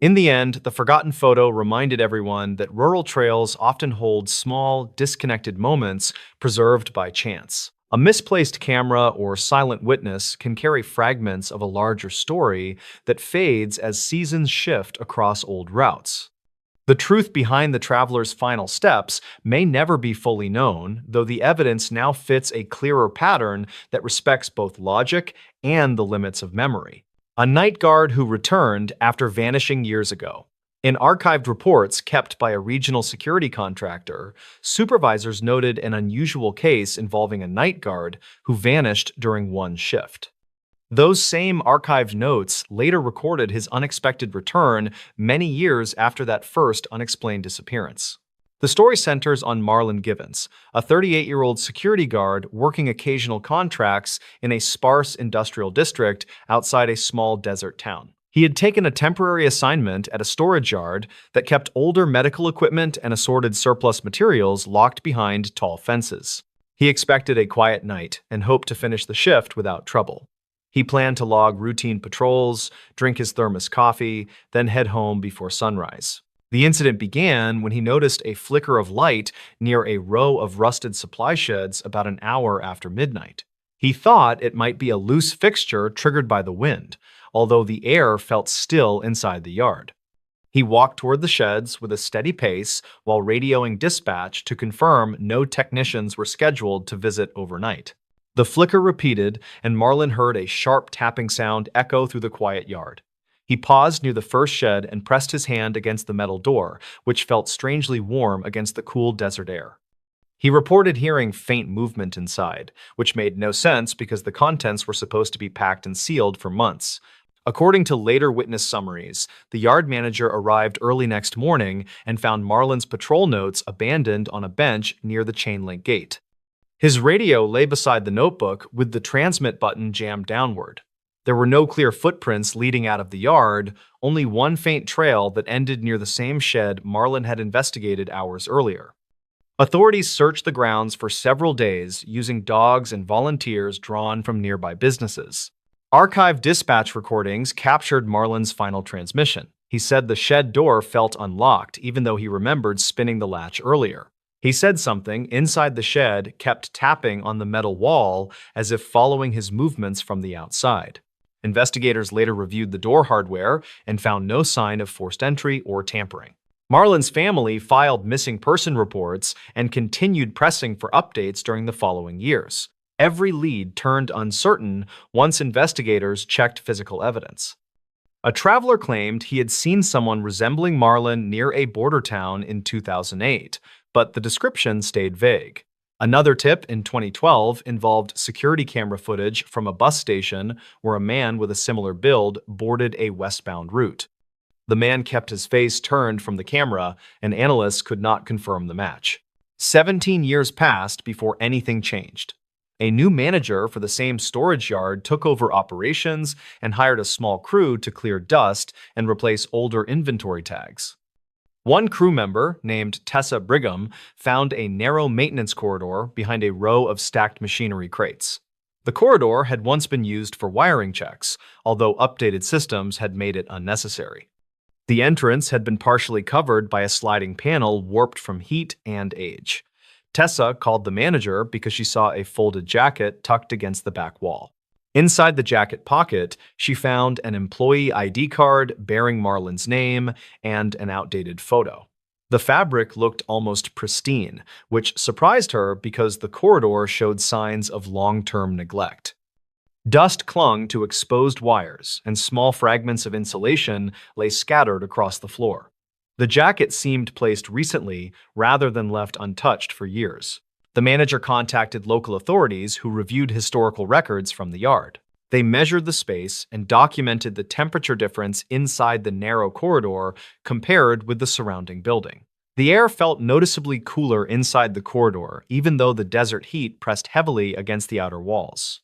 In the end, the forgotten photo reminded everyone that rural trails often hold small, disconnected moments preserved by chance. A misplaced camera or silent witness can carry fragments of a larger story that fades as seasons shift across old routes. The truth behind the traveler's final steps may never be fully known, though the evidence now fits a clearer pattern that respects both logic and the limits of memory. A night guard who returned after vanishing years ago. In archived reports kept by a regional security contractor, supervisors noted an unusual case involving a night guard who vanished during one shift. Those same archived notes later recorded his unexpected return many years after that first unexplained disappearance. The story centers on Marlon Givens, a 38-year-old security guard working occasional contracts in a sparse industrial district outside a small desert town. He had taken a temporary assignment at a storage yard that kept older medical equipment and assorted surplus materials locked behind tall fences. He expected a quiet night and hoped to finish the shift without trouble. He planned to log routine patrols, drink his thermos coffee, then head home before sunrise. The incident began when he noticed a flicker of light near a row of rusted supply sheds about an hour after midnight. He thought it might be a loose fixture triggered by the wind, although the air felt still inside the yard. He walked toward the sheds with a steady pace while radioing dispatch to confirm no technicians were scheduled to visit overnight. The flicker repeated, and Marlon heard a sharp tapping sound echo through the quiet yard. He paused near the first shed and pressed his hand against the metal door, which felt strangely warm against the cool desert air. He reported hearing faint movement inside, which made no sense because the contents were supposed to be packed and sealed for months. According to later witness summaries, the yard manager arrived early next morning and found Marlon's patrol notes abandoned on a bench near the chain link gate. His radio lay beside the notebook with the transmit button jammed downward. There were no clear footprints leading out of the yard, only one faint trail that ended near the same shed Marlon had investigated hours earlier. Authorities searched the grounds for several days using dogs and volunteers drawn from nearby businesses. Archived dispatch recordings captured Marlon's final transmission. He said the shed door felt unlocked even though he remembered spinning the latch earlier. He said something inside the shed kept tapping on the metal wall as if following his movements from the outside. Investigators later reviewed the door hardware and found no sign of forced entry or tampering. Marlon's family filed missing person reports and continued pressing for updates during the following years. Every lead turned uncertain once investigators checked physical evidence. A traveler claimed he had seen someone resembling Marlon near a border town in 2008, but the description stayed vague. Another tip in 2012 involved security camera footage from a bus station where a man with a similar build boarded a westbound route. The man kept his face turned from the camera, and analysts could not confirm the match. 17 years passed before anything changed. A new manager for the same storage yard took over operations and hired a small crew to clear dust and replace older inventory tags. One crew member, named Tessa Brigham, found a narrow maintenance corridor behind a row of stacked machinery crates. The corridor had once been used for wiring checks, although updated systems had made it unnecessary. The entrance had been partially covered by a sliding panel warped from heat and age. Tessa called the manager because she saw a folded jacket tucked against the back wall. Inside the jacket pocket, she found an employee ID card bearing Marlon's name and an outdated photo. The fabric looked almost pristine, which surprised her because the corridor showed signs of long-term neglect. Dust clung to exposed wires, and small fragments of insulation lay scattered across the floor. The jacket seemed placed recently rather than left untouched for years. The manager contacted local authorities who reviewed historical records from the yard. They measured the space and documented the temperature difference inside the narrow corridor compared with the surrounding building. The air felt noticeably cooler inside the corridor, even though the desert heat pressed heavily against the outer walls.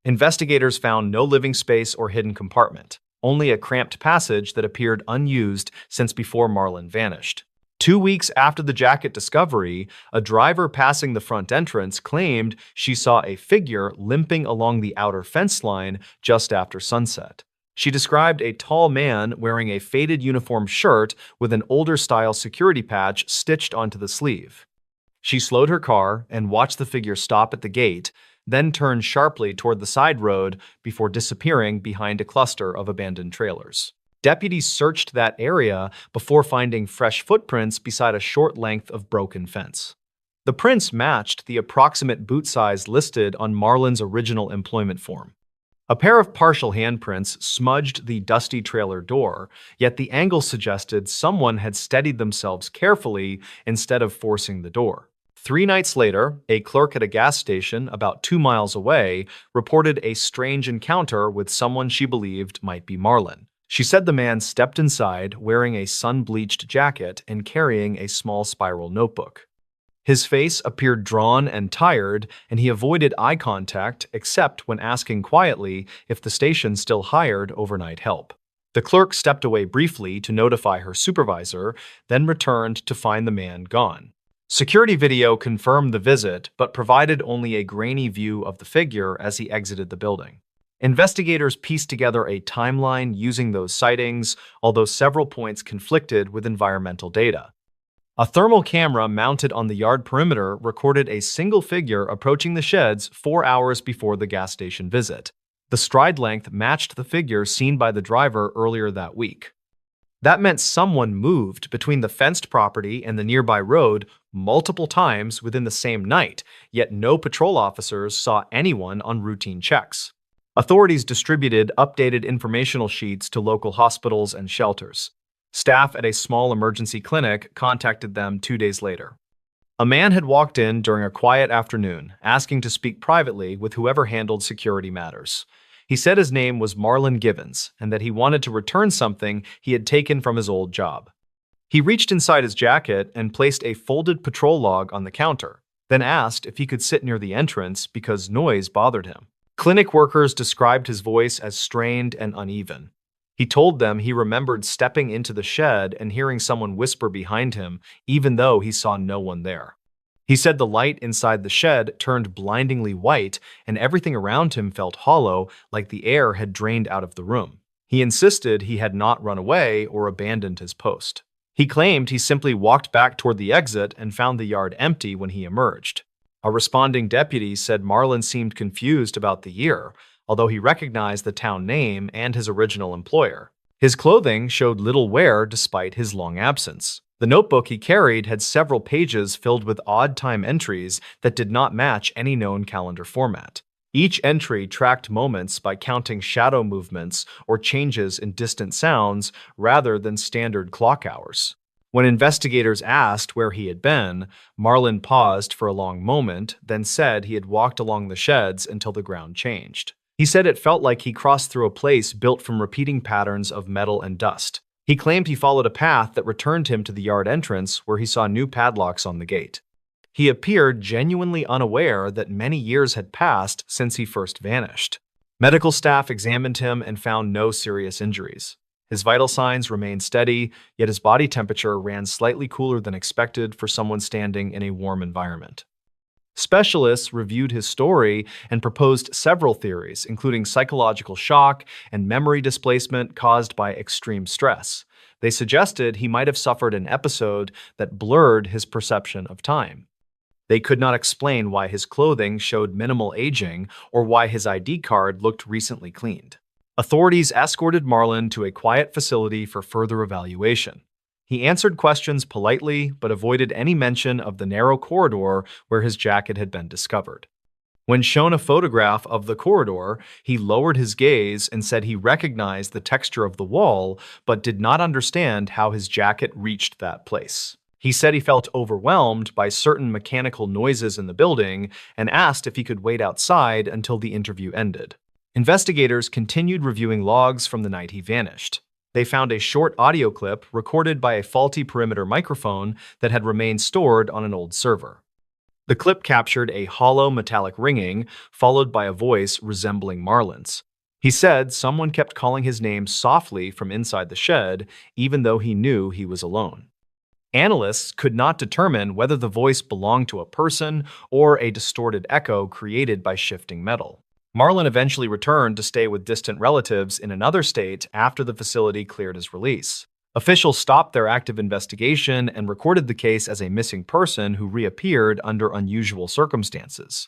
Investigators found no living space or hidden compartment, only a cramped passage that appeared unused since before Marlon vanished. 2 weeks after the jacket discovery, a driver passing the front entrance claimed she saw a figure limping along the outer fence line just after sunset. She described a tall man wearing a faded uniform shirt with an older-style security patch stitched onto the sleeve. She slowed her car and watched the figure stop at the gate, then turn sharply toward the side road before disappearing behind a cluster of abandoned trailers. Deputies searched that area before finding fresh footprints beside a short length of broken fence. The prints matched the approximate boot size listed on Marlin's original employment form. A pair of partial handprints smudged the dusty trailer door, yet the angle suggested someone had steadied themselves carefully instead of forcing the door. 3 nights later, a clerk at a gas station about 2 miles away reported a strange encounter with someone she believed might be Marlin. She said the man stepped inside wearing a sun-bleached jacket and carrying a small spiral notebook. His face appeared drawn and tired, and he avoided eye contact except when asking quietly if the station still hired overnight help. The clerk stepped away briefly to notify her supervisor, then returned to find the man gone. Security video confirmed the visit, but provided only a grainy view of the figure as he exited the building. Investigators pieced together a timeline using those sightings, although several points conflicted with environmental data. A thermal camera mounted on the yard perimeter recorded a single figure approaching the sheds 4 hours before the gas station visit. The stride length matched the figure seen by the driver earlier that week. That meant someone moved between the fenced property and the nearby road multiple times within the same night, yet no patrol officers saw anyone on routine checks. Authorities distributed updated informational sheets to local hospitals and shelters. Staff at a small emergency clinic contacted them 2 days later. A man had walked in during a quiet afternoon, asking to speak privately with whoever handled security matters. He said his name was Marlin Givens and that he wanted to return something he had taken from his old job. He reached inside his jacket and placed a folded patrol log on the counter, then asked if he could sit near the entrance because noise bothered him. Clinic workers described his voice as strained and uneven. He told them he remembered stepping into the shed and hearing someone whisper behind him, even though he saw no one there. He said the light inside the shed turned blindingly white and everything around him felt hollow, like the air had drained out of the room. He insisted he had not run away or abandoned his post. He claimed he simply walked back toward the exit and found the yard empty when he emerged. A responding deputy said Marlin seemed confused about the year, although he recognized the town name and his original employer. His clothing showed little wear despite his long absence. The notebook he carried had several pages filled with odd time entries that did not match any known calendar format. Each entry tracked moments by counting shadow movements or changes in distant sounds rather than standard clock hours. When investigators asked where he had been, Marlin paused for a long moment, then said he had walked along the sheds until the ground changed. He said it felt like he crossed through a place built from repeating patterns of metal and dust. He claimed he followed a path that returned him to the yard entrance where he saw new padlocks on the gate. He appeared genuinely unaware that many years had passed since he first vanished. Medical staff examined him and found no serious injuries. His vital signs remained steady, yet his body temperature ran slightly cooler than expected for someone standing in a warm environment. Specialists reviewed his story and proposed several theories, including psychological shock and memory displacement caused by extreme stress. They suggested he might have suffered an episode that blurred his perception of time. They could not explain why his clothing showed minimal aging or why his ID card looked recently cleaned. Authorities escorted Marlin to a quiet facility for further evaluation. He answered questions politely, but avoided any mention of the narrow corridor where his jacket had been discovered. When shown a photograph of the corridor, he lowered his gaze and said he recognized the texture of the wall, but did not understand how his jacket reached that place. He said he felt overwhelmed by certain mechanical noises in the building and asked if he could wait outside until the interview ended. Investigators continued reviewing logs from the night he vanished. They found a short audio clip recorded by a faulty perimeter microphone that had remained stored on an old server. The clip captured a hollow metallic ringing, followed by a voice resembling Marlin's. He said someone kept calling his name softly from inside the shed, even though he knew he was alone. Analysts could not determine whether the voice belonged to a person or a distorted echo created by shifting metal. Marlon eventually returned to stay with distant relatives in another state after the facility cleared his release. Officials stopped their active investigation and recorded the case as a missing person who reappeared under unusual circumstances.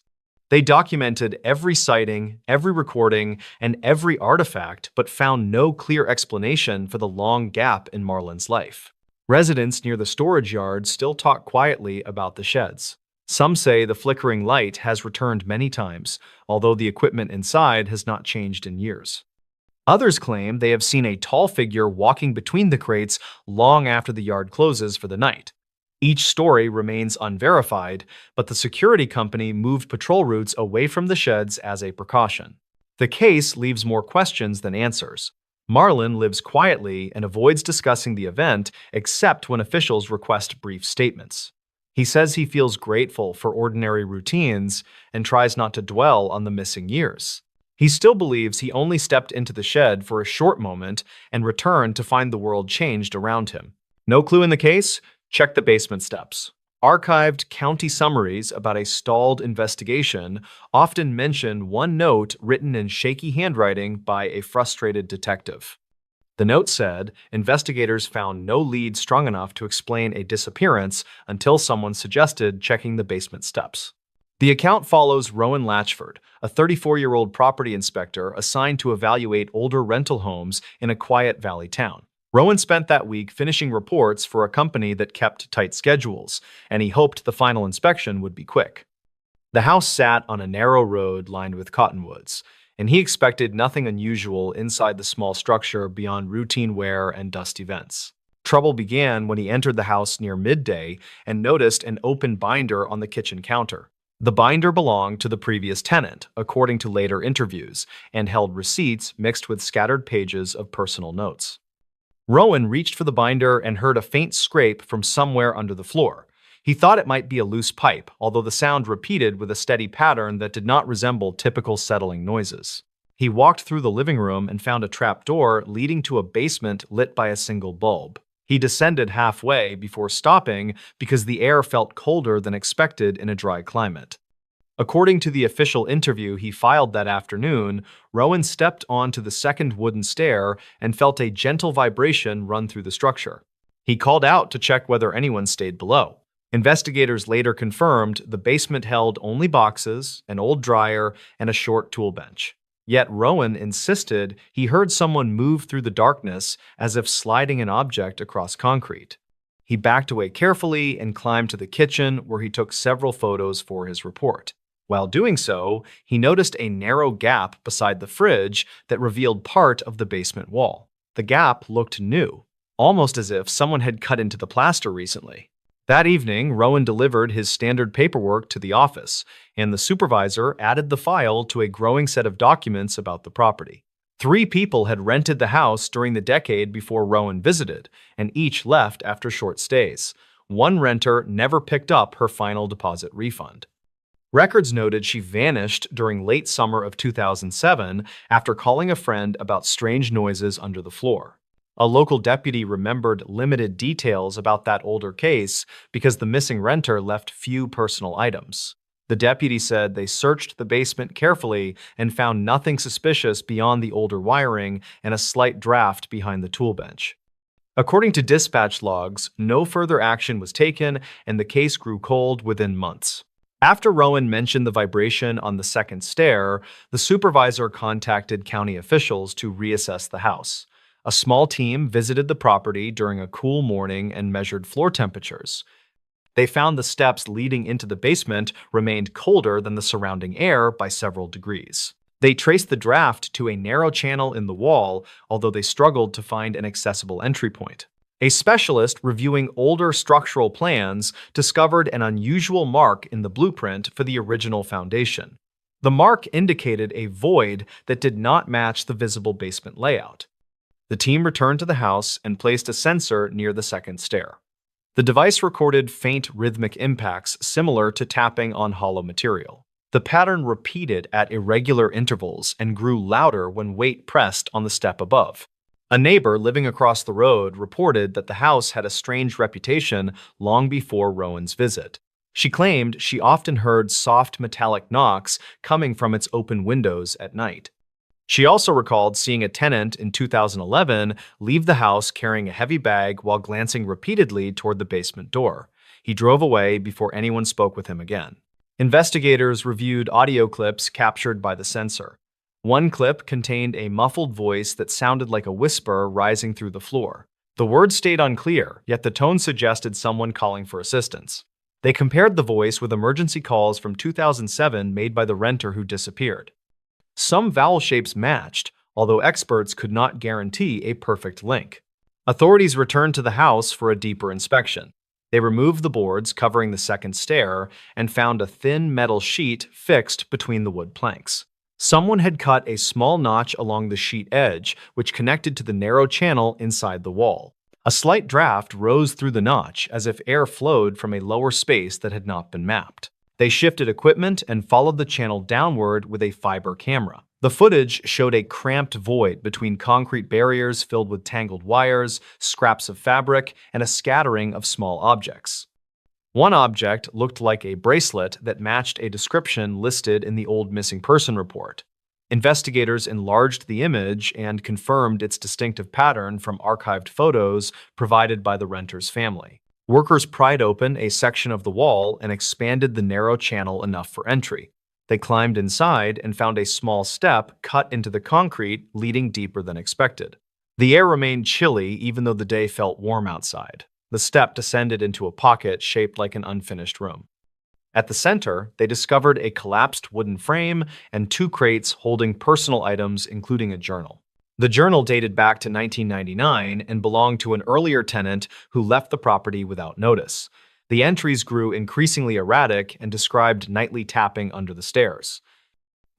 They documented every sighting, every recording, and every artifact, but found no clear explanation for the long gap in Marlon's life. Residents near the storage yard still talk quietly about the sheds. Some say the flickering light has returned many times, although the equipment inside has not changed in years. Others claim they have seen a tall figure walking between the crates long after the yard closes for the night. Each story remains unverified, but the security company moved patrol routes away from the sheds as a precaution. The case leaves more questions than answers. Marlon lives quietly and avoids discussing the event except when officials request brief statements. He says he feels grateful for ordinary routines and tries not to dwell on the missing years. He still believes he only stepped into the shed for a short moment and returned to find the world changed around him. No clue in the case? Check the basement steps. Archived county summaries about a stalled investigation often mention one note written in shaky handwriting by a frustrated detective. The note said, investigators found no lead strong enough to explain a disappearance until someone suggested checking the basement steps. The account follows Rowan Latchford, a 34-year-old property inspector assigned to evaluate older rental homes in a quiet valley town. Rowan spent that week finishing reports for a company that kept tight schedules, and he hoped the final inspection would be quick. The house sat on a narrow road lined with cottonwoods, and he expected nothing unusual inside the small structure beyond routine wear and dusty vents. Trouble began when he entered the house near midday and noticed an open binder on the kitchen counter. The binder belonged to the previous tenant, according to later interviews, and held receipts mixed with scattered pages of personal notes. Rowan reached for the binder and heard a faint scrape from somewhere under the floor. He thought it might be a loose pipe, although the sound repeated with a steady pattern that did not resemble typical settling noises. He walked through the living room and found a trap door leading to a basement lit by a single bulb. He descended halfway before stopping because the air felt colder than expected in a dry climate. According to the official interview he filed that afternoon, Rowan stepped onto the second wooden stair and felt a gentle vibration run through the structure. He called out to check whether anyone stayed below. Investigators later confirmed the basement held only boxes, an old dryer, and a short tool bench. Yet Rowan insisted he heard someone move through the darkness as if sliding an object across concrete. He backed away carefully and climbed to the kitchen, where he took several photos for his report. While doing so, he noticed a narrow gap beside the fridge that revealed part of the basement wall. The gap looked new, almost as if someone had cut into the plaster recently. That evening, Rowan delivered his standard paperwork to the office, and the supervisor added the file to a growing set of documents about the property. 3 people had rented the house during the decade before Rowan visited, and each left after short stays. One renter never picked up her final deposit refund. Records noted she vanished during late summer of 2007 after calling a friend about strange noises under the floor. A local deputy remembered limited details about that older case because the missing renter left few personal items. The deputy said they searched the basement carefully and found nothing suspicious beyond the older wiring and a slight draft behind the tool bench. According to dispatch logs, no further action was taken and the case grew cold within months. After Rowan mentioned the vibration on the second stair, the supervisor contacted county officials to reassess the house. A small team visited the property during a cool morning and measured floor temperatures. They found the steps leading into the basement remained colder than the surrounding air by several degrees. They traced the draft to a narrow channel in the wall, although they struggled to find an accessible entry point. A specialist reviewing older structural plans discovered an unusual mark in the blueprint for the original foundation. The mark indicated a void that did not match the visible basement layout. The team returned to the house and placed a sensor near the second stair. The device recorded faint rhythmic impacts similar to tapping on hollow material. The pattern repeated at irregular intervals and grew louder when weight pressed on the step above. A neighbor living across the road reported that the house had a strange reputation long before Rowan's visit. She claimed she often heard soft metallic knocks coming from its open windows at night. She also recalled seeing a tenant in 2011 leave the house carrying a heavy bag while glancing repeatedly toward the basement door. He drove away before anyone spoke with him again. Investigators reviewed audio clips captured by the sensor. One clip contained a muffled voice that sounded like a whisper rising through the floor. The words stayed unclear, yet the tone suggested someone calling for assistance. They compared the voice with emergency calls from 2007 made by the renter who disappeared. Some vowel shapes matched, although experts could not guarantee a perfect link. Authorities returned to the house for a deeper inspection. They removed the boards covering the second stair and found a thin metal sheet fixed between the wood planks. Someone had cut a small notch along the sheet edge, which connected to the narrow channel inside the wall. A slight draft rose through the notch as if air flowed from a lower space that had not been mapped. They shifted equipment and followed the channel downward with a fiber camera. The footage showed a cramped void between concrete barriers filled with tangled wires, scraps of fabric, and a scattering of small objects. One object looked like a bracelet that matched a description listed in the old missing person report. Investigators enlarged the image and confirmed its distinctive pattern from archived photos provided by the renter's family. Workers pried open a section of the wall and expanded the narrow channel enough for entry. They climbed inside and found a small step cut into the concrete, leading deeper than expected. The air remained chilly even though the day felt warm outside. The step descended into a pocket shaped like an unfinished room. At the center, they discovered a collapsed wooden frame and two crates holding personal items, including a journal. The journal dated back to 1999 and belonged to an earlier tenant who left the property without notice. The entries grew increasingly erratic and described nightly tapping under the stairs.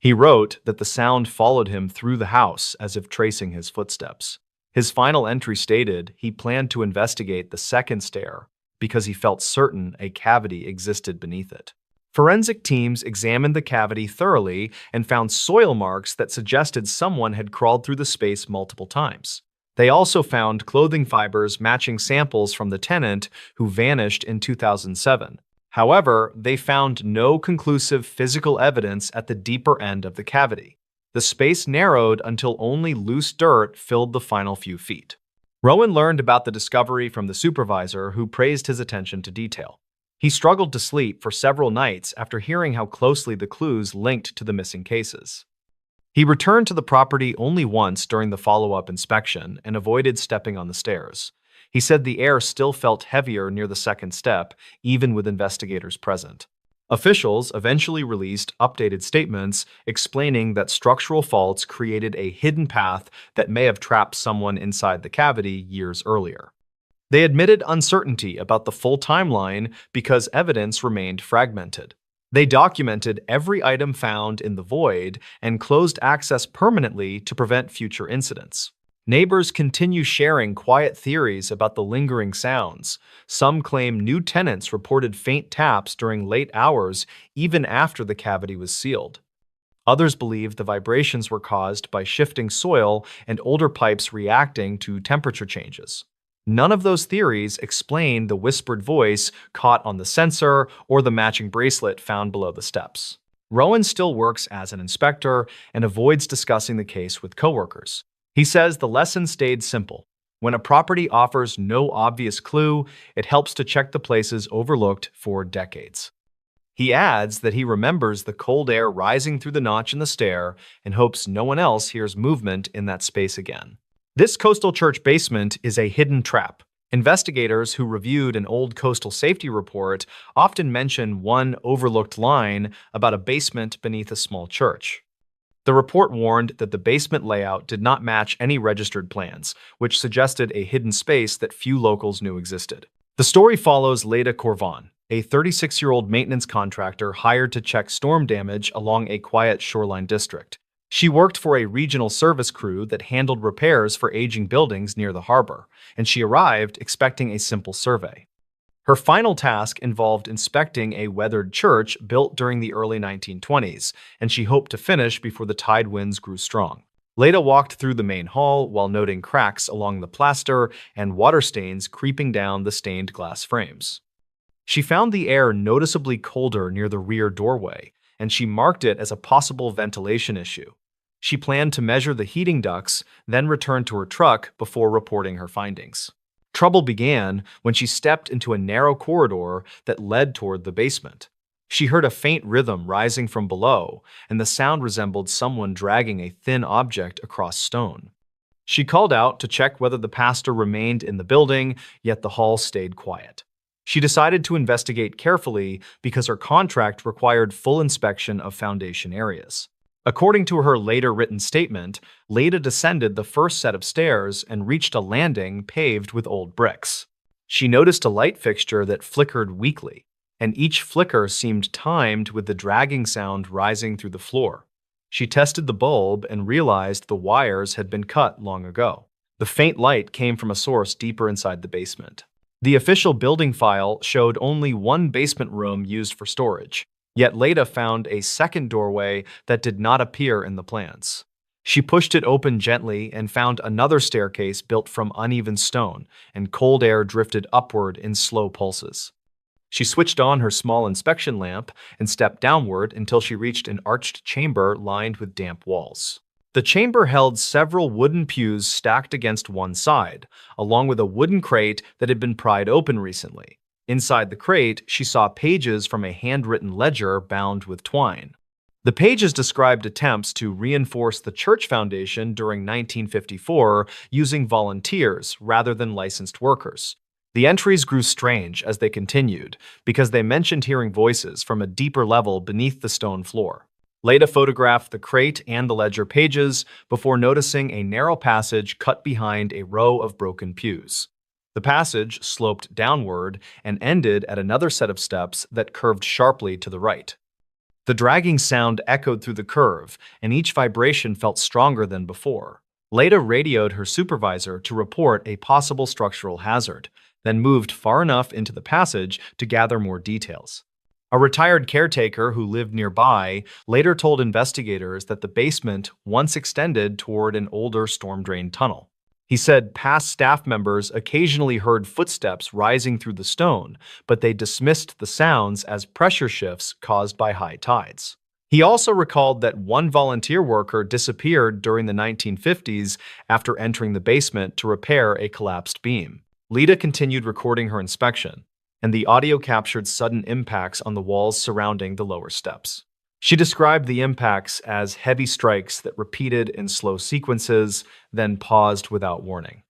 He wrote that the sound followed him through the house as if tracing his footsteps. His final entry stated he planned to investigate the second stair because he felt certain a cavity existed beneath it. Forensic teams examined the cavity thoroughly and found soil marks that suggested someone had crawled through the space multiple times. They also found clothing fibers matching samples from the tenant who vanished in 2007. However, they found no conclusive physical evidence at the deeper end of the cavity. The space narrowed until only loose dirt filled the final few feet. Rowan learned about the discovery from the supervisor, who praised his attention to detail. He struggled to sleep for several nights after hearing how closely the clues linked to the missing cases. He returned to the property only once during the follow-up inspection and avoided stepping on the stairs. He said the air still felt heavier near the second step, even with investigators present. Officials eventually released updated statements explaining that structural faults created a hidden path that may have trapped someone inside the cavity years earlier. They admitted uncertainty about the full timeline because evidence remained fragmented. They documented every item found in the void and closed access permanently to prevent future incidents. Neighbors continue sharing quiet theories about the lingering sounds. Some claim new tenants reported faint taps during late hours even after the cavity was sealed. Others believe the vibrations were caused by shifting soil and older pipes reacting to temperature changes. None of those theories explain the whispered voice caught on the sensor or the matching bracelet found below the steps. Rowan still works as an inspector and avoids discussing the case with coworkers. He says the lesson stayed simple. When a property offers no obvious clue, it helps to check the places overlooked for decades. He adds that he remembers the cold air rising through the notch in the stair and hopes no one else hears movement in that space again. This coastal church basement is a hidden trap. Investigators who reviewed an old coastal safety report often mention one overlooked line about a basement beneath a small church. The report warned that the basement layout did not match any registered plans, which suggested a hidden space that few locals knew existed. The story follows Leda Corvan, a 36-year-old maintenance contractor hired to check storm damage along a quiet shoreline district. She worked for a regional service crew that handled repairs for aging buildings near the harbor, and she arrived expecting a simple survey. Her final task involved inspecting a weathered church built during the early 1920s, and she hoped to finish before the tide winds grew strong. Leda walked through the main hall while noting cracks along the plaster and water stains creeping down the stained glass frames. She found the air noticeably colder near the rear doorway, and she marked it as a possible ventilation issue. She planned to measure the heating ducts, then return to her truck before reporting her findings. Trouble began when she stepped into a narrow corridor that led toward the basement. She heard a faint rhythm rising from below, and the sound resembled someone dragging a thin object across stone. She called out to check whether the pastor remained in the building, yet the hall stayed quiet. She decided to investigate carefully because her contract required full inspection of foundation areas. According to her later written statement, Leda descended the first set of stairs and reached a landing paved with old bricks. She noticed a light fixture that flickered weakly, and each flicker seemed timed with the dragging sound rising through the floor. She tested the bulb and realized the wires had been cut long ago. The faint light came from a source deeper inside the basement. The official building file showed only one basement room used for storage, yet Leda found a second doorway that did not appear in the plans. She pushed it open gently and found another staircase built from uneven stone, and cold air drifted upward in slow pulses. She switched on her small inspection lamp and stepped downward until she reached an arched chamber lined with damp walls. The chamber held several wooden pews stacked against one side, along with a wooden crate that had been pried open recently. Inside the crate, she saw pages from a handwritten ledger bound with twine. The pages described attempts to reinforce the church foundation during 1954 using volunteers rather than licensed workers. The entries grew strange as they continued because they mentioned hearing voices from a deeper level beneath the stone floor. Leda photographed the crate and the ledger pages before noticing a narrow passage cut behind a row of broken pews. The passage sloped downward and ended at another set of steps that curved sharply to the right. The dragging sound echoed through the curve, and each vibration felt stronger than before. Leda radioed her supervisor to report a possible structural hazard, then moved far enough into the passage to gather more details. A retired caretaker who lived nearby later told investigators that the basement once extended toward an older storm drain tunnel. He said past staff members occasionally heard footsteps rising through the stone, but they dismissed the sounds as pressure shifts caused by high tides. He also recalled that one volunteer worker disappeared during the 1950s after entering the basement to repair a collapsed beam. Leda continued recording her inspection, and the audio captured sudden impacts on the walls surrounding the lower steps. She described the impacts as heavy strikes that repeated in slow sequences, then paused without warning.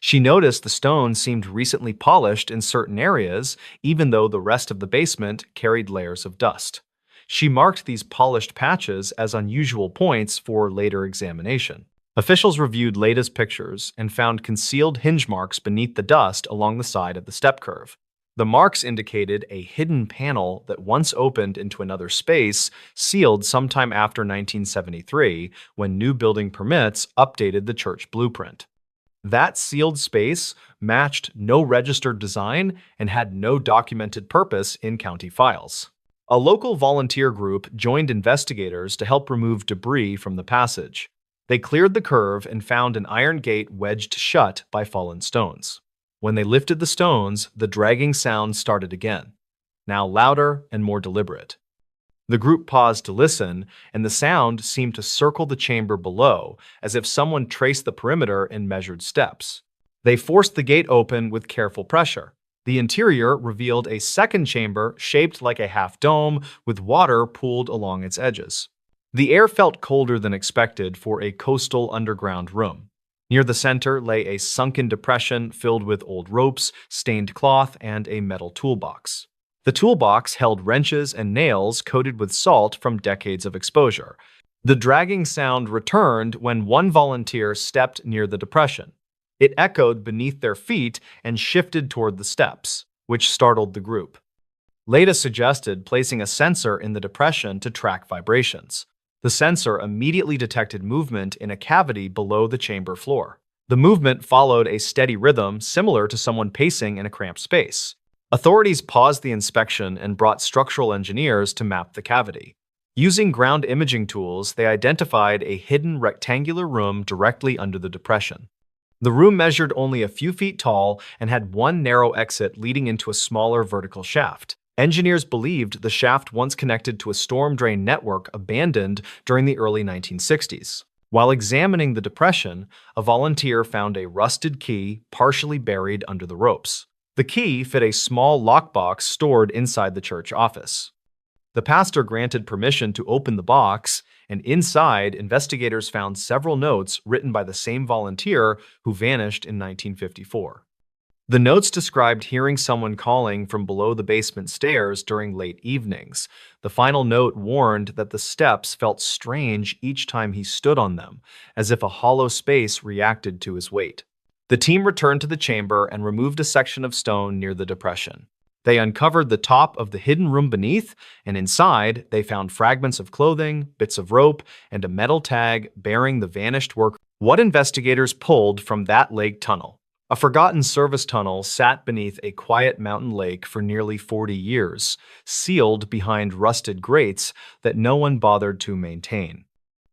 She noticed the stone seemed recently polished in certain areas, even though the rest of the basement carried layers of dust. She marked these polished patches as unusual points for later examination. Officials reviewed Leda's pictures and found concealed hinge marks beneath the dust along the side of the step curve. The marks indicated a hidden panel that once opened into another space, sealed sometime after 1973 when new building permits updated the church blueprint. That sealed space matched no registered design and had no documented purpose in county files. A local volunteer group joined investigators to help remove debris from the passage. They cleared the curve and found an iron gate wedged shut by fallen stones. When they lifted the stones, the dragging sound started again, now louder and more deliberate. The group paused to listen, and the sound seemed to circle the chamber below, as if someone traced the perimeter in measured steps. They forced the gate open with careful pressure. The interior revealed a second chamber shaped like a half-dome, with water pooled along its edges. The air felt colder than expected for a coastal underground room. Near the center lay a sunken depression filled with old ropes, stained cloth, and a metal toolbox. The toolbox held wrenches and nails coated with salt from decades of exposure. The dragging sound returned when one volunteer stepped near the depression. It echoed beneath their feet and shifted toward the steps, which startled the group. Leda suggested placing a sensor in the depression to track vibrations. The sensor immediately detected movement in a cavity below the chamber floor. The movement followed a steady rhythm similar to someone pacing in a cramped space. Authorities paused the inspection and brought structural engineers to map the cavity. Using ground imaging tools, they identified a hidden rectangular room directly under the depression. The room measured only a few feet tall and had one narrow exit leading into a smaller vertical shaft. Engineers believed the shaft once connected to a storm drain network abandoned during the early 1960s. While examining the depression, a volunteer found a rusted key partially buried under the ropes. The key fit a small lockbox stored inside the church office. The pastor granted permission to open the box, and inside, investigators found several notes written by the same volunteer who vanished in 1954. The notes described hearing someone calling from below the basement stairs during late evenings. The final note warned that the steps felt strange each time he stood on them, as if a hollow space reacted to his weight. The team returned to the chamber and removed a section of stone near the depression. They uncovered the top of the hidden room beneath, and inside, they found fragments of clothing, bits of rope, and a metal tag bearing the vanished worker. What investigators pulled from that lake tunnel? A forgotten service tunnel sat beneath a quiet mountain lake for nearly 40 years, sealed behind rusted grates that no one bothered to maintain.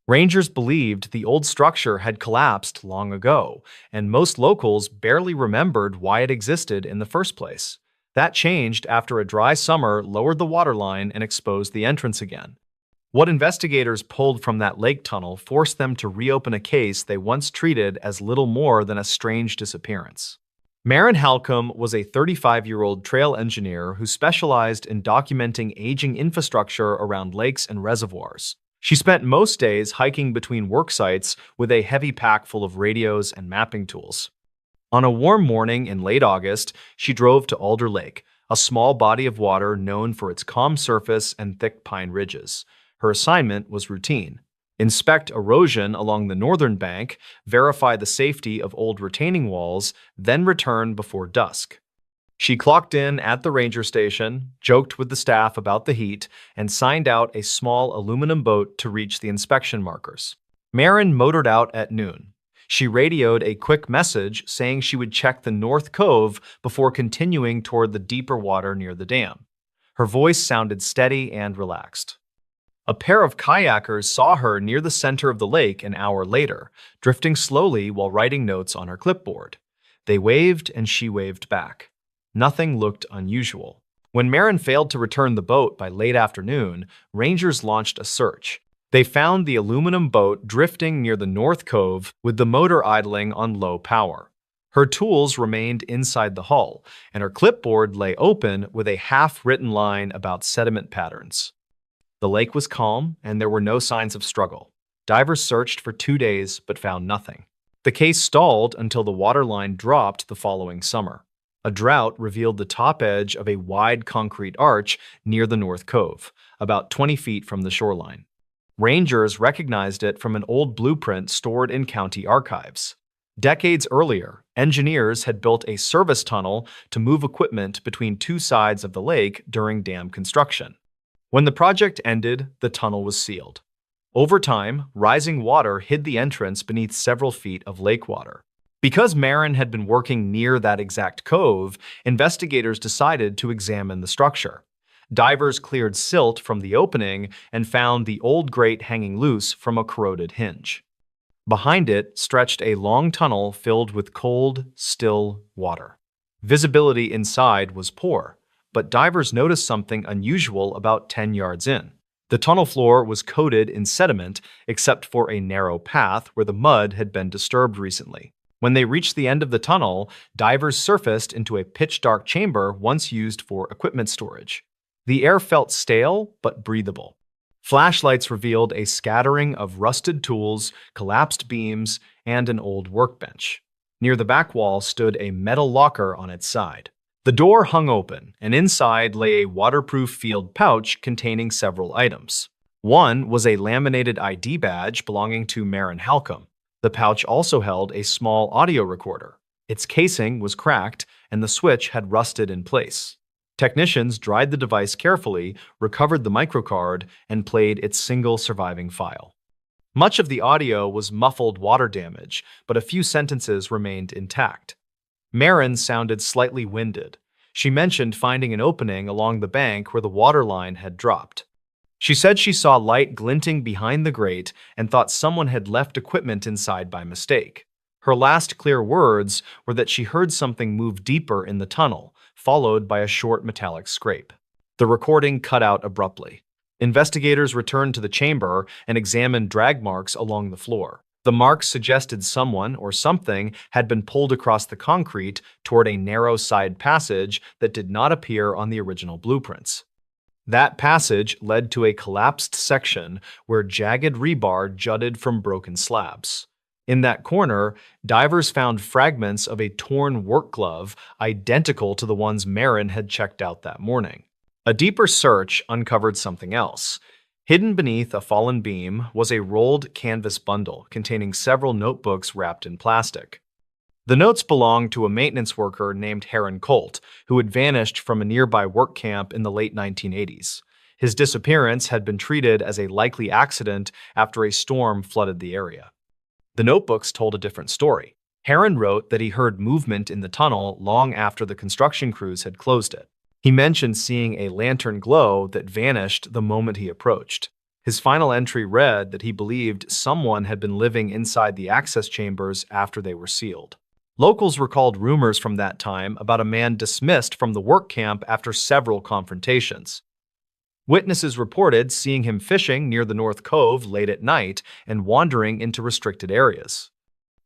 Rangers believed the old structure had collapsed long ago, and most locals barely remembered why it existed in the first place. That changed after a dry summer lowered the waterline and exposed the entrance again. What investigators pulled from that lake tunnel forced them to reopen a case they once treated as little more than a strange disappearance. Maren Halcombe was a 35-year-old trail engineer who specialized in documenting aging infrastructure around lakes and reservoirs. She spent most days hiking between work sites with a heavy pack full of radios and mapping tools. On a warm morning in late August, she drove to Alder Lake, a small body of water known for its calm surface and thick pine ridges. Her assignment was routine: inspect erosion along the northern bank, verify the safety of old retaining walls, then return before dusk. She clocked in at the ranger station, joked with the staff about the heat, and signed out a small aluminum boat to reach the inspection markers. Maren motored out at noon. She radioed a quick message saying she would check the North Cove before continuing toward the deeper water near the dam. Her voice sounded steady and relaxed. A pair of kayakers saw her near the center of the lake an hour later, drifting slowly while writing notes on her clipboard. They waved and she waved back. Nothing looked unusual. When Maren failed to return the boat by late afternoon, rangers launched a search. They found the aluminum boat drifting near the North Cove with the motor idling on low power. Her tools remained inside the hull, and her clipboard lay open with a half-written line about sediment patterns. The lake was calm, and there were no signs of struggle. Divers searched for 2 days but found nothing. The case stalled until the waterline dropped the following summer. A drought revealed the top edge of a wide concrete arch near the North Cove, about 20 feet from the shoreline. Rangers recognized it from an old blueprint stored in county archives. Decades earlier, engineers had built a service tunnel to move equipment between two sides of the lake during dam construction. When the project ended, the tunnel was sealed. Over time, rising water hid the entrance beneath several feet of lake water. Because Maren had been working near that exact cove, investigators decided to examine the structure. Divers cleared silt from the opening and found the old grate hanging loose from a corroded hinge. Behind it stretched a long tunnel filled with cold, still water. Visibility inside was poor, but divers noticed something unusual about 10 yards in. The tunnel floor was coated in sediment except for a narrow path where the mud had been disturbed recently. When they reached the end of the tunnel, divers surfaced into a pitch-dark chamber once used for equipment storage. The air felt stale but breathable. Flashlights revealed a scattering of rusted tools, collapsed beams, and an old workbench. Near the back wall stood a metal locker on its side. The door hung open, and inside lay a waterproof field pouch containing several items. One was a laminated ID badge belonging to Maren Halcombe. The pouch also held a small audio recorder. Its casing was cracked, and the switch had rusted in place. Technicians dried the device carefully, recovered the microcard, and played its single surviving file. Much of the audio was muffled water damage, but a few sentences remained intact. Maren sounded slightly winded. She mentioned finding an opening along the bank where the water line had dropped. She said she saw light glinting behind the grate and thought someone had left equipment inside by mistake. Her last clear words were that she heard something move deeper in the tunnel, followed by a short metallic scrape. The recording cut out abruptly. Investigators returned to the chamber and examined drag marks along the floor. The marks suggested someone or something had been pulled across the concrete toward a narrow side passage that did not appear on the original blueprints. That passage led to a collapsed section where jagged rebar jutted from broken slabs. In that corner, divers found fragments of a torn work glove identical to the ones Marin had checked out that morning. A deeper search uncovered something else. Hidden beneath a fallen beam was a rolled canvas bundle containing several notebooks wrapped in plastic. The notes belonged to a maintenance worker named Heron Colt, who had vanished from a nearby work camp in the late 1980s. His disappearance had been treated as a likely accident after a storm flooded the area. The notebooks told a different story. Heron wrote that he heard movement in the tunnel long after the construction crews had closed it. He mentioned seeing a lantern glow that vanished the moment he approached. His final entry read that he believed someone had been living inside the access chambers after they were sealed. Locals recalled rumors from that time about a man dismissed from the work camp after several confrontations. Witnesses reported seeing him fishing near the North Cove late at night and wandering into restricted areas.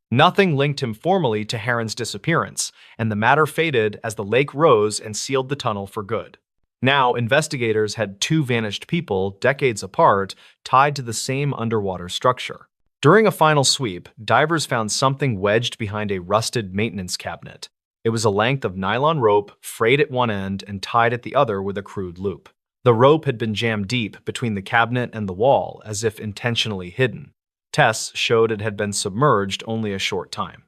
Nothing linked him formally to Heron's disappearance, and the matter faded as the lake rose and sealed the tunnel for good. Now, investigators had two vanished people, decades apart, tied to the same underwater structure. During a final sweep, divers found something wedged behind a rusted maintenance cabinet. It was a length of nylon rope, frayed at one end and tied at the other with a crude loop. The rope had been jammed deep between the cabinet and the wall, as if intentionally hidden. Tests showed it had been submerged only a short time.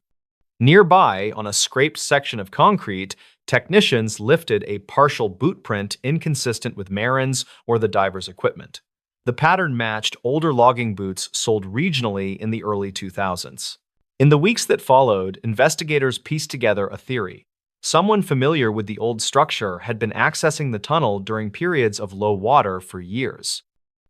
Nearby, on a scraped section of concrete, technicians lifted a partial boot print inconsistent with Marin's or the diver's equipment. The pattern matched older logging boots sold regionally in the early 2000s. In the weeks that followed, investigators pieced together a theory. Someone familiar with the old structure had been accessing the tunnel during periods of low water for years.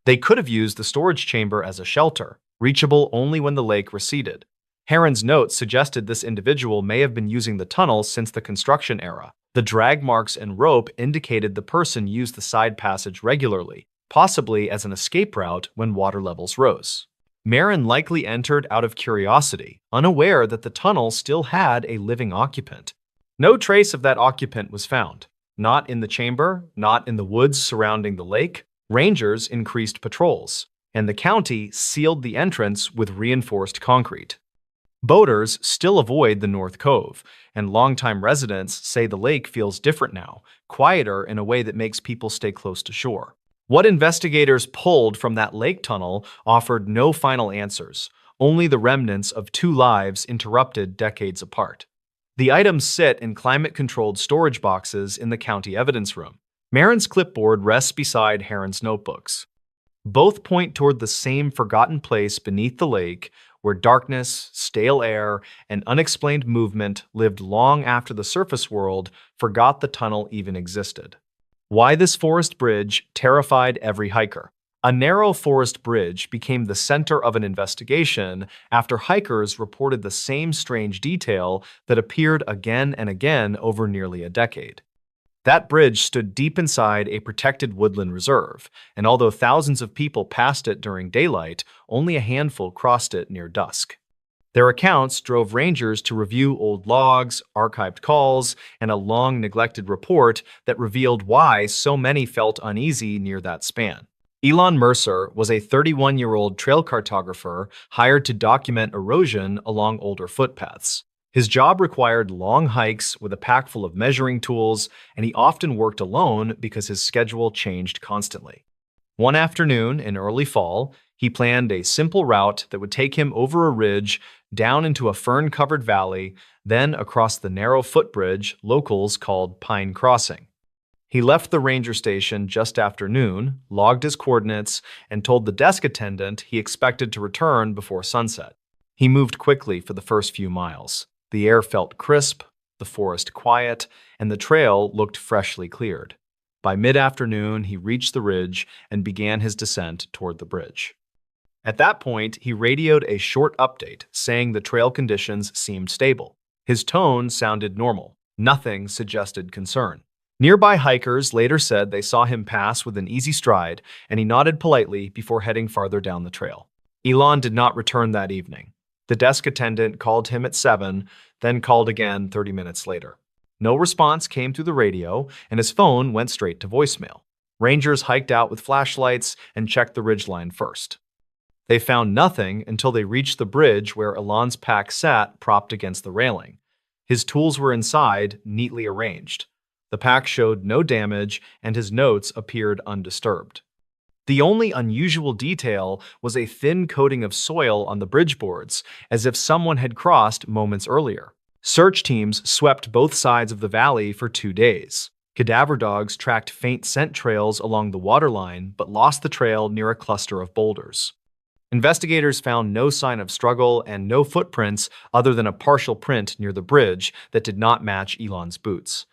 They could have used the storage chamber as a shelter, reachable only when the lake receded. Heron's notes suggested this individual may have been using the tunnel since the construction era. The drag marks and rope indicated the person used the side passage regularly, possibly as an escape route when water levels rose. Marin likely entered out of curiosity, unaware that the tunnel still had a living occupant. No trace of that occupant was found. Not in the chamber, not in the woods surrounding the lake. Rangers increased patrols, and the county sealed the entrance with reinforced concrete. Boaters still avoid the North Cove, and longtime residents say the lake feels different now, quieter in a way that makes people stay close to shore. What investigators pulled from that lake tunnel offered no final answers, only the remnants of two lives interrupted decades apart. The items sit in climate-controlled storage boxes in the county evidence room. Marin's clipboard rests beside Heron's notebooks. Both point toward the same forgotten place beneath the lake where darkness, stale air, and unexplained movement lived long after the surface world forgot the tunnel even existed. Why this forest bridge terrified every hiker. A narrow forest bridge became the center of an investigation after hikers reported the same strange detail that appeared again and again over nearly a decade. That bridge stood deep inside a protected woodland reserve, and although thousands of people passed it during daylight, only a handful crossed it near dusk. Their accounts drove rangers to review old logs, archived calls, and a long-neglected report that revealed why so many felt uneasy near that span. Elon Mercer was a 31-year-old trail cartographer hired to document erosion along older footpaths. His job required long hikes with a pack full of measuring tools, and he often worked alone because his schedule changed constantly. One afternoon in early fall, he planned a simple route that would take him over a ridge, down into a fern-covered valley, then across the narrow footbridge locals called Pine Crossing. He left the ranger station just after noon, logged his coordinates, and told the desk attendant he expected to return before sunset. He moved quickly for the first few miles. The air felt crisp, the forest quiet, and the trail looked freshly cleared. By mid-afternoon, he reached the ridge and began his descent toward the bridge. At that point, he radioed a short update saying the trail conditions seemed stable. His tone sounded normal. Nothing suggested concern. Nearby hikers later said they saw him pass with an easy stride, and he nodded politely before heading farther down the trail. Elon did not return that evening. The desk attendant called him at 7, then called again 30 minutes later. No response came through the radio, and his phone went straight to voicemail. Rangers hiked out with flashlights and checked the ridgeline first. They found nothing until they reached the bridge where Elon's pack sat propped against the railing. His tools were inside, neatly arranged. The pack showed no damage, and his notes appeared undisturbed. The only unusual detail was a thin coating of soil on the bridge boards, as if someone had crossed moments earlier. Search teams swept both sides of the valley for 2 days. Cadaver dogs tracked faint scent trails along the waterline, but lost the trail near a cluster of boulders. Investigators found no sign of struggle and no footprints other than a partial print near the bridge that did not match Elon's boots.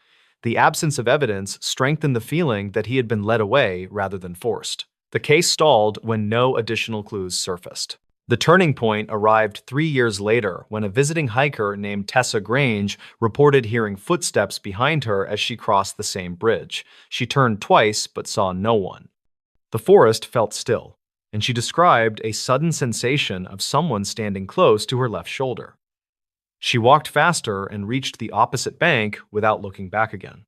The absence of evidence strengthened the feeling that he had been led away rather than forced. The case stalled when no additional clues surfaced. The turning point arrived 3 years later when a visiting hiker named Tessa Grange reported hearing footsteps behind her as she crossed the same bridge. She turned twice but saw no one. The forest felt still, and she described a sudden sensation of someone standing close to her left shoulder. She walked faster and reached the opposite bank without looking back again.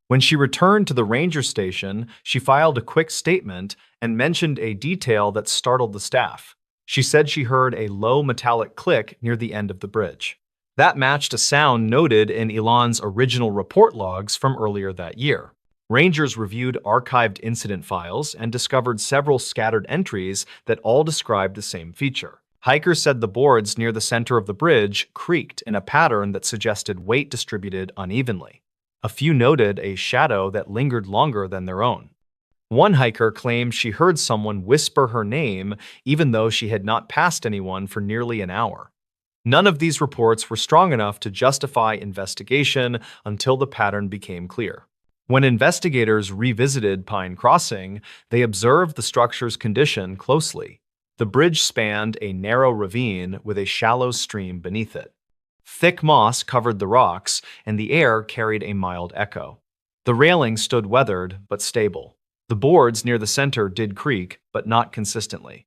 When she returned to the ranger station, she filed a quick statement and mentioned a detail that startled the staff. She said she heard a low metallic click near the end of the bridge. That matched a sound noted in Elon's original report logs from earlier that year. Rangers reviewed archived incident files and discovered several scattered entries that all described the same feature. Hikers said the boards near the center of the bridge creaked in a pattern that suggested weight distributed unevenly. A few noted a shadow that lingered longer than their own. One hiker claimed she heard someone whisper her name even though she had not passed anyone for nearly an hour. None of these reports were strong enough to justify investigation until the pattern became clear. When investigators revisited Pine Crossing, they observed the structure's condition closely. The bridge spanned a narrow ravine with a shallow stream beneath it. Thick moss covered the rocks, and the air carried a mild echo. The railing stood weathered but stable. The boards near the center did creak, but not consistently.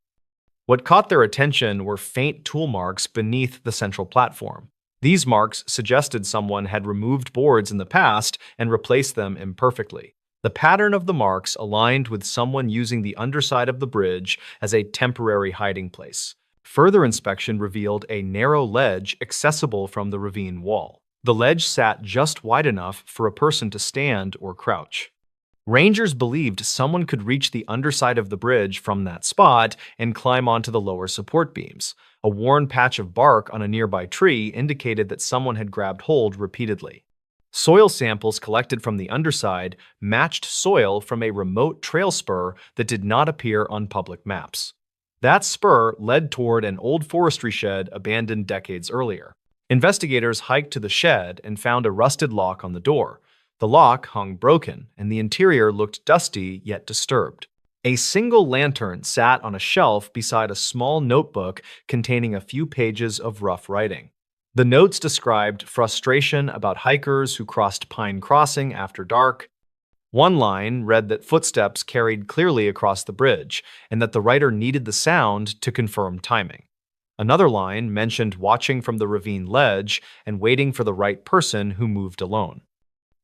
What caught their attention were faint tool marks beneath the central platform. These marks suggested someone had removed boards in the past and replaced them imperfectly. The pattern of the marks aligned with someone using the underside of the bridge as a temporary hiding place. Further inspection revealed a narrow ledge accessible from the ravine wall. The ledge sat just wide enough for a person to stand or crouch. Rangers believed someone could reach the underside of the bridge from that spot and climb onto the lower support beams. A worn patch of bark on a nearby tree indicated that someone had grabbed hold repeatedly. Soil samples collected from the underside matched soil from a remote trail spur that did not appear on public maps. That spur led toward an old forestry shed abandoned decades earlier. Investigators hiked to the shed and found a rusted lock on the door. The lock hung broken, and the interior looked dusty yet disturbed. A single lantern sat on a shelf beside a small notebook containing a few pages of rough writing. The notes described frustration about hikers who crossed Pine Crossing after dark. One line read that footsteps carried clearly across the bridge, and that the writer needed the sound to confirm timing. Another line mentioned watching from the ravine ledge and waiting for the right person who moved alone.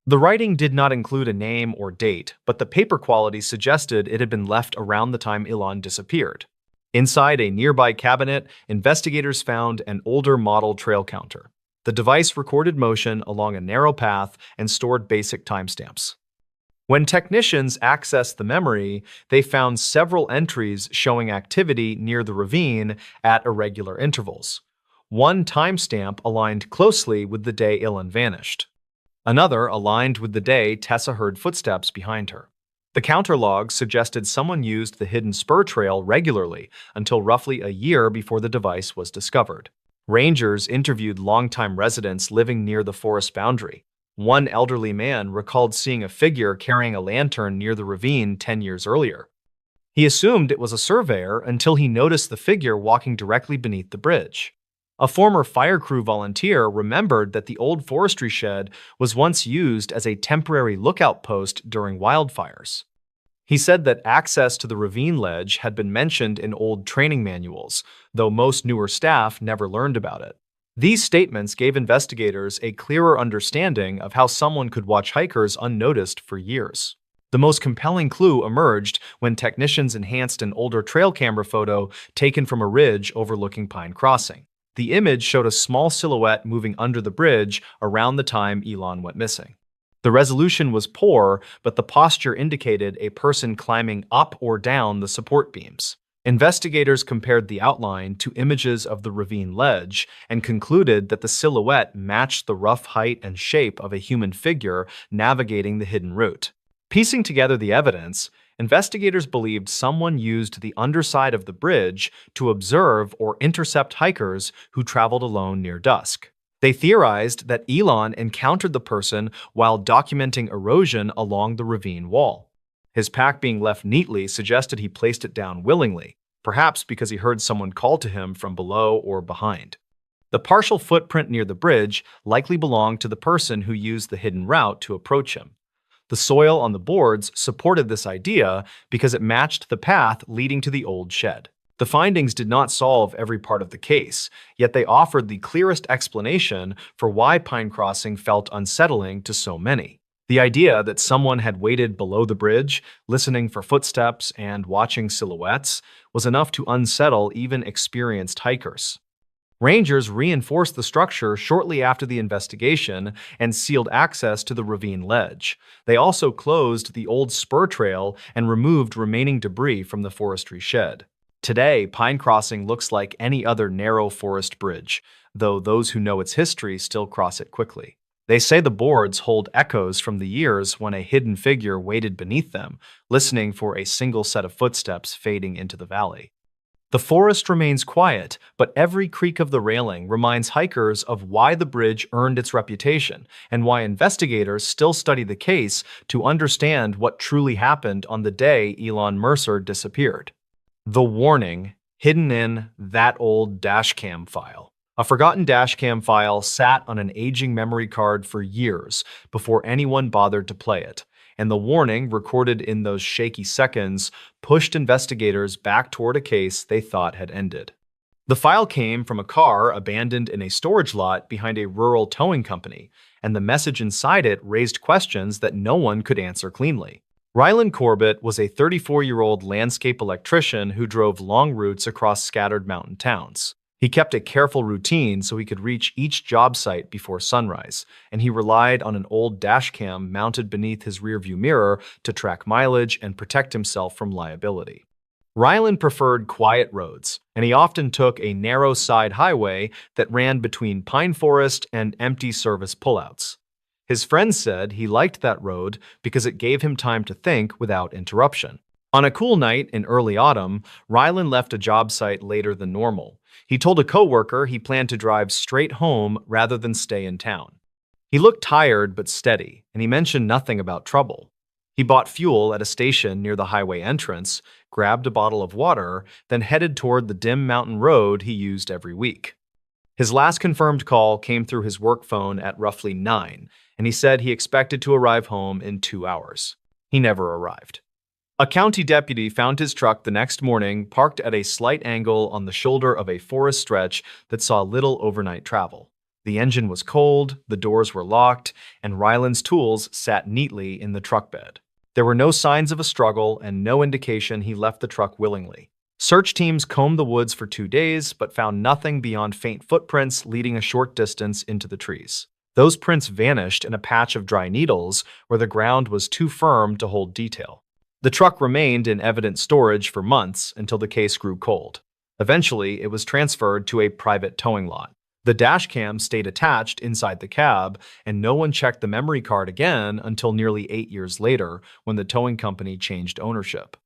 The writing did not include a name or date, but the paper quality suggested it had been left around the time Elon disappeared. Inside a nearby cabinet, investigators found an older model trail counter. The device recorded motion along a narrow path and stored basic timestamps. When technicians accessed the memory, they found several entries showing activity near the ravine at irregular intervals. One timestamp aligned closely with the day Elon vanished. Another aligned with the day Tessa heard footsteps behind her. The counter logs suggested someone used the hidden spur trail regularly until roughly a year before the device was discovered. Rangers interviewed longtime residents living near the forest boundary. One elderly man recalled seeing a figure carrying a lantern near the ravine 10 years earlier. He assumed it was a surveyor until he noticed the figure walking directly beneath the bridge. A former fire crew volunteer remembered that the old forestry shed was once used as a temporary lookout post during wildfires. He said that access to the ravine ledge had been mentioned in old training manuals, though most newer staff never learned about it. These statements gave investigators a clearer understanding of how someone could watch hikers unnoticed for years. The most compelling clue emerged when technicians enhanced an older trail camera photo taken from a ridge overlooking Pine Crossing. The image showed a small silhouette moving under the bridge around the time Elon went missing. The resolution was poor, but the posture indicated a person climbing up or down the support beams. Investigators compared the outline to images of the ravine ledge and concluded that the silhouette matched the rough height and shape of a human figure navigating the hidden route. Piecing together the evidence, investigators believed someone used the underside of the bridge to observe or intercept hikers who traveled alone near dusk. They theorized that Elon encountered the person while documenting erosion along the ravine wall. His pack being left neatly suggested he placed it down willingly, perhaps because he heard someone call to him from below or behind. The partial footprint near the bridge likely belonged to the person who used the hidden route to approach him. The soil on the boards supported this idea because it matched the path leading to the old shed. The findings did not solve every part of the case, yet they offered the clearest explanation for why Pine Crossing felt unsettling to so many. The idea that someone had waited below the bridge, listening for footsteps and watching silhouettes, was enough to unsettle even experienced hikers. Rangers reinforced the structure shortly after the investigation and sealed access to the ravine ledge. They also closed the old spur trail and removed remaining debris from the forestry shed. Today, Pine Crossing looks like any other narrow forest bridge, though those who know its history still cross it quickly. They say the boards hold echoes from the years when a hidden figure waited beneath them, listening for a single set of footsteps fading into the valley. The forest remains quiet, but every creak of the railing reminds hikers of why the bridge earned its reputation and why investigators still study the case to understand what truly happened on the day Elon Mercer disappeared. The warning hidden in that old dashcam file. A forgotten dashcam file sat on an aging memory card for years before anyone bothered to play it, and the warning recorded in those shaky seconds pushed investigators back toward a case they thought had ended. The file came from a car abandoned in a storage lot behind a rural towing company, and the message inside it raised questions that no one could answer cleanly. Ryland Corbett was a 34-year-old landscape electrician who drove long routes across scattered mountain towns. He kept a careful routine so he could reach each job site before sunrise, and he relied on an old dashcam mounted beneath his rearview mirror to track mileage and protect himself from liability. Ryland preferred quiet roads, and he often took a narrow side highway that ran between pine forest and empty service pullouts. His friends said he liked that road because it gave him time to think without interruption. On a cool night in early autumn, Ryland left a job site later than normal. He told a coworker he planned to drive straight home rather than stay in town. He looked tired but steady, and he mentioned nothing about trouble. He bought fuel at a station near the highway entrance, grabbed a bottle of water, then headed toward the dim mountain road he used every week. His last confirmed call came through his work phone at roughly 9, and he said he expected to arrive home in 2 hours. He never arrived. A county deputy found his truck the next morning parked at a slight angle on the shoulder of a forest stretch that saw little overnight travel. The engine was cold, the doors were locked, and Ryland's tools sat neatly in the truck bed. There were no signs of a struggle and no indication he left the truck willingly. Search teams combed the woods for 2 days, but found nothing beyond faint footprints leading a short distance into the trees. Those prints vanished in a patch of dry needles where the ground was too firm to hold detail. The truck remained in evidence storage for months until the case grew cold. Eventually, it was transferred to a private towing lot. The dashcam stayed attached inside the cab, and no one checked the memory card again until nearly 8 years later when the towing company changed ownership.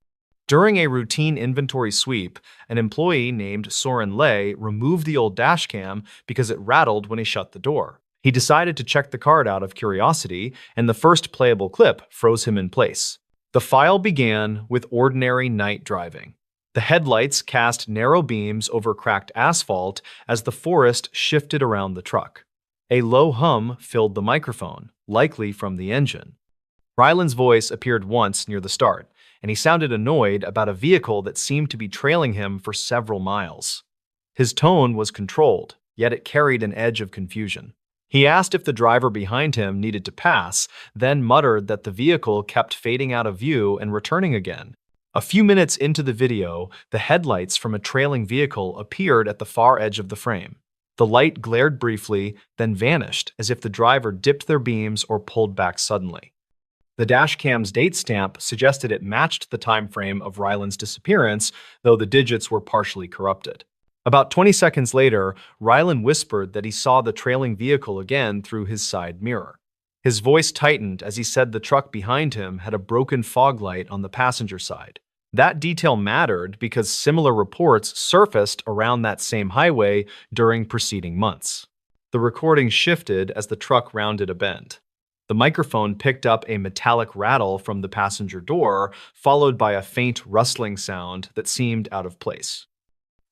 During a routine inventory sweep, an employee named Soren Lay removed the old dashcam because it rattled when he shut the door. He decided to check the card out of curiosity, and the first playable clip froze him in place. The file began with ordinary night driving. The headlights cast narrow beams over cracked asphalt as the forest shifted around the truck. A low hum filled the microphone, likely from the engine. Ryland's voice appeared once near the start, and he sounded annoyed about a vehicle that seemed to be trailing him for several miles. His tone was controlled, yet it carried an edge of confusion. He asked if the driver behind him needed to pass, then muttered that the vehicle kept fading out of view and returning again. A few minutes into the video, the headlights from a trailing vehicle appeared at the far edge of the frame. The light glared briefly, then vanished as if the driver dipped their beams or pulled back suddenly. The dashcam's date stamp suggested it matched the time frame of Ryland's disappearance, though the digits were partially corrupted. About 20 seconds later, Ryland whispered that he saw the trailing vehicle again through his side mirror. His voice tightened as he said the truck behind him had a broken fog light on the passenger side. That detail mattered because similar reports surfaced around that same highway during preceding months. The recording shifted as the truck rounded a bend. The microphone picked up a metallic rattle from the passenger door, followed by a faint rustling sound that seemed out of place.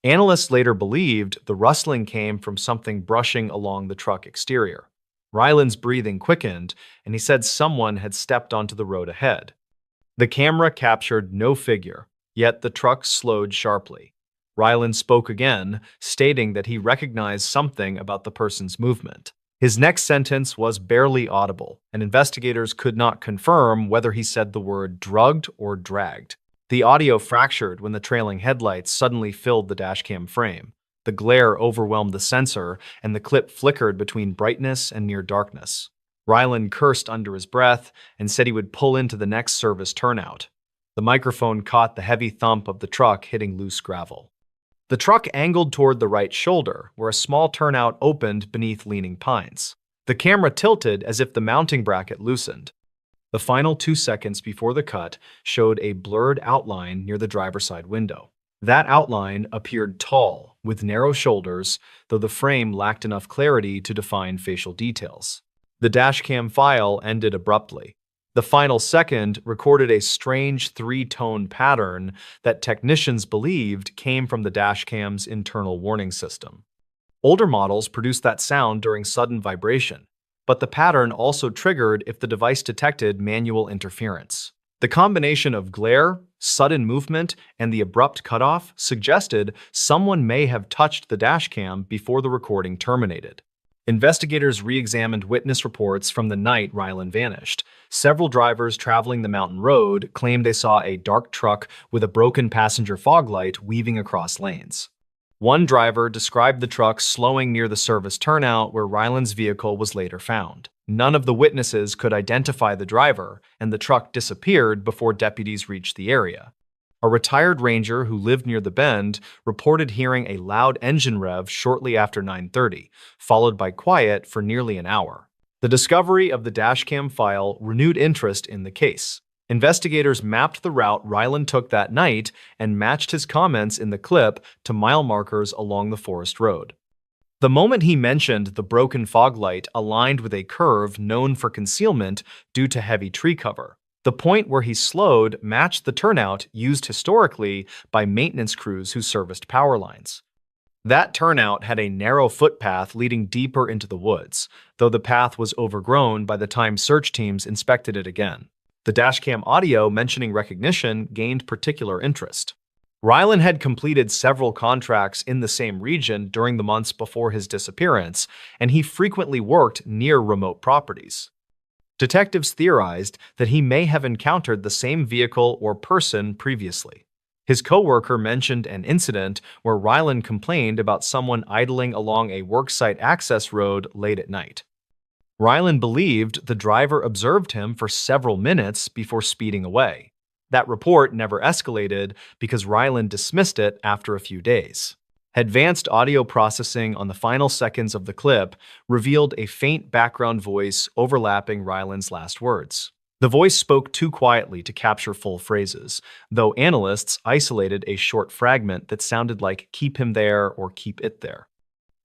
Analysts later believed the rustling came from something brushing along the truck exterior. Ryland's breathing quickened, and he said someone had stepped onto the road ahead. The camera captured no figure, yet the truck slowed sharply. Ryland spoke again, stating that he recognized something about the person's movement. His next sentence was barely audible, and investigators could not confirm whether he said the word drugged or dragged. The audio fractured when the trailing headlights suddenly filled the dashcam frame. The glare overwhelmed the sensor, and the clip flickered between brightness and near darkness. Ryland cursed under his breath and said he would pull into the next service turnout. The microphone caught the heavy thump of the truck hitting loose gravel. The truck angled toward the right shoulder, where a small turnout opened beneath leaning pines. The camera tilted as if the mounting bracket loosened. The final 2 seconds before the cut showed a blurred outline near the driver's side window. That outline appeared tall, with narrow shoulders, though the frame lacked enough clarity to define facial details. The dashcam file ended abruptly. The final second recorded a strange three-tone pattern that technicians believed came from the dashcam's internal warning system. Older models produced that sound during sudden vibration, but the pattern also triggered if the device detected manual interference. The combination of glare, sudden movement, and the abrupt cutoff suggested someone may have touched the dashcam before the recording terminated. Investigators re-examined witness reports from the night Ryland vanished. Several drivers traveling the mountain road claimed they saw a dark truck with a broken passenger fog light weaving across lanes. One driver described the truck slowing near the service turnout where Ryland's vehicle was later found. None of the witnesses could identify the driver, and the truck disappeared before deputies reached the area. A retired ranger who lived near the bend reported hearing a loud engine rev shortly after 9:30, followed by quiet for nearly an hour. The discovery of the dashcam file renewed interest in the case. Investigators mapped the route Ryland took that night and matched his comments in the clip to mile markers along the forest road. The moment he mentioned the broken fog light aligned with a curve known for concealment due to heavy tree cover. The point where he slowed matched the turnout used historically by maintenance crews who serviced power lines. That turnout had a narrow footpath leading deeper into the woods, though the path was overgrown by the time search teams inspected it again. The dashcam audio mentioning recognition gained particular interest. Ryland had completed several contracts in the same region during the months before his disappearance, and he frequently worked near remote properties. Detectives theorized that he may have encountered the same vehicle or person previously. His coworker mentioned an incident where Ryland complained about someone idling along a worksite access road late at night. Ryland believed the driver observed him for several minutes before speeding away. That report never escalated because Ryland dismissed it after a few days. Advanced audio processing on the final seconds of the clip revealed a faint background voice overlapping Ryland's last words. The voice spoke too quietly to capture full phrases, though analysts isolated a short fragment that sounded like "keep him there" or "keep it there."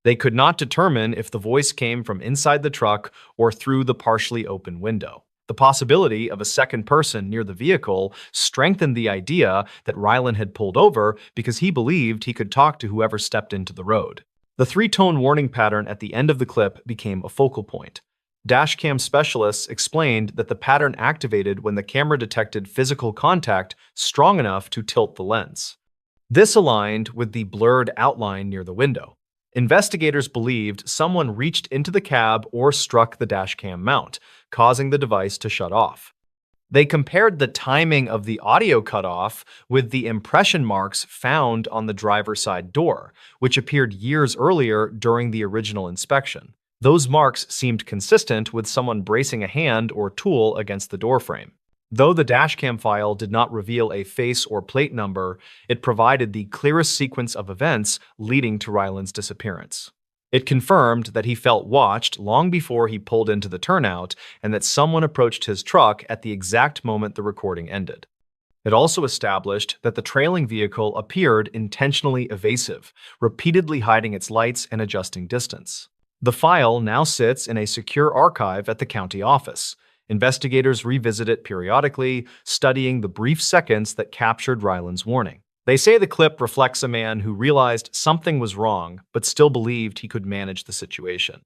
They could not determine if the voice came from inside the truck or through the partially open window. The possibility of a second person near the vehicle strengthened the idea that Rylan had pulled over because he believed he could talk to whoever stepped into the road. The three-tone warning pattern at the end of the clip became a focal point. Dashcam specialists explained that the pattern activated when the camera detected physical contact strong enough to tilt the lens. This aligned with the blurred outline near the window. Investigators believed someone reached into the cab or struck the dashcam mount, causing the device to shut off. They compared the timing of the audio cutoff with the impression marks found on the driver's side door, which appeared years earlier during the original inspection. Those marks seemed consistent with someone bracing a hand or tool against the doorframe. Though the dashcam file did not reveal a face or plate number, it provided the clearest sequence of events leading to Rylan's disappearance. It confirmed that he felt watched long before he pulled into the turnout and that someone approached his truck at the exact moment the recording ended. It also established that the trailing vehicle appeared intentionally evasive, repeatedly hiding its lights and adjusting distance. The file now sits in a secure archive at the county office. Investigators revisit it periodically, studying the brief seconds that captured Rylan's warning. They say the clip reflects a man who realized something was wrong, but still believed he could manage the situation.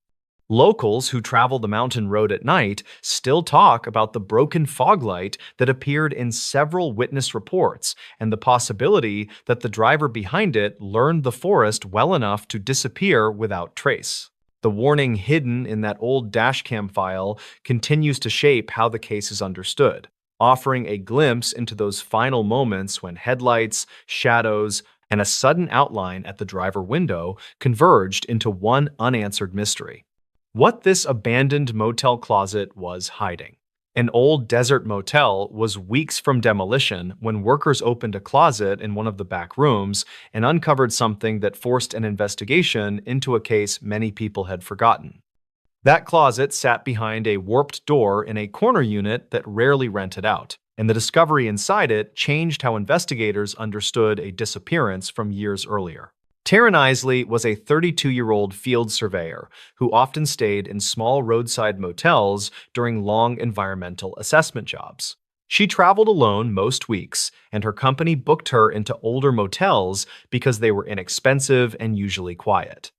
Locals who travel the mountain road at night still talk about the broken fog light that appeared in several witness reports and the possibility that the driver behind it learned the forest well enough to disappear without trace. The warning hidden in that old dashcam file continues to shape how the case is understood, offering a glimpse into those final moments when headlights, shadows, and a sudden outline at the driver window converged into one unanswered mystery. What this abandoned motel closet was hiding. An old desert motel was weeks from demolition when workers opened a closet in one of the back rooms and uncovered something that forced an investigation into a case many people had forgotten. That closet sat behind a warped door in a corner unit that rarely rented out, and the discovery inside it changed how investigators understood a disappearance from years earlier. Taryn Isley was a 32-year-old field surveyor who often stayed in small roadside motels during long environmental assessment jobs. She traveled alone most weeks, and her company booked her into older motels because they were inexpensive and usually quiet.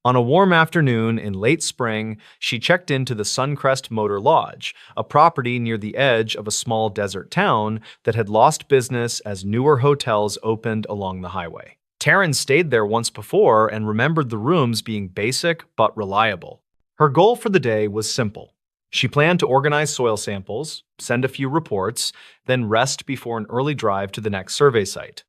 On a warm afternoon in late spring, she checked into the Suncrest Motor Lodge, a property near the edge of a small desert town that had lost business as newer hotels opened along the highway. Taryn stayed there once before and remembered the rooms being basic but reliable. Her goal for the day was simple. She planned to organize soil samples, send a few reports, then rest before an early drive to the next survey site.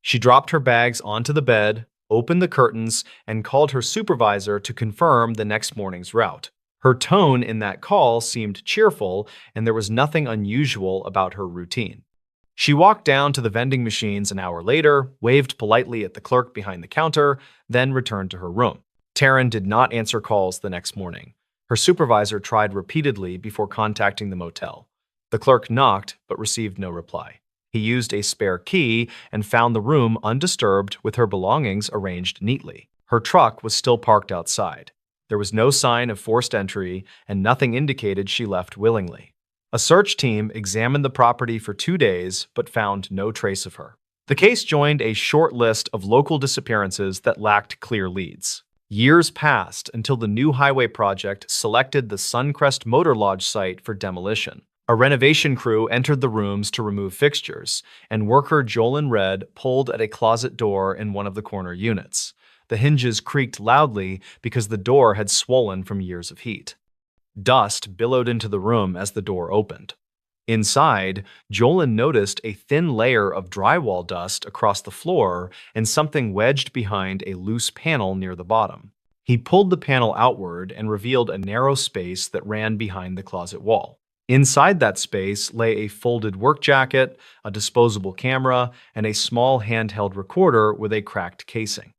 She dropped her bags onto the bed, opened the curtains, and called her supervisor to confirm the next morning's route. Her tone in that call seemed cheerful, and there was nothing unusual about her routine. She walked down to the vending machines an hour later, waved politely at the clerk behind the counter, then returned to her room. Taryn did not answer calls the next morning. Her supervisor tried repeatedly before contacting the motel. The clerk knocked but received no reply. He used a spare key and found the room undisturbed with her belongings arranged neatly. Her truck was still parked outside. There was no sign of forced entry, and nothing indicated she left willingly. A search team examined the property for 2 days but found no trace of her. The case joined a short list of local disappearances that lacked clear leads. Years passed until the new highway project selected the Suncrest Motor Lodge site for demolition. A renovation crew entered the rooms to remove fixtures, and worker Jolyn Red pulled at a closet door in one of the corner units. The hinges creaked loudly because the door had swollen from years of heat. Dust billowed into the room as the door opened. Inside, Jolyn noticed a thin layer of drywall dust across the floor and something wedged behind a loose panel near the bottom. He pulled the panel outward and revealed a narrow space that ran behind the closet wall. Inside that space lay a folded work jacket, a disposable camera, and a small handheld recorder with a cracked casing.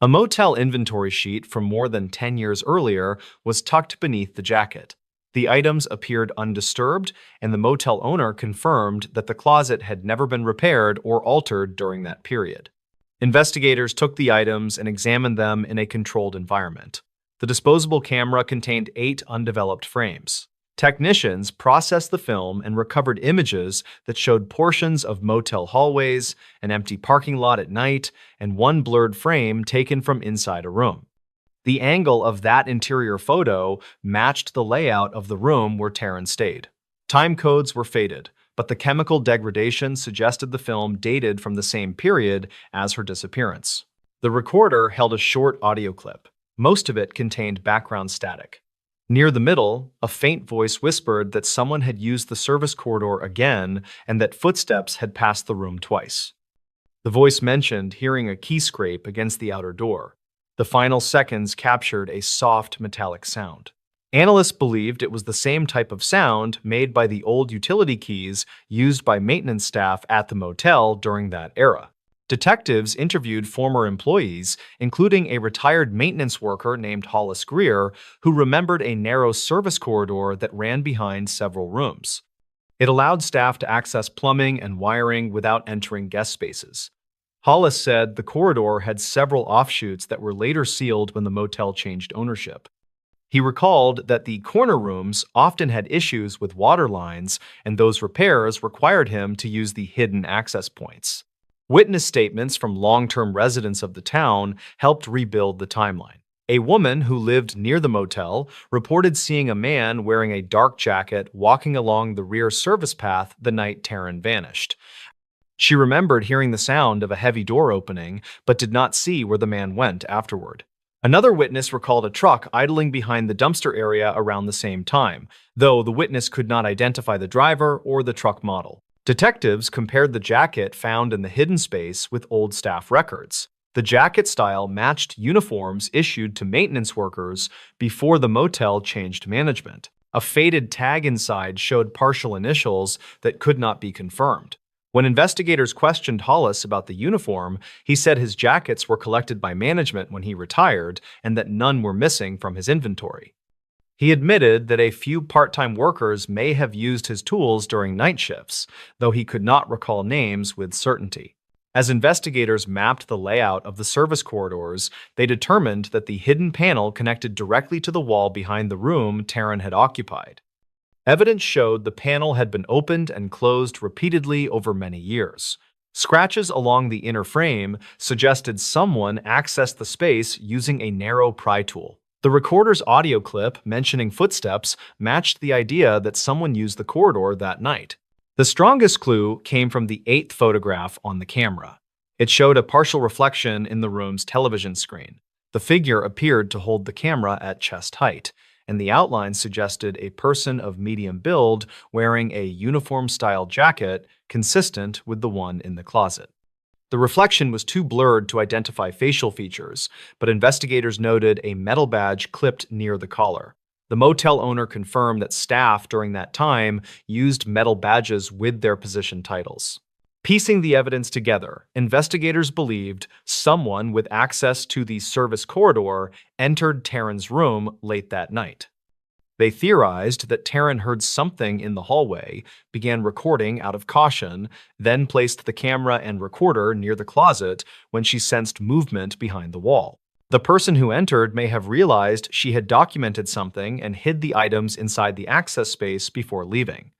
A motel inventory sheet from more than 10 years earlier was tucked beneath the jacket. The items appeared undisturbed, and the motel owner confirmed that the closet had never been repaired or altered during that period. Investigators took the items and examined them in a controlled environment. The disposable camera contained 8 undeveloped frames. Technicians processed the film and recovered images that showed portions of motel hallways, an empty parking lot at night, and one blurred frame taken from inside a room. The angle of that interior photo matched the layout of the room where Taryn stayed. Time codes were faded, but the chemical degradation suggested the film dated from the same period as her disappearance. The recorder held a short audio clip. Most of it contained background static. Near the middle, a faint voice whispered that someone had used the service corridor again and that footsteps had passed the room twice. The voice mentioned hearing a key scrape against the outer door. The final seconds captured a soft metallic sound. Analysts believed it was the same type of sound made by the old utility keys used by maintenance staff at the motel during that era. Detectives interviewed former employees, including a retired maintenance worker named Hollis Greer, who remembered a narrow service corridor that ran behind several rooms. It allowed staff to access plumbing and wiring without entering guest spaces. Hollis said the corridor had several offshoots that were later sealed when the motel changed ownership. He recalled that the corner rooms often had issues with water lines, and those repairs required him to use the hidden access points. Witness statements from long-term residents of the town helped rebuild the timeline. A woman who lived near the motel reported seeing a man wearing a dark jacket walking along the rear service path the night Taryn vanished. She remembered hearing the sound of a heavy door opening, but did not see where the man went afterward. Another witness recalled a truck idling behind the dumpster area around the same time, though the witness could not identify the driver or the truck model. Detectives compared the jacket found in the hidden space with old staff records. The jacket style matched uniforms issued to maintenance workers before the motel changed management. A faded tag inside showed partial initials that could not be confirmed. When investigators questioned Hollis about the uniform, he said his jackets were collected by management when he retired and that none were missing from his inventory. He admitted that a few part-time workers may have used his tools during night shifts, though he could not recall names with certainty. As investigators mapped the layout of the service corridors, they determined that the hidden panel connected directly to the wall behind the room Taryn had occupied. Evidence showed the panel had been opened and closed repeatedly over many years. Scratches along the inner frame suggested someone accessed the space using a narrow pry tool. The recorder's audio clip mentioning footsteps matched the idea that someone used the corridor that night. The strongest clue came from the 8th photograph on the camera. It showed a partial reflection in the room's television screen. The figure appeared to hold the camera at chest height, and the outline suggested a person of medium build wearing a uniform-style jacket consistent with the one in the closet. The reflection was too blurred to identify facial features, but investigators noted a metal badge clipped near the collar. The motel owner confirmed that staff during that time used metal badges with their position titles. Piecing the evidence together, investigators believed someone with access to the service corridor entered Taryn's room late that night. They theorized that Taryn heard something in the hallway, began recording out of caution, then placed the camera and recorder near the closet when she sensed movement behind the wall. The person who entered may have realized she had documented something and hid the items inside the access space before leaving.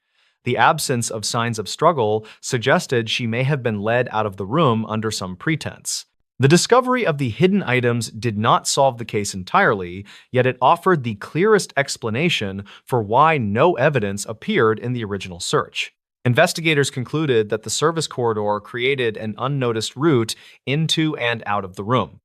The absence of signs of struggle suggested she may have been led out of the room under some pretense. The discovery of the hidden items did not solve the case entirely, yet it offered the clearest explanation for why no evidence appeared in the original search. Investigators concluded that the service corridor created an unnoticed route into and out of the room.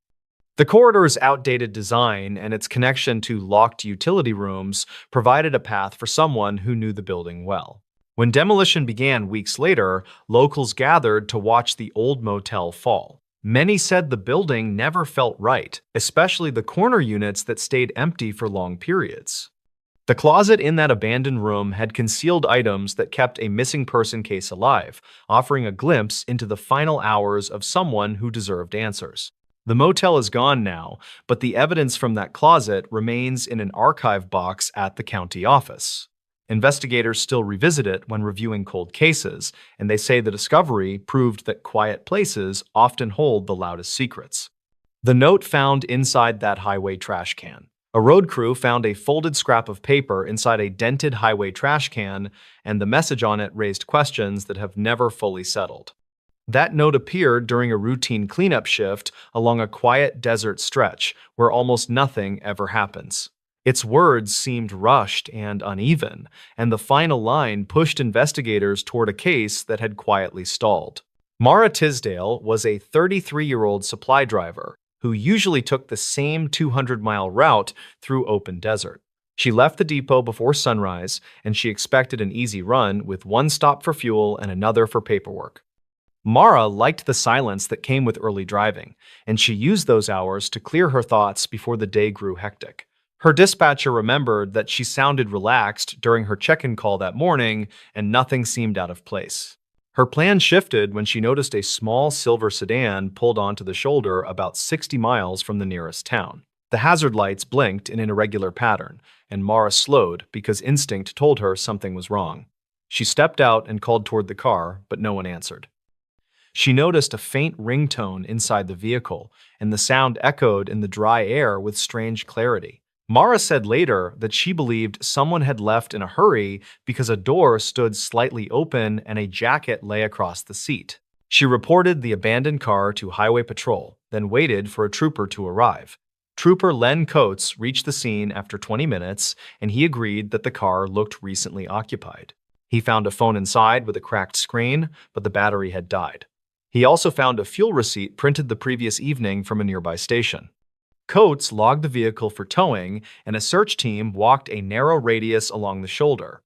The corridor's outdated design and its connection to locked utility rooms provided a path for someone who knew the building well. When demolition began weeks later, locals gathered to watch the old motel fall. Many said the building never felt right, especially the corner units that stayed empty for long periods. The closet in that abandoned room had concealed items that kept a missing person case alive, offering a glimpse into the final hours of someone who deserved answers. The motel is gone now, but the evidence from that closet remains in an archive box at the county office. Investigators still revisit it when reviewing cold cases, and they say the discovery proved that quiet places often hold the loudest secrets. The note found inside that highway trash can. A road crew found a folded scrap of paper inside a dented highway trash can, and the message on it raised questions that have never fully settled. That note appeared during a routine cleanup shift along a quiet desert stretch where almost nothing ever happens. Its words seemed rushed and uneven, and the final line pushed investigators toward a case that had quietly stalled. Mara Tisdale was a 33-year-old supply driver who usually took the same 200-mile route through open desert. She left the depot before sunrise, and she expected an easy run with one stop for fuel and another for paperwork. Mara liked the silence that came with early driving, and she used those hours to clear her thoughts before the day grew hectic. Her dispatcher remembered that she sounded relaxed during her check-in call that morning, and nothing seemed out of place. Her plan shifted when she noticed a small silver sedan pulled onto the shoulder about 60 miles from the nearest town. The hazard lights blinked in an irregular pattern, and Mara slowed because instinct told her something was wrong. She stepped out and called toward the car, but no one answered. She noticed a faint ringtone inside the vehicle, and the sound echoed in the dry air with strange clarity. Mara said later that she believed someone had left in a hurry because a door stood slightly open and a jacket lay across the seat. She reported the abandoned car to Highway Patrol, then waited for a trooper to arrive. Trooper Len Coates reached the scene after 20 minutes, and he agreed that the car looked recently occupied. He found a phone inside with a cracked screen, but the battery had died. He also found a fuel receipt printed the previous evening from a nearby station. Coates logged the vehicle for towing, and a search team walked a narrow radius along the shoulder.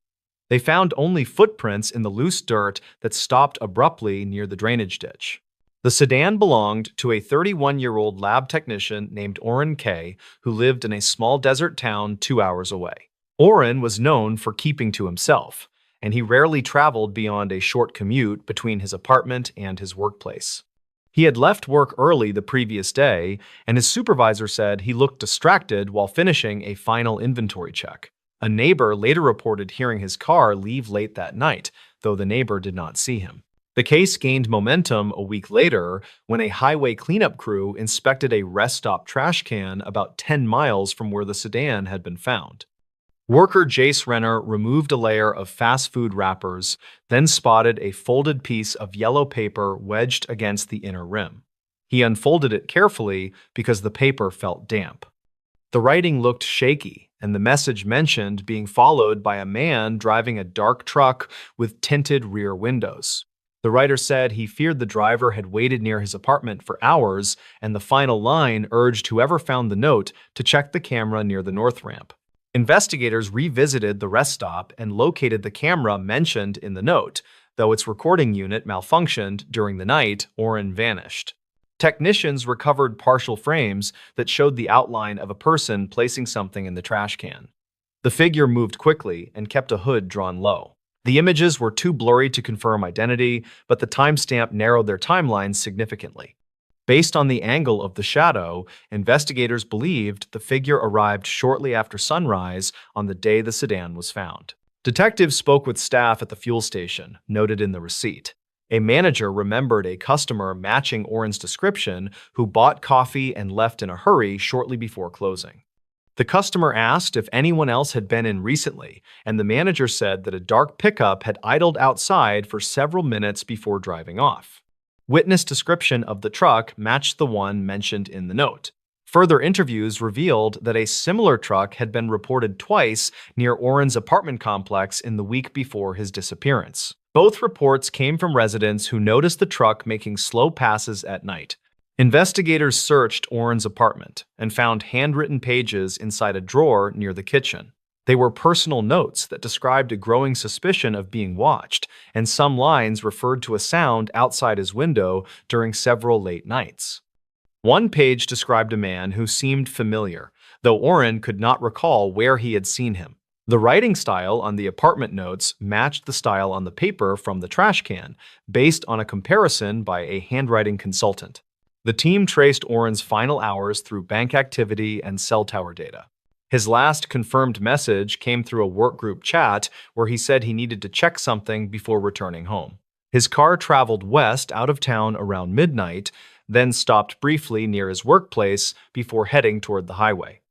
They found only footprints in the loose dirt that stopped abruptly near the drainage ditch. The sedan belonged to a 31-year-old lab technician named Orrin Kay, who lived in a small desert town 2 hours away. Orrin was known for keeping to himself, and he rarely traveled beyond a short commute between his apartment and his workplace. He had left work early the previous day, and his supervisor said he looked distracted while finishing a final inventory check. A neighbor later reported hearing his car leave late that night, though the neighbor did not see him. The case gained momentum a week later when a highway cleanup crew inspected a rest stop trash can about 10 miles from where the sedan had been found. Worker Jace Renner removed a layer of fast food wrappers, then spotted a folded piece of yellow paper wedged against the inner rim. He unfolded it carefully because the paper felt damp. The writing looked shaky, and the message mentioned being followed by a man driving a dark truck with tinted rear windows. The writer said he feared the driver had waited near his apartment for hours, and the final line urged whoever found the note to check the camera near the north ramp. Investigators revisited the rest stop and located the camera mentioned in the note. Though its recording unit malfunctioned during the night, Orrin vanished. Technicians recovered partial frames that showed the outline of a person placing something in the trash can. The figure moved quickly and kept a hood drawn low. The images were too blurry to confirm identity, but the timestamp narrowed their timelines significantly. Based on the angle of the shadow, investigators believed the figure arrived shortly after sunrise on the day the sedan was found. Detectives spoke with staff at the fuel station, noted in the receipt. A manager remembered a customer matching Orrin's description who bought coffee and left in a hurry shortly before closing. The customer asked if anyone else had been in recently, and the manager said that a dark pickup had idled outside for several minutes before driving off. Witness description of the truck matched the one mentioned in the note. Further interviews revealed that a similar truck had been reported twice near Orrin's apartment complex in the week before his disappearance. Both reports came from residents who noticed the truck making slow passes at night. Investigators searched Orrin's apartment and found handwritten pages inside a drawer near the kitchen. They were personal notes that described a growing suspicion of being watched, and some lines referred to a sound outside his window during several late nights. One page described a man who seemed familiar, though Orrin could not recall where he had seen him. The writing style on the apartment notes matched the style on the paper from the trash can, based on a comparison by a handwriting consultant. The team traced Orrin's final hours through bank activity and cell tower data. His last confirmed message came through a workgroup chat where he said he needed to check something before returning home. His car traveled west out of town around midnight, then stopped briefly near his workplace before heading toward the highway.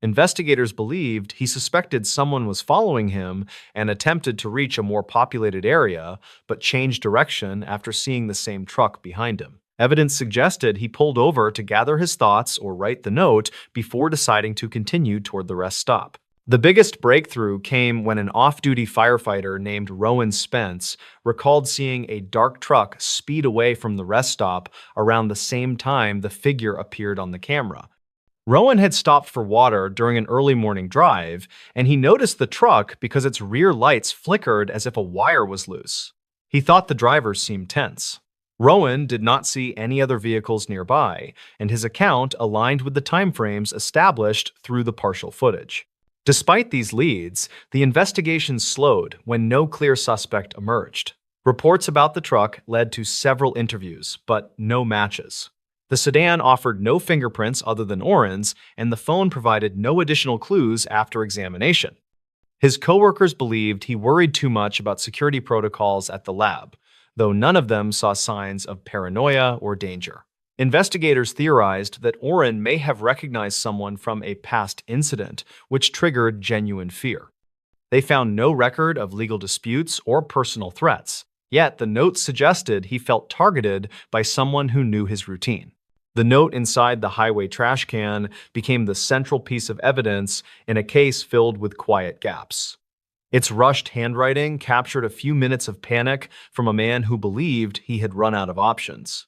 Investigators believed he suspected someone was following him and attempted to reach a more populated area, but changed direction after seeing the same truck behind him. Evidence suggested he pulled over to gather his thoughts or write the note before deciding to continue toward the rest stop. The biggest breakthrough came when an off-duty firefighter named Rowan Spence recalled seeing a dark truck speed away from the rest stop around the same time the figure appeared on the camera. Rowan had stopped for water during an early morning drive, and he noticed the truck because its rear lights flickered as if a wire was loose. He thought the driver seemed tense. Rowan did not see any other vehicles nearby, and his account aligned with the timeframes established through the partial footage. Despite these leads, the investigation slowed when no clear suspect emerged. Reports about the truck led to several interviews, but no matches. The sedan offered no fingerprints other than Oren's, and the phone provided no additional clues after examination. His coworkers believed he worried too much about security protocols at the lab, though none of them saw signs of paranoia or danger. Investigators theorized that Oren may have recognized someone from a past incident, which triggered genuine fear. They found no record of legal disputes or personal threats, yet the note suggested he felt targeted by someone who knew his routine. The note inside the highway trash can became the central piece of evidence in a case filled with quiet gaps. Its rushed handwriting captured a few minutes of panic from a man who believed he had run out of options.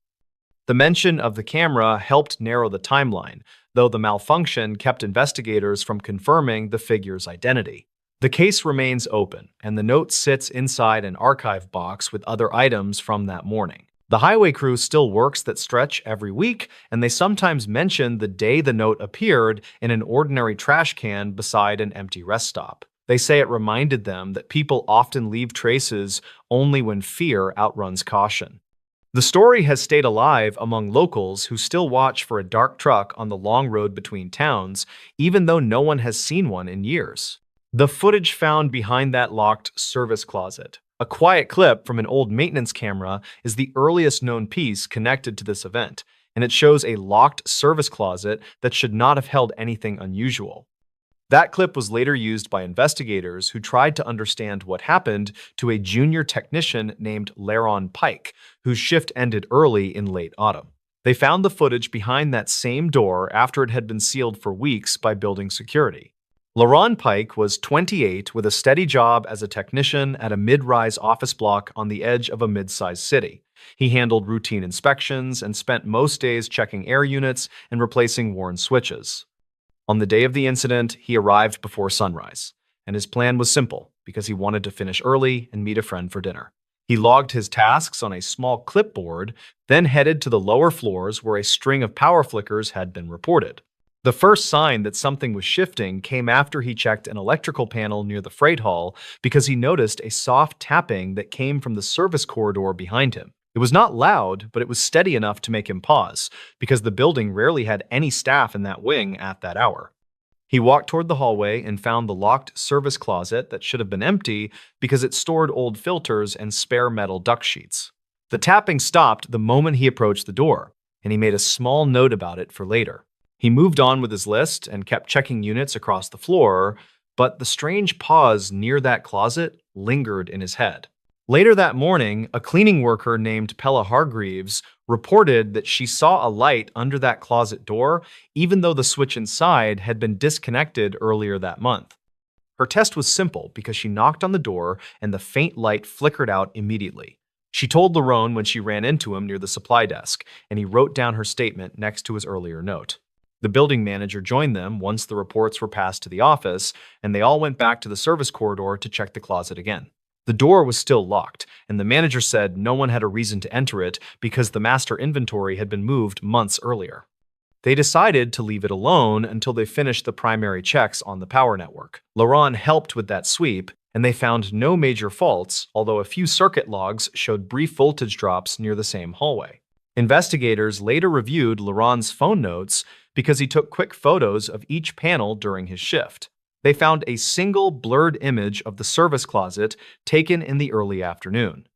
The mention of the camera helped narrow the timeline, though the malfunction kept investigators from confirming the figure's identity. The case remains open, and the note sits inside an archive box with other items from that morning. The highway crew still works that stretch every week, and they sometimes mention the day the note appeared in an ordinary trash can beside an empty rest stop. They say it reminded them that people often leave traces only when fear outruns caution. The story has stayed alive among locals who still watch for a dark truck on the long road between towns, even though no one has seen one in years. The footage found behind that locked service closet, a quiet clip from an old maintenance camera, is the earliest known piece connected to this event, and it shows a locked service closet that should not have held anything unusual. That clip was later used by investigators who tried to understand what happened to a junior technician named Laron Pike, whose shift ended early in late autumn. They found the footage behind that same door after it had been sealed for weeks by building security. Laron Pike was 28 with a steady job as a technician at a mid-rise office block on the edge of a mid-sized city. He handled routine inspections and spent most days checking air units and replacing worn switches. On the day of the incident, he arrived before sunrise, and his plan was simple because he wanted to finish early and meet a friend for dinner. He logged his tasks on a small clipboard, then headed to the lower floors where a string of power flickers had been reported. The first sign that something was shifting came after he checked an electrical panel near the freight hall because he noticed a soft tapping that came from the service corridor behind him. It was not loud, but it was steady enough to make him pause, because the building rarely had any staff in that wing at that hour. He walked toward the hallway and found the locked service closet that should have been empty because it stored old filters and spare metal duct sheets. The tapping stopped the moment he approached the door, and he made a small note about it for later. He moved on with his list and kept checking units across the floor, but the strange pause near that closet lingered in his head. Later that morning, a cleaning worker named Pella Hargreaves reported that she saw a light under that closet door, even though the switch inside had been disconnected earlier that month. Her test was simple because she knocked on the door and the faint light flickered out immediately. She told Lerone when she ran into him near the supply desk, and he wrote down her statement next to his earlier note. The building manager joined them once the reports were passed to the office, and they all went back to the service corridor to check the closet again. The door was still locked, and the manager said no one had a reason to enter it because the master inventory had been moved months earlier. They decided to leave it alone until they finished the primary checks on the power network. Laron helped with that sweep, and they found no major faults, although a few circuit logs showed brief voltage drops near the same hallway. Investigators later reviewed Laron's phone notes because he took quick photos of each panel during his shift. They found a single blurred image of the service closet taken in the early afternoon.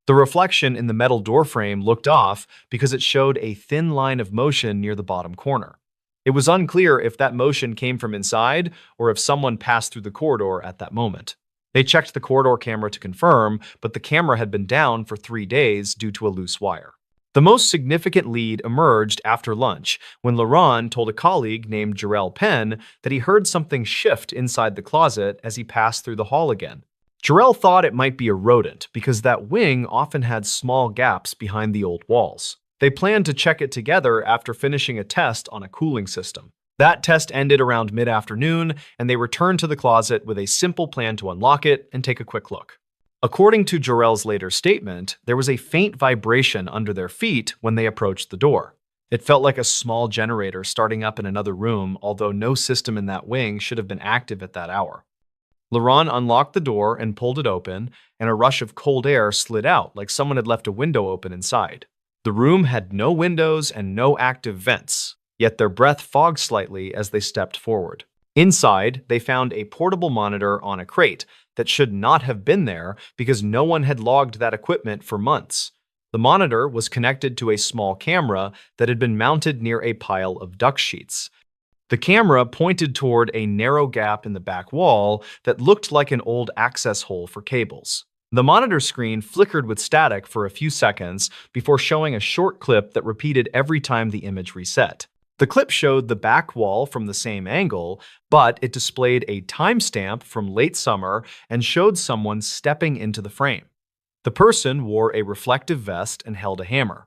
The reflection in the metal doorframe looked off because it showed a thin line of motion near the bottom corner. It was unclear if that motion came from inside or if someone passed through the corridor at that moment. They checked the corridor camera to confirm, but the camera had been down for 3 days due to a loose wire. The most significant lead emerged after lunch when Laurent told a colleague named Jarrell Penn that he heard something shift inside the closet as he passed through the hall again. Jarrell thought it might be a rodent because that wing often had small gaps behind the old walls. They planned to check it together after finishing a test on a cooling system. That test ended around mid-afternoon, and they returned to the closet with a simple plan to unlock it and take a quick look. According to Jarrell's later statement, there was a faint vibration under their feet when they approached the door. It felt like a small generator starting up in another room, although no system in that wing should have been active at that hour. Laurent unlocked the door and pulled it open, and a rush of cold air slid out like someone had left a window open inside. The room had no windows and no active vents, yet their breath fogged slightly as they stepped forward. Inside, they found a portable monitor on a crate that should not have been there because no one had logged that equipment for months. The monitor was connected to a small camera that had been mounted near a pile of duct sheets. The camera pointed toward a narrow gap in the back wall that looked like an old access hole for cables. The monitor screen flickered with static for a few seconds before showing a short clip that repeated every time the image reset. The clip showed the back wall from the same angle, but it displayed a timestamp from late summer and showed someone stepping into the frame. The person wore a reflective vest and held a hammer.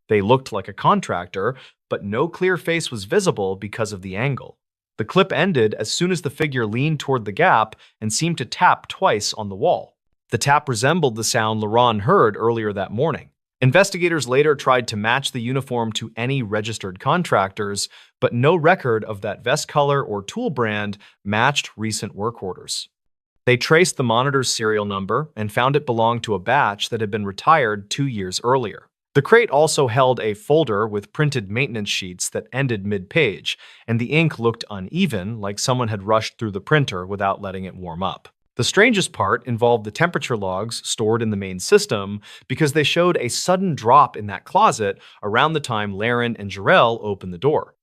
They looked like a contractor, but no clear face was visible because of the angle. The clip ended as soon as the figure leaned toward the gap and seemed to tap twice on the wall. The tap resembled the sound Laurent heard earlier that morning. Investigators later tried to match the uniform to any registered contractors, but no record of that vest color or tool brand matched recent work orders. They traced the monitor's serial number and found it belonged to a batch that had been retired 2 years earlier. The crate also held a folder with printed maintenance sheets that ended mid-page, and the ink looked uneven, like someone had rushed through the printer without letting it warm up. The strangest part involved the temperature logs stored in the main system because they showed a sudden drop in that closet around the time Laren and Jarrell opened the door.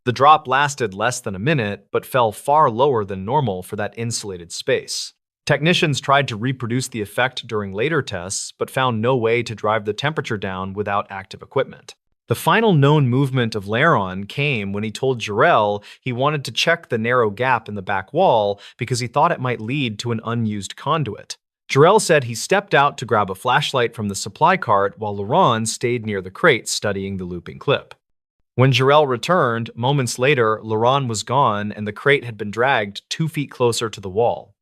The drop lasted less than a minute, but fell far lower than normal for that insulated space. Technicians tried to reproduce the effect during later tests, but found no way to drive the temperature down without active equipment. The final known movement of Laren came when he told Jarrell he wanted to check the narrow gap in the back wall because he thought it might lead to an unused conduit. Jarrell said he stepped out to grab a flashlight from the supply cart while Laren stayed near the crate studying the looping clip. When Jarrell returned, moments later, Laren was gone and the crate had been dragged 2 feet closer to the wall.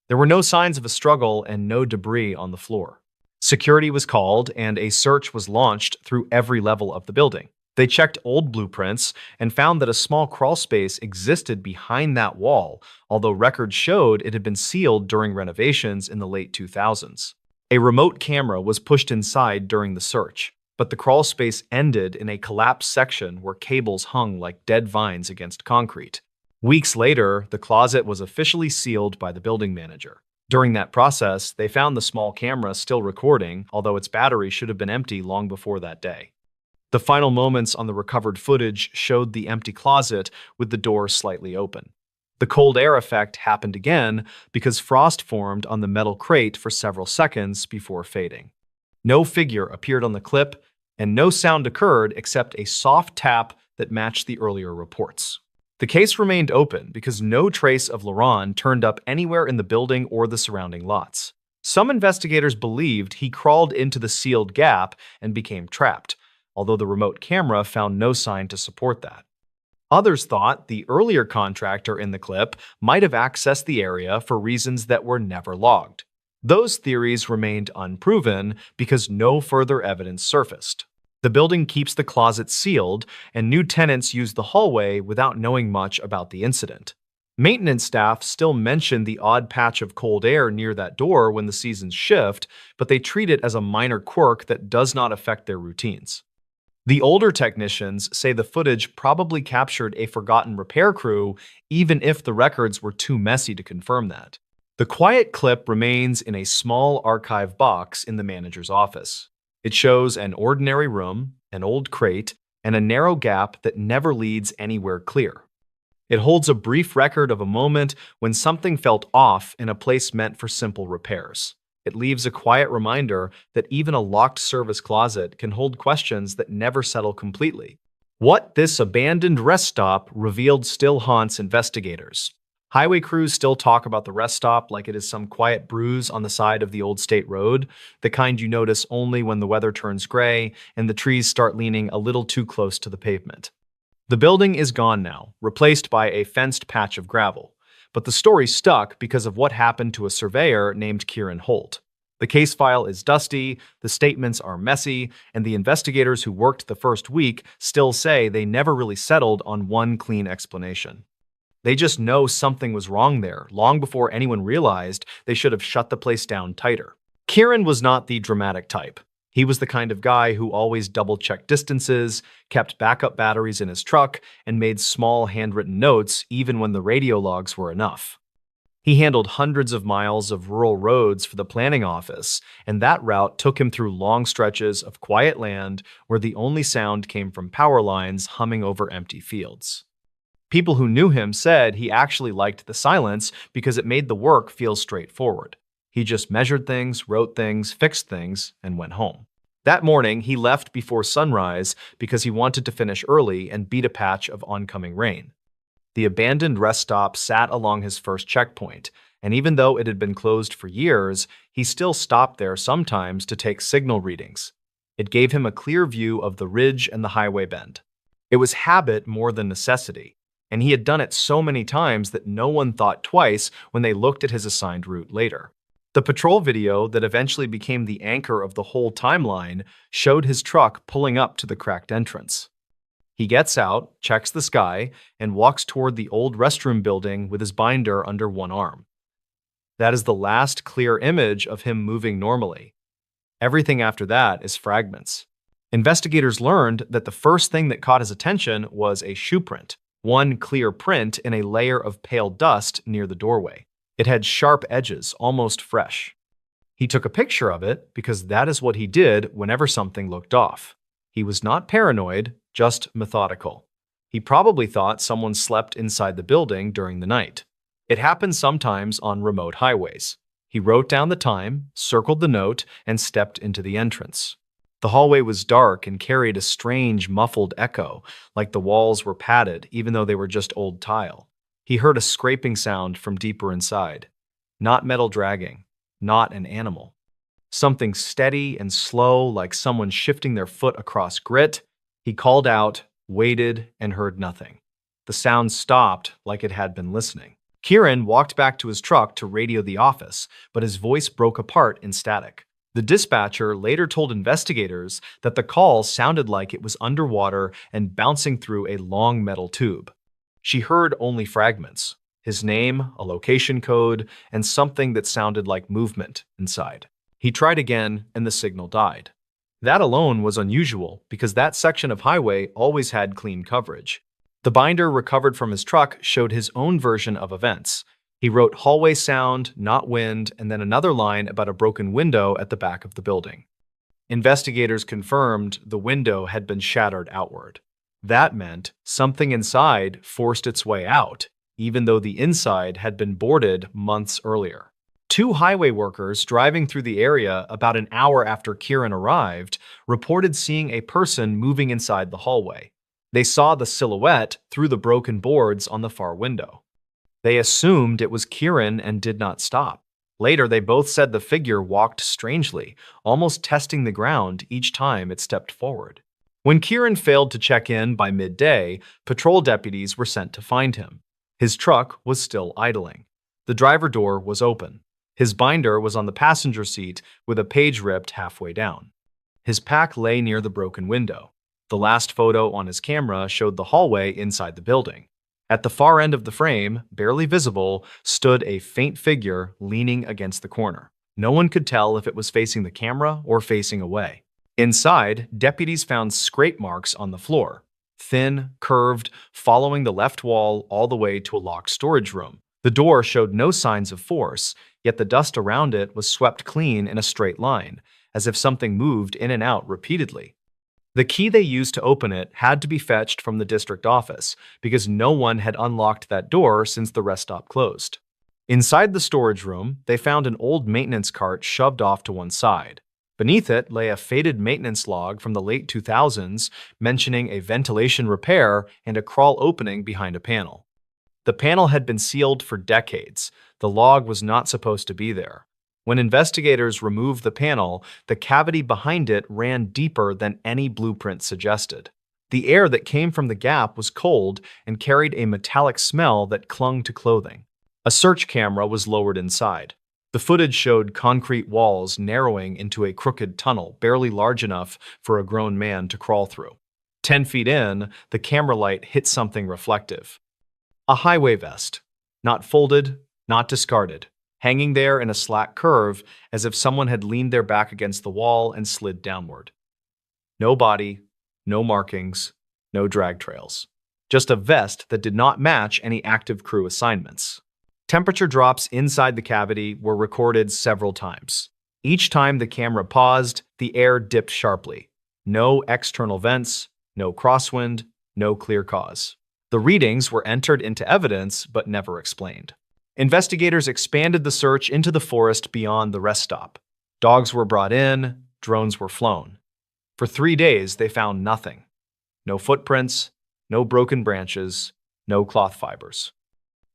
There were no signs of a struggle and no debris on the floor. Security was called and a search was launched through every level of the building. They checked old blueprints and found that a small crawl space existed behind that wall, although records showed it had been sealed during renovations in the late 2000s. A remote camera was pushed inside during the search, but the crawl space ended in a collapsed section where cables hung like dead vines against concrete. Weeks later, the closet was officially sealed by the building manager. During that process, they found the small camera still recording, although its battery should have been empty long before that day. The final moments on the recovered footage showed the empty closet with the door slightly open. The cold air effect happened again because frost formed on the metal crate for several seconds before fading. No figure appeared on the clip, and no sound occurred except a soft tap that matched the earlier reports. The case remained open because no trace of Laren turned up anywhere in the building or the surrounding lots. Some investigators believed he crawled into the sealed gap and became trapped, although the remote camera found no sign to support that. Others thought the earlier contractor in the clip might have accessed the area for reasons that were never logged. Those theories remained unproven because no further evidence surfaced. The building keeps the closet sealed, and new tenants use the hallway without knowing much about the incident. Maintenance staff still mention the odd patch of cold air near that door when the seasons shift, but they treat it as a minor quirk that does not affect their routines. The older technicians say the footage probably captured a forgotten repair crew, even if the records were too messy to confirm that. The quiet clip remains in a small archive box in the manager's office. It shows an ordinary room, an old crate, and a narrow gap that never leads anywhere clear. It holds a brief record of a moment when something felt off in a place meant for simple repairs. It leaves a quiet reminder that even a locked service closet can hold questions that never settle completely. What this abandoned rest stop revealed still haunts investigators. Highway crews still talk about the rest stop like it is some quiet bruise on the side of the old state road, the kind you notice only when the weather turns gray and the trees start leaning a little too close to the pavement. The building is gone now, replaced by a fenced patch of gravel, but the story stuck because of what happened to a surveyor named Kieran Holt. The case file is dusty, the statements are messy, and the investigators who worked the first week still say they never really settled on one clean explanation. They just know something was wrong there, long before anyone realized they should have shut the place down tighter. Kieran was not the dramatic type. He was the kind of guy who always double-checked distances, kept backup batteries in his truck, and made small handwritten notes even when the radio logs were enough. He handled hundreds of miles of rural roads for the planning office, and that route took him through long stretches of quiet land where the only sound came from power lines humming over empty fields. People who knew him said he actually liked the silence because it made the work feel straightforward. He just measured things, wrote things, fixed things, and went home. That morning, he left before sunrise because he wanted to finish early and beat a patch of oncoming rain. The abandoned rest stop sat along his first checkpoint, and even though it had been closed for years, he still stopped there sometimes to take signal readings. It gave him a clear view of the ridge and the highway bend. It was habit more than necessity, and he had done it so many times that no one thought twice when they looked at his assigned route later. The patrol video that eventually became the anchor of the whole timeline showed his truck pulling up to the cracked entrance. He gets out, checks the sky, and walks toward the old restroom building with his binder under one arm. That is the last clear image of him moving normally. Everything after that is fragments. Investigators learned that the first thing that caught his attention was a shoe print, one clear print in a layer of pale dust near the doorway. It had sharp edges, almost fresh. He took a picture of it because that is what he did whenever something looked off. He was not paranoid, just methodical. He probably thought someone slept inside the building during the night. It happens sometimes on remote highways. He wrote down the time, circled the note, and stepped into the entrance. The hallway was dark and carried a strange, muffled echo, like the walls were padded even though they were just old tile. He heard a scraping sound from deeper inside. Not metal dragging, not an animal. Something steady and slow, like someone shifting their foot across grit. He called out, waited, and heard nothing. The sound stopped like it had been listening. Kieran walked back to his truck to radio the office, but his voice broke apart in static. The dispatcher later told investigators that the call sounded like it was underwater and bouncing through a long metal tube. She heard only fragments, his name, a location code, and something that sounded like movement inside. He tried again, and the signal died. That alone was unusual because that section of highway always had clean coverage. The binder recovered from his truck showed his own version of events. He wrote hallway sound, not wind, and then another line about a broken window at the back of the building. Investigators confirmed the window had been shattered outward. That meant something inside forced its way out, even though the inside had been boarded months earlier. Two highway workers driving through the area about an hour after Kieran arrived reported seeing a person moving inside the hallway. They saw the silhouette through the broken boards on the far window. They assumed it was Kieran and did not stop. Later, they both said the figure walked strangely, almost testing the ground each time it stepped forward. When Kieran failed to check in by midday, patrol deputies were sent to find him. His truck was still idling. The driver door was open. His binder was on the passenger seat with a page ripped halfway down. His pack lay near the broken window. The last photo on his camera showed the hallway inside the building. At the far end of the frame, barely visible, stood a faint figure leaning against the corner. No one could tell if it was facing the camera or facing away. Inside, deputies found scrape marks on the floor, thin, curved, following the left wall all the way to a locked storage room. The door showed no signs of force, yet the dust around it was swept clean in a straight line, as if something moved in and out repeatedly. The key they used to open it had to be fetched from the district office because no one had unlocked that door since the rest stop closed. Inside the storage room, they found an old maintenance cart shoved off to one side. Beneath it lay a faded maintenance log from the late 2000s mentioning a ventilation repair and a crawl opening behind a panel. The panel had been sealed for decades. The log was not supposed to be there. When investigators removed the panel, the cavity behind it ran deeper than any blueprint suggested. The air that came from the gap was cold and carried a metallic smell that clung to clothing. A search camera was lowered inside. The footage showed concrete walls narrowing into a crooked tunnel barely large enough for a grown man to crawl through. 10 feet in, the camera light hit something reflective. A highway vest. Not folded, not discarded. Hanging there in a slack curve as if someone had leaned their back against the wall and slid downward. No body, no markings, no drag trails. Just a vest that did not match any active crew assignments. Temperature drops inside the cavity were recorded several times. Each time the camera paused, the air dipped sharply. No external vents, no crosswind, no clear cause. The readings were entered into evidence but never explained. Investigators expanded the search into the forest beyond the rest stop. Dogs were brought in, drones were flown. For 3 days, they found nothing. No footprints, no broken branches, no cloth fibers.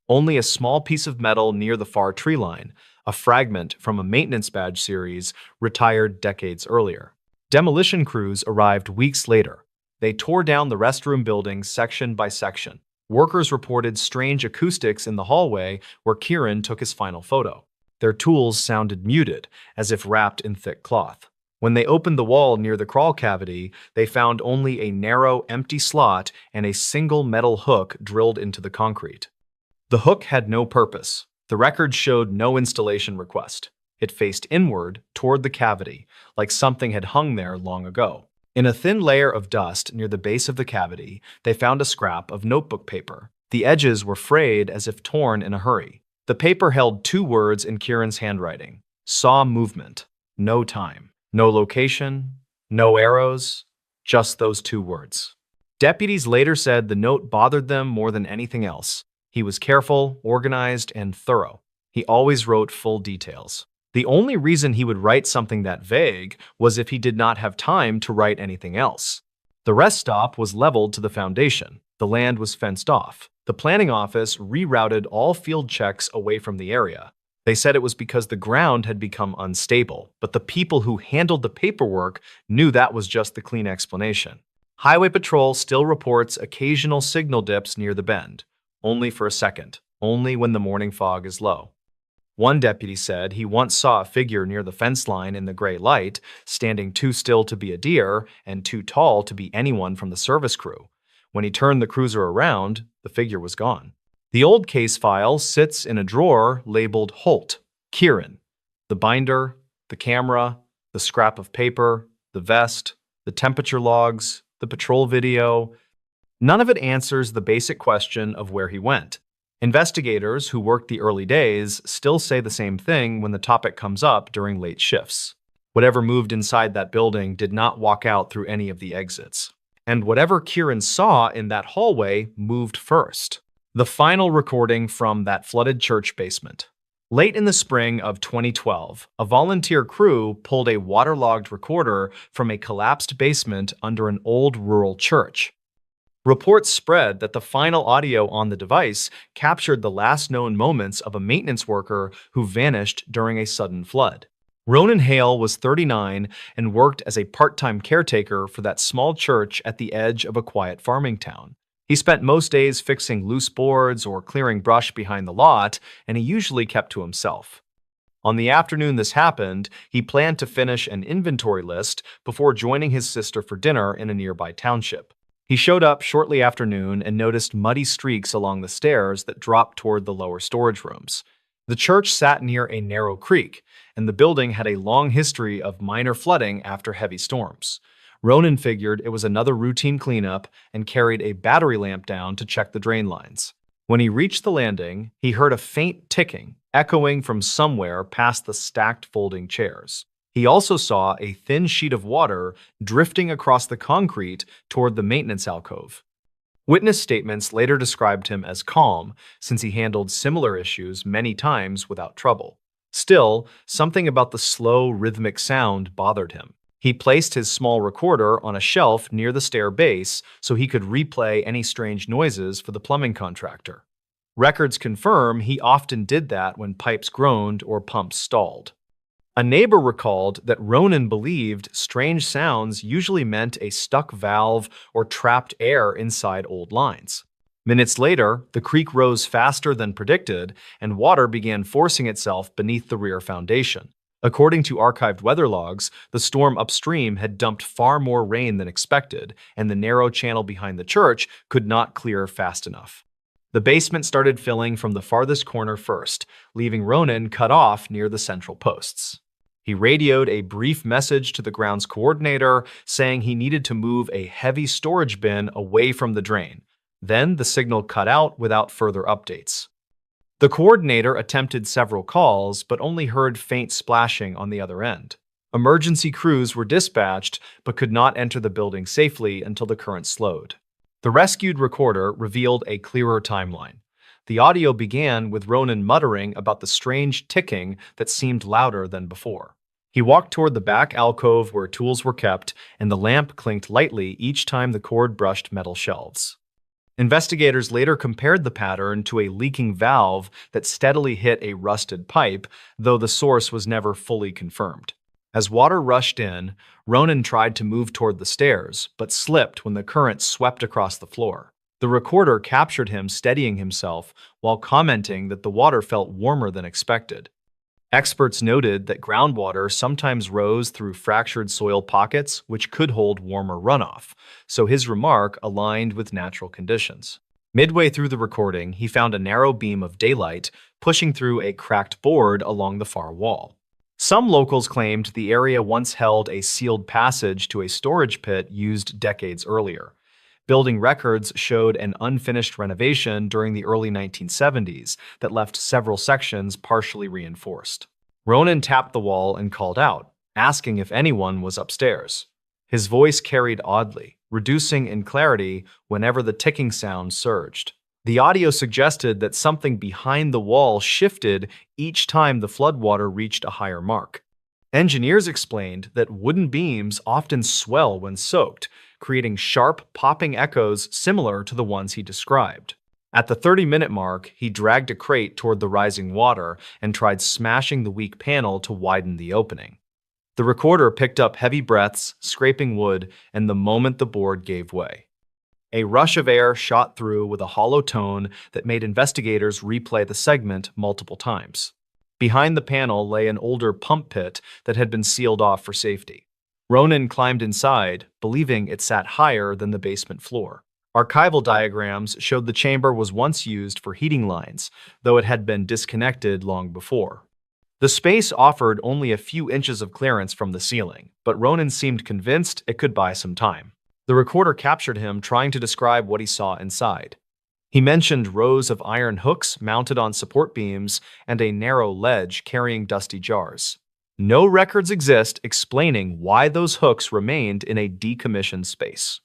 Only a small piece of metal near the far tree line, a fragment from a maintenance badge series retired decades earlier. Demolition crews arrived weeks later. They tore down the restroom building section by section. Workers reported strange acoustics in the hallway where Kieran took his final photo. Their tools sounded muted, as if wrapped in thick cloth. When they opened the wall near the crawl cavity, they found only a narrow, empty slot and a single metal hook drilled into the concrete. The hook had no purpose. The record showed no installation request. It faced inward, toward the cavity, like something had hung there long ago. In a thin layer of dust near the base of the cavity, they found a scrap of notebook paper. The edges were frayed as if torn in a hurry. The paper held 2 words in Kieran's handwriting. Saw movement. No time. No location. No arrows. Just those 2 words. Deputies later said the note bothered them more than anything else. He was careful, organized, and thorough. He always wrote full details. The only reason he would write something that vague was if he did not have time to write anything else. The rest stop was leveled to the foundation. The land was fenced off. The planning office rerouted all field checks away from the area. They said it was because the ground had become unstable, but the people who handled the paperwork knew that was just the clean explanation. Highway Patrol still reports occasional signal dips near the bend, only for a second, only when the morning fog is low. One deputy said he once saw a figure near the fence line in the gray light, standing too still to be a deer and too tall to be anyone from the service crew. When he turned the cruiser around, the figure was gone. The old case file sits in a drawer labeled Holt, Kieran. The binder, the camera, the scrap of paper, the vest, the temperature logs, the patrol video. None of it answers the basic question of where he went. Investigators who worked the early days still say the same thing when the topic comes up during late shifts. Whatever moved inside that building did not walk out through any of the exits. And whatever Kieran saw in that hallway moved first. The final recording from that flooded church basement. Late in the spring of 2012, a volunteer crew pulled a waterlogged recorder from a collapsed basement under an old rural church. Reports spread that the final audio on the device captured the last known moments of a maintenance worker who vanished during a sudden flood. Ronan Hale was 39 and worked as a part-time caretaker for that small church at the edge of a quiet farming town. He spent most days fixing loose boards or clearing brush behind the lot, and he usually kept to himself. On the afternoon this happened, he planned to finish an inventory list before joining his sister for dinner in a nearby township. He showed up shortly after noon and noticed muddy streaks along the stairs that dropped toward the lower storage rooms. The church sat near a narrow creek, and the building had a long history of minor flooding after heavy storms. Ronan figured it was another routine cleanup and carried a battery lamp down to check the drain lines. When he reached the landing, he heard a faint ticking, echoing from somewhere past the stacked folding chairs. He also saw a thin sheet of water drifting across the concrete toward the maintenance alcove. Witness statements later described him as calm, since he handled similar issues many times without trouble. Still, something about the slow, rhythmic sound bothered him. He placed his small recorder on a shelf near the stair base so he could replay any strange noises for the plumbing contractor. Records confirm he often did that when pipes groaned or pumps stalled. A neighbor recalled that Ronan believed strange sounds usually meant a stuck valve or trapped air inside old lines. Minutes later, the creek rose faster than predicted, and water began forcing itself beneath the rear foundation. According to archived weather logs, the storm upstream had dumped far more rain than expected, and the narrow channel behind the church could not clear fast enough. The basement started filling from the farthest corner first, leaving Ronan cut off near the central posts. He radioed a brief message to the grounds coordinator saying he needed to move a heavy storage bin away from the drain. Then the signal cut out without further updates. The coordinator attempted several calls, but only heard faint splashing on the other end. Emergency crews were dispatched, but could not enter the building safely until the current slowed. The rescued recorder revealed a clearer timeline. The audio began with Ronan muttering about the strange ticking that seemed louder than before. He walked toward the back alcove where tools were kept, and the lamp clinked lightly each time the cord brushed metal shelves. Investigators later compared the pattern to a leaking valve that steadily hit a rusted pipe, though the source was never fully confirmed. As water rushed in, Ronan tried to move toward the stairs, but slipped when the current swept across the floor. The recorder captured him steadying himself while commenting that the water felt warmer than expected. Experts noted that groundwater sometimes rose through fractured soil pockets, which could hold warmer runoff, so his remark aligned with natural conditions. Midway through the recording, he found a narrow beam of daylight pushing through a cracked board along the far wall. Some locals claimed the area once held a sealed passage to a storage pit used decades earlier. Building records showed an unfinished renovation during the early 1970s that left several sections partially reinforced. Ronan tapped the wall and called out, asking if anyone was upstairs. His voice carried oddly, reducing in clarity whenever the ticking sound surged. The audio suggested that something behind the wall shifted each time the floodwater reached a higher mark. Engineers explained that wooden beams often swell when soaked, creating sharp, popping echoes similar to the ones he described. At the 30-minute mark, he dragged a crate toward the rising water and tried smashing the weak panel to widen the opening. The recorder picked up heavy breaths, scraping wood, and the moment the board gave way. A rush of air shot through with a hollow tone that made investigators replay the segment multiple times. Behind the panel lay an older pump pit that had been sealed off for safety. Ronan climbed inside, believing it sat higher than the basement floor. Archival diagrams showed the chamber was once used for heating lines, though it had been disconnected long before. The space offered only a few inches of clearance from the ceiling, but Ronan seemed convinced it could buy some time. The recorder captured him trying to describe what he saw inside. He mentioned rows of iron hooks mounted on support beams and a narrow ledge carrying dusty jars. No records exist explaining why those hooks remained in a decommissioned space.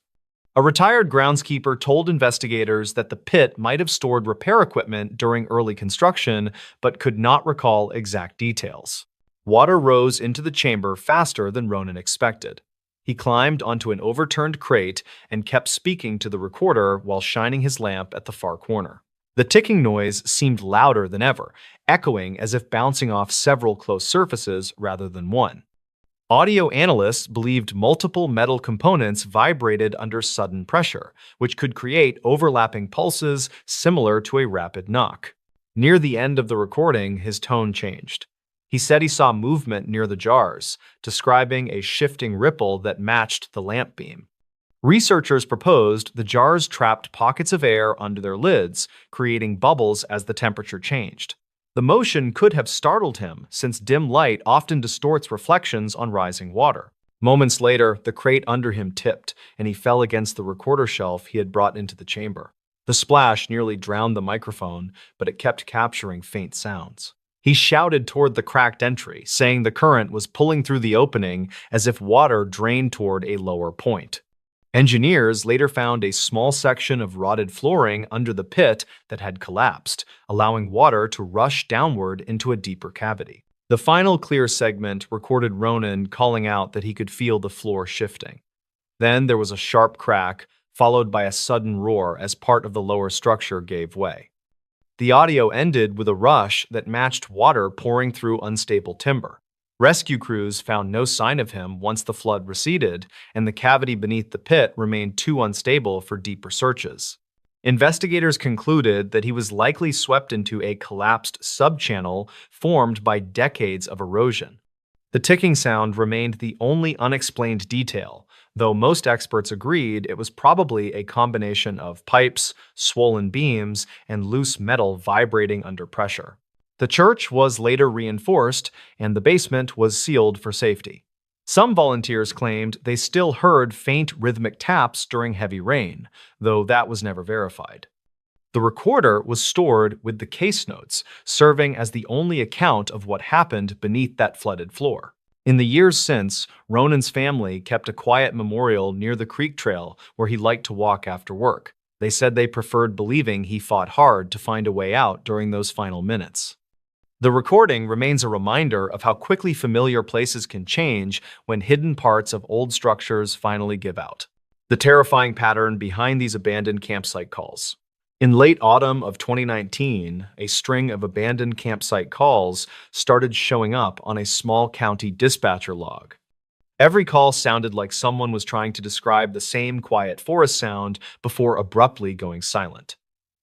A retired groundskeeper told investigators that the pit might have stored repair equipment during early construction, but could not recall exact details. Water rose into the chamber faster than Ronan expected. He climbed onto an overturned crate and kept speaking to the recorder while shining his lamp at the far corner. The ticking noise seemed louder than ever, echoing as if bouncing off several close surfaces rather than one. Audio analysts believed multiple metal components vibrated under sudden pressure, which could create overlapping pulses similar to a rapid knock. Near the end of the recording, his tone changed. He said he saw movement near the jars, describing a shifting ripple that matched the lamp beam. Researchers proposed the jars trapped pockets of air under their lids, creating bubbles as the temperature changed. The motion could have startled him, since dim light often distorts reflections on rising water. Moments later, the crate under him tipped, and he fell against the recorder shelf he had brought into the chamber. The splash nearly drowned the microphone, but it kept capturing faint sounds. He shouted toward the cracked entry, saying the current was pulling through the opening as if water drained toward a lower point. Engineers later found a small section of rotted flooring under the pit that had collapsed, allowing water to rush downward into a deeper cavity. The final clear segment recorded Ronan calling out that he could feel the floor shifting. Then there was a sharp crack, followed by a sudden roar as part of the lower structure gave way. The audio ended with a rush that matched water pouring through unstable timber. Rescue crews found no sign of him once the flood receded, and the cavity beneath the pit remained too unstable for deeper searches. Investigators concluded that he was likely swept into a collapsed subchannel formed by decades of erosion. The ticking sound remained the only unexplained detail, though most experts agreed it was probably a combination of pipes, swollen beams, and loose metal vibrating under pressure. The church was later reinforced, and the basement was sealed for safety. Some volunteers claimed they still heard faint rhythmic taps during heavy rain, though that was never verified. The recorder was stored with the case notes, serving as the only account of what happened beneath that flooded floor. In the years since, Ronan's family kept a quiet memorial near the creek trail where he liked to walk after work. They said they preferred believing he fought hard to find a way out during those final minutes. The recording remains a reminder of how quickly familiar places can change when hidden parts of old structures finally give out. The terrifying pattern behind these abandoned campsite calls. In late autumn of 2019, a string of abandoned campsite calls started showing up on a small county dispatcher log. Every call sounded like someone was trying to describe the same quiet forest sound before abruptly going silent.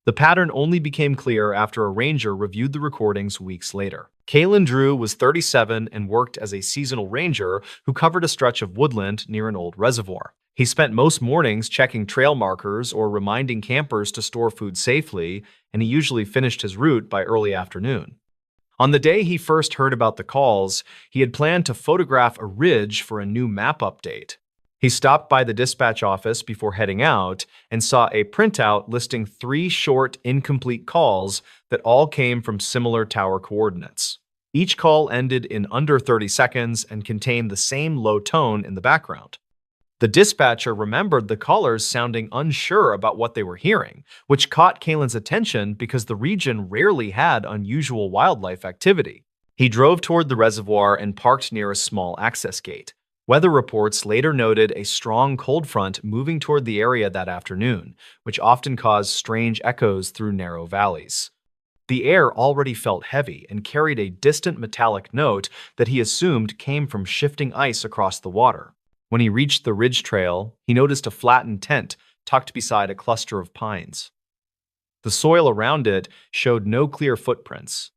The pattern only became clear after a ranger reviewed the recordings weeks later. Kalen Drew was 37 and worked as a seasonal ranger who covered a stretch of woodland near an old reservoir. He spent most mornings checking trail markers or reminding campers to store food safely, and he usually finished his route by early afternoon. On the day he first heard about the calls, he had planned to photograph a ridge for a new map update. He stopped by the dispatch office before heading out and saw a printout listing 3 short, incomplete calls that all came from similar tower coordinates. Each call ended in under 30 seconds and contained the same low tone in the background. The dispatcher remembered the callers sounding unsure about what they were hearing, which caught Kalen's attention because the region rarely had unusual wildlife activity. He drove toward the reservoir and parked near a small access gate. Weather reports later noted a strong cold front moving toward the area that afternoon, which often caused strange echoes through narrow valleys. The air already felt heavy and carried a distant metallic note that he assumed came from shifting ice across the water. When he reached the ridge trail, he noticed a flattened tent tucked beside a cluster of pines. The soil around it showed no clear footprints,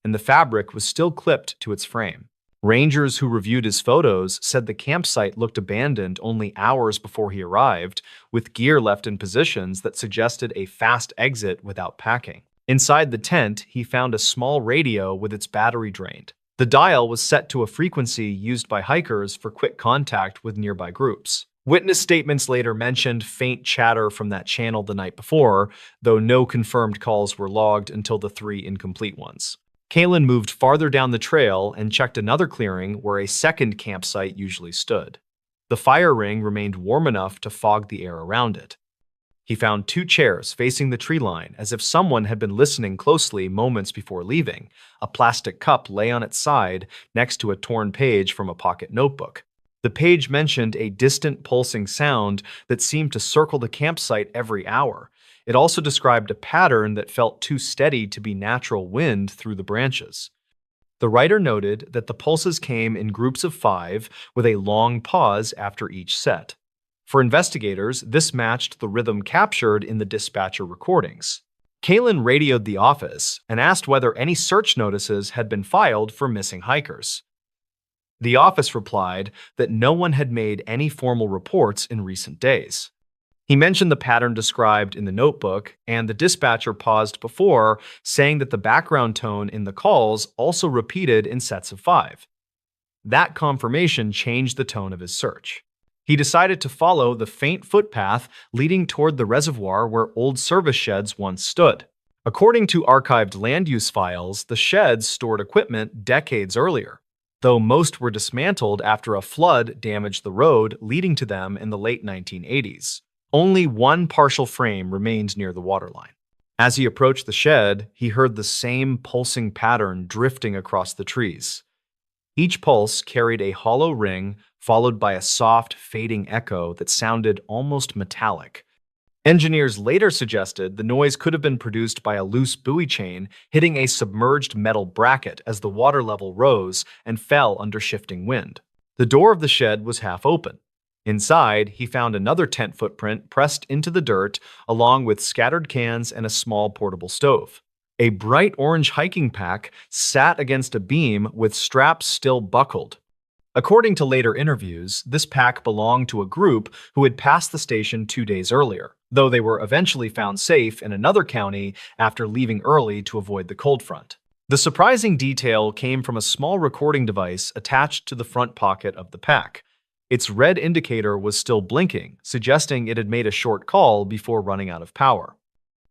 and the fabric was still clipped to its frame. Rangers who reviewed his photos said the campsite looked abandoned only hours before he arrived, with gear left in positions that suggested a fast exit without packing. Inside the tent, he found a small radio with its battery drained. The dial was set to a frequency used by hikers for quick contact with nearby groups. Witness statements later mentioned faint chatter from that channel the night before, though no confirmed calls were logged until the 3 incomplete ones. Kalen moved farther down the trail and checked another clearing where a second campsite usually stood. The fire ring remained warm enough to fog the air around it. He found 2 chairs facing the tree line, as if someone had been listening closely moments before leaving. A plastic cup lay on its side next to a torn page from a pocket notebook. The page mentioned a distant pulsing sound that seemed to circle the campsite every hour. It also described a pattern that felt too steady to be natural wind through the branches. The writer noted that the pulses came in groups of 5 with a long pause after each set. For investigators, this matched the rhythm captured in the dispatcher recordings. Kalen radioed the office and asked whether any search notices had been filed for missing hikers. The office replied that no one had made any formal reports in recent days. He mentioned the pattern described in the notebook, and the dispatcher paused before, saying that the background tone in the calls also repeated in sets of 5. That confirmation changed the tone of his search. He decided to follow the faint footpath leading toward the reservoir where old service sheds once stood. According to archived land use files, the sheds stored equipment decades earlier, though most were dismantled after a flood damaged the road leading to them in the late 1980s. Only one partial frame remained near the waterline. As he approached the shed, he heard the same pulsing pattern drifting across the trees. Each pulse carried a hollow ring, followed by a soft, fading echo that sounded almost metallic. Engineers later suggested the noise could have been produced by a loose buoy chain hitting a submerged metal bracket as the water level rose and fell under shifting wind. The door of the shed was half open. Inside, he found another tent footprint pressed into the dirt, along with scattered cans and a small portable stove. A bright orange hiking pack sat against a beam with straps still buckled. According to later interviews, this pack belonged to a group who had passed the station 2 days earlier, though they were eventually found safe in another county after leaving early to avoid the cold front. The surprising detail came from a small recording device attached to the front pocket of the pack. Its red indicator was still blinking, suggesting it had made a short call before running out of power.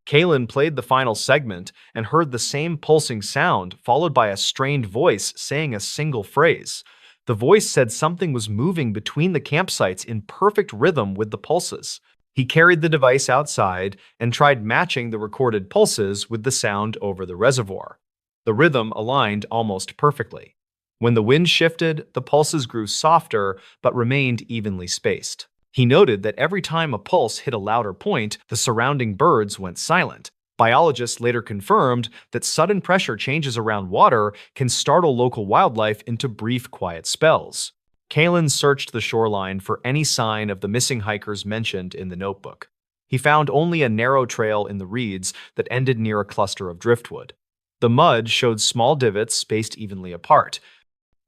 Kalen played the final segment and heard the same pulsing sound, followed by a strained voice saying a single phrase. The voice said something was moving between the campsites in perfect rhythm with the pulses. He carried the device outside and tried matching the recorded pulses with the sound over the reservoir. The rhythm aligned almost perfectly. When the wind shifted, the pulses grew softer but remained evenly spaced. He noted that every time a pulse hit a louder point, the surrounding birds went silent. Biologists later confirmed that sudden pressure changes around water can startle local wildlife into brief, quiet spells. Kalen searched the shoreline for any sign of the missing hikers mentioned in the notebook. He found only a narrow trail in the reeds that ended near a cluster of driftwood. The mud showed small divots spaced evenly apart.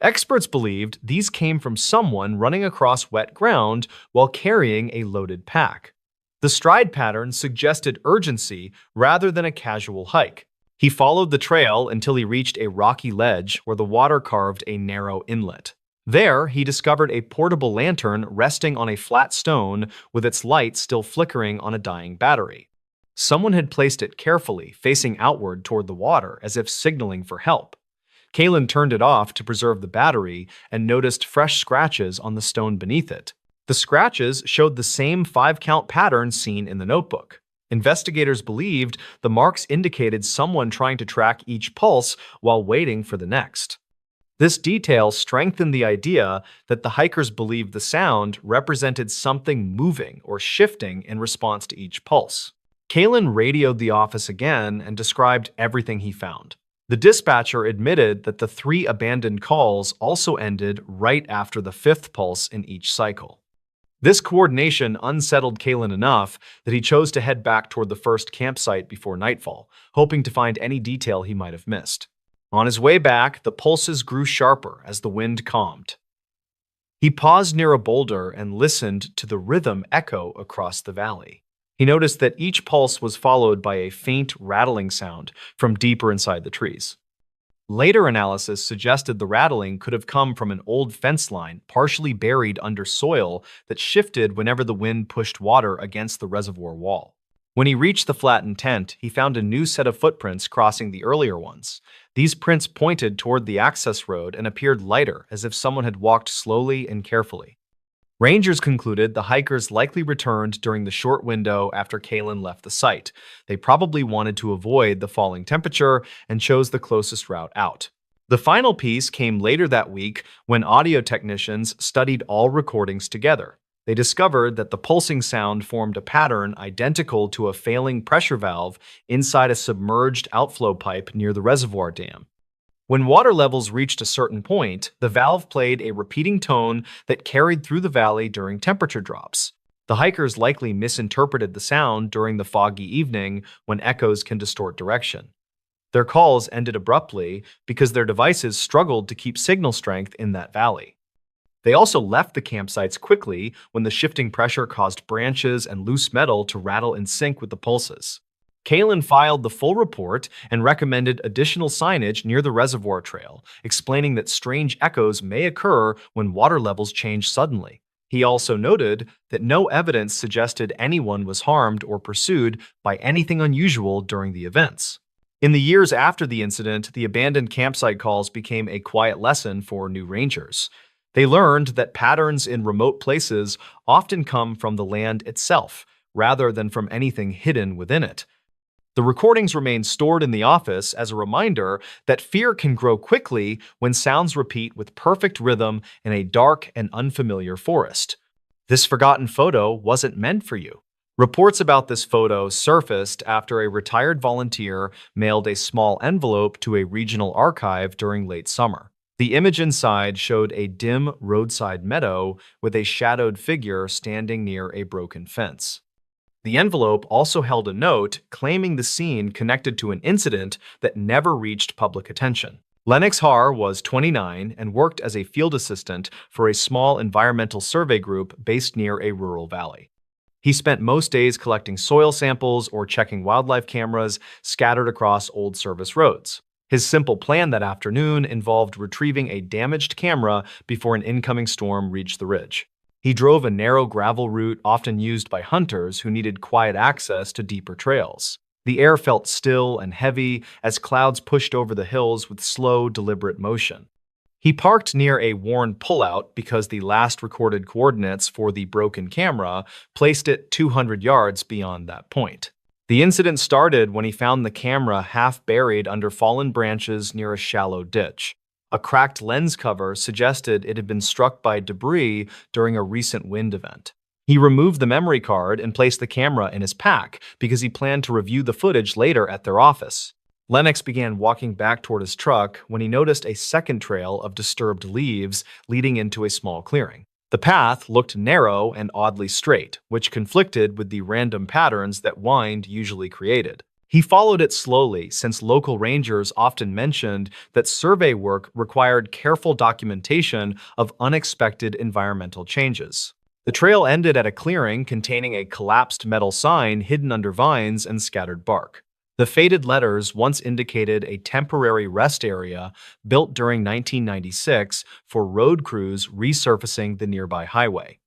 Experts believed these came from someone running across wet ground while carrying a loaded pack. The stride pattern suggested urgency rather than a casual hike. He followed the trail until he reached a rocky ledge where the water carved a narrow inlet. There, he discovered a portable lantern resting on a flat stone with its light still flickering on a dying battery. Someone had placed it carefully, facing outward toward the water as if signaling for help. Kalen turned it off to preserve the battery and noticed fresh scratches on the stone beneath it. The scratches showed the same 5-count pattern seen in the notebook. Investigators believed the marks indicated someone trying to track each pulse while waiting for the next. This detail strengthened the idea that the hikers believed the sound represented something moving or shifting in response to each pulse. Kalen radioed the office again and described everything he found. The dispatcher admitted that the 3 abandoned calls also ended right after the 5th pulse in each cycle. This coordination unsettled Kalen enough that he chose to head back toward the first campsite before nightfall, hoping to find any detail he might have missed. On his way back, the pulses grew sharper as the wind calmed. He paused near a boulder and listened to the rhythm echo across the valley. He noticed that each pulse was followed by a faint rattling sound from deeper inside the trees. Later analysis suggested the rattling could have come from an old fence line partially buried under soil that shifted whenever the wind pushed water against the reservoir wall. When he reached the flattened tent, he found a new set of footprints crossing the earlier ones. These prints pointed toward the access road and appeared lighter, as if someone had walked slowly and carefully. Rangers concluded the hikers likely returned during the short window after Kalen left the site. They probably wanted to avoid the falling temperature and chose the closest route out. The final piece came later that week when audio technicians studied all recordings together. They discovered that the pulsing sound formed a pattern identical to a failing pressure valve inside a submerged outflow pipe near the reservoir dam. When water levels reached a certain point, the valve played a repeating tone that carried through the valley during temperature drops. The hikers likely misinterpreted the sound during the foggy evening when echoes can distort direction. Their calls ended abruptly because their devices struggled to keep signal strength in that valley. They also left the campsites quickly when the shifting pressure caused branches and loose metal to rattle in sync with the pulses. Kalen filed the full report and recommended additional signage near the reservoir trail, explaining that strange echoes may occur when water levels change suddenly. He also noted that no evidence suggested anyone was harmed or pursued by anything unusual during the events. In the years after the incident, the abandoned campsite calls became a quiet lesson for new rangers. They learned that patterns in remote places often come from the land itself, rather than from anything hidden within it. The recordings remain stored in the office as a reminder that fear can grow quickly when sounds repeat with perfect rhythm in a dark and unfamiliar forest. This forgotten photo wasn't meant for you. Reports about this photo surfaced after a retired volunteer mailed a small envelope to a regional archive during late summer. The image inside showed a dim roadside meadow with a shadowed figure standing near a broken fence. The envelope also held a note claiming the scene connected to an incident that never reached public attention. Lennox Haar was 29 and worked as a field assistant for a small environmental survey group based near a rural valley. He spent most days collecting soil samples or checking wildlife cameras scattered across old service roads. His simple plan that afternoon involved retrieving a damaged camera before an incoming storm reached the ridge. He drove a narrow gravel route often used by hunters who needed quiet access to deeper trails. The air felt still and heavy as clouds pushed over the hills with slow, deliberate motion. He parked near a worn pullout because the last recorded coordinates for the broken camera placed it 200 yards beyond that point. The incident started when he found the camera half buried under fallen branches near a shallow ditch. A cracked lens cover suggested it had been struck by debris during a recent wind event. He removed the memory card and placed the camera in his pack because he planned to review the footage later at their office. Lennox began walking back toward his truck when he noticed a second trail of disturbed leaves leading into a small clearing. The path looked narrow and oddly straight, which conflicted with the random patterns that wind usually created. He followed it slowly since local rangers often mentioned that survey work required careful documentation of unexpected environmental changes. The trail ended at a clearing containing a collapsed metal sign hidden under vines and scattered bark. The faded letters once indicated a temporary rest area built during 1996 for road crews resurfacing the nearby highway.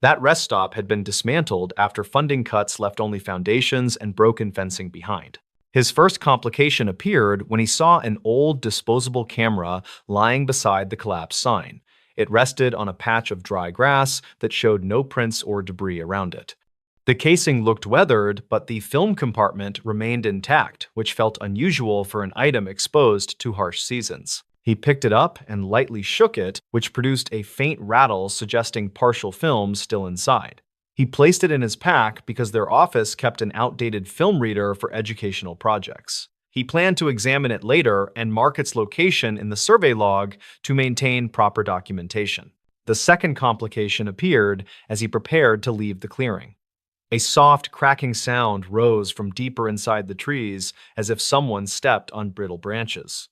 That rest stop had been dismantled after funding cuts left only foundations and broken fencing behind. His first complication appeared when he saw an old disposable camera lying beside the collapsed sign. It rested on a patch of dry grass that showed no prints or debris around it. The casing looked weathered, but the film compartment remained intact, which felt unusual for an item exposed to harsh seasons. He picked it up and lightly shook it, which produced a faint rattle suggesting partial film still inside. He placed it in his pack because their office kept an outdated film reader for educational projects. He planned to examine it later and mark its location in the survey log to maintain proper documentation. The second complication appeared as he prepared to leave the clearing. A soft, cracking sound rose from deeper inside the trees as if someone stepped on brittle branches.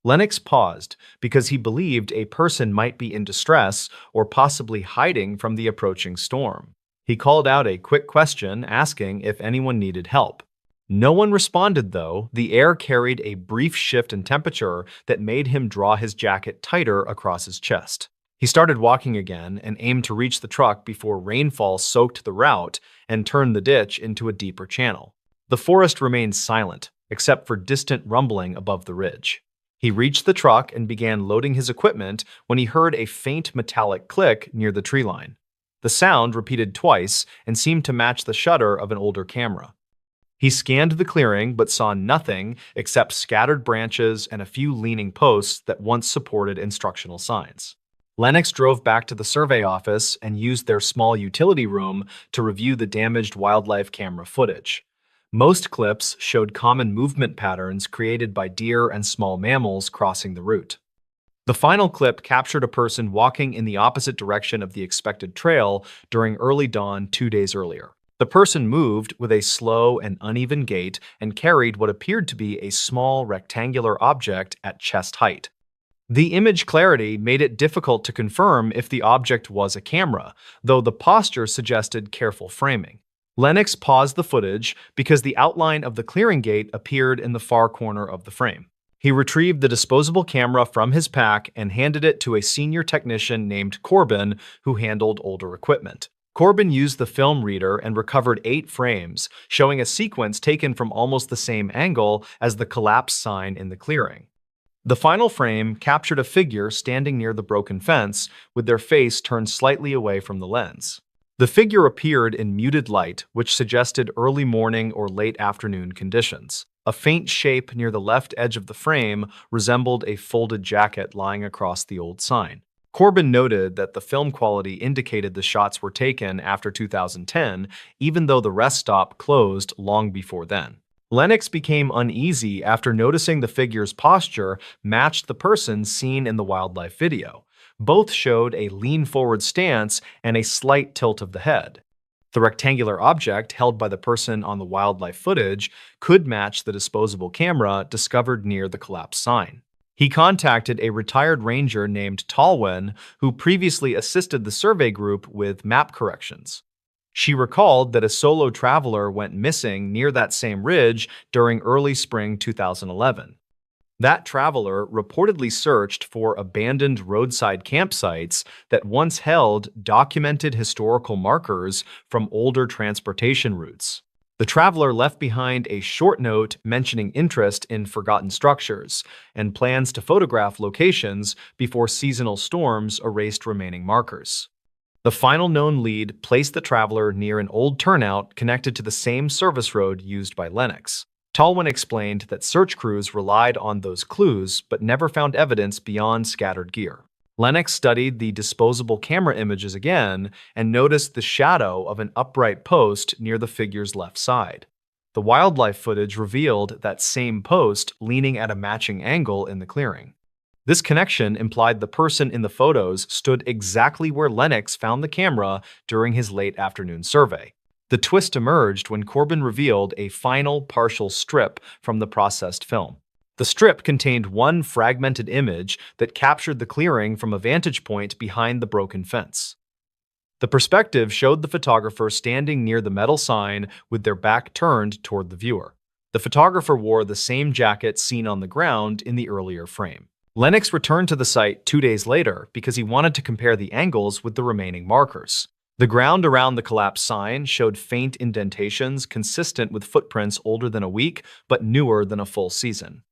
Lennox paused because he believed a person might be in distress or possibly hiding from the approaching storm. He called out a quick question asking if anyone needed help. No one responded, though. The air carried a brief shift in temperature that made him draw his jacket tighter across his chest. He started walking again and aimed to reach the truck before rainfall soaked the route and turned the ditch into a deeper channel. The forest remained silent, except for distant rumbling above the ridge. He reached the truck and began loading his equipment when he heard a faint metallic click near the tree line. The sound repeated twice and seemed to match the shutter of an older camera. He scanned the clearing but saw nothing except scattered branches and a few leaning posts that once supported instructional signs. Lennox drove back to the survey office and used their small utility room to review the damaged wildlife camera footage. Most clips showed common movement patterns created by deer and small mammals crossing the route. The final clip captured a person walking in the opposite direction of the expected trail during early dawn 2 days earlier. The person moved with a slow and uneven gait and carried what appeared to be a small rectangular object at chest height. The image clarity made it difficult to confirm if the object was a camera, though the posture suggested careful framing. Lennox paused the footage because the outline of the clearing gate appeared in the far corner of the frame. He retrieved the disposable camera from his pack and handed it to a senior technician named Corbin, who handled older equipment. Corbin used the film reader and recovered 8 frames, showing a sequence taken from almost the same angle as the collapse sign in the clearing. The final frame captured a figure standing near the broken fence, with their face turned slightly away from the lens. The figure appeared in muted light, which suggested early morning or late afternoon conditions. A faint shape near the left edge of the frame resembled a folded jacket lying across the old sign. Corbin noted that the film quality indicated the shots were taken after 2010, even though the rest stop closed long before then. Lennox became uneasy after noticing the figure's posture matched the person seen in the wildlife video. Both showed a lean-forward stance and a slight tilt of the head. The rectangular object held by the person on the wildlife footage could match the disposable camera discovered near the collapsed sign. He contacted a retired ranger named Talwyn, who previously assisted the survey group with map corrections. She recalled that a solo traveler went missing near that same ridge during early spring 2011. That traveler reportedly searched for abandoned roadside campsites that once held documented historical markers from older transportation routes. The traveler left behind a short note mentioning interest in forgotten structures and plans to photograph locations before seasonal storms erased remaining markers. The final known lead placed the traveler near an old turnout connected to the same service road used by Lennox. Talwyn explained that search crews relied on those clues but never found evidence beyond scattered gear. Lennox studied the disposable camera images again and noticed the shadow of an upright post near the figure's left side. The wildlife footage revealed that same post leaning at a matching angle in the clearing. This connection implied the person in the photos stood exactly where Lennox found the camera during his late afternoon survey. The twist emerged when Corbin revealed a final partial strip from the processed film. The strip contained one fragmented image that captured the clearing from a vantage point behind the broken fence. The perspective showed the photographer standing near the metal sign with their back turned toward the viewer. The photographer wore the same jacket seen on the ground in the earlier frame. Lennox returned to the site 2 days later because he wanted to compare the angles with the remaining markers. The ground around the collapsed sign showed faint indentations consistent with footprints older than a week but newer than a full season.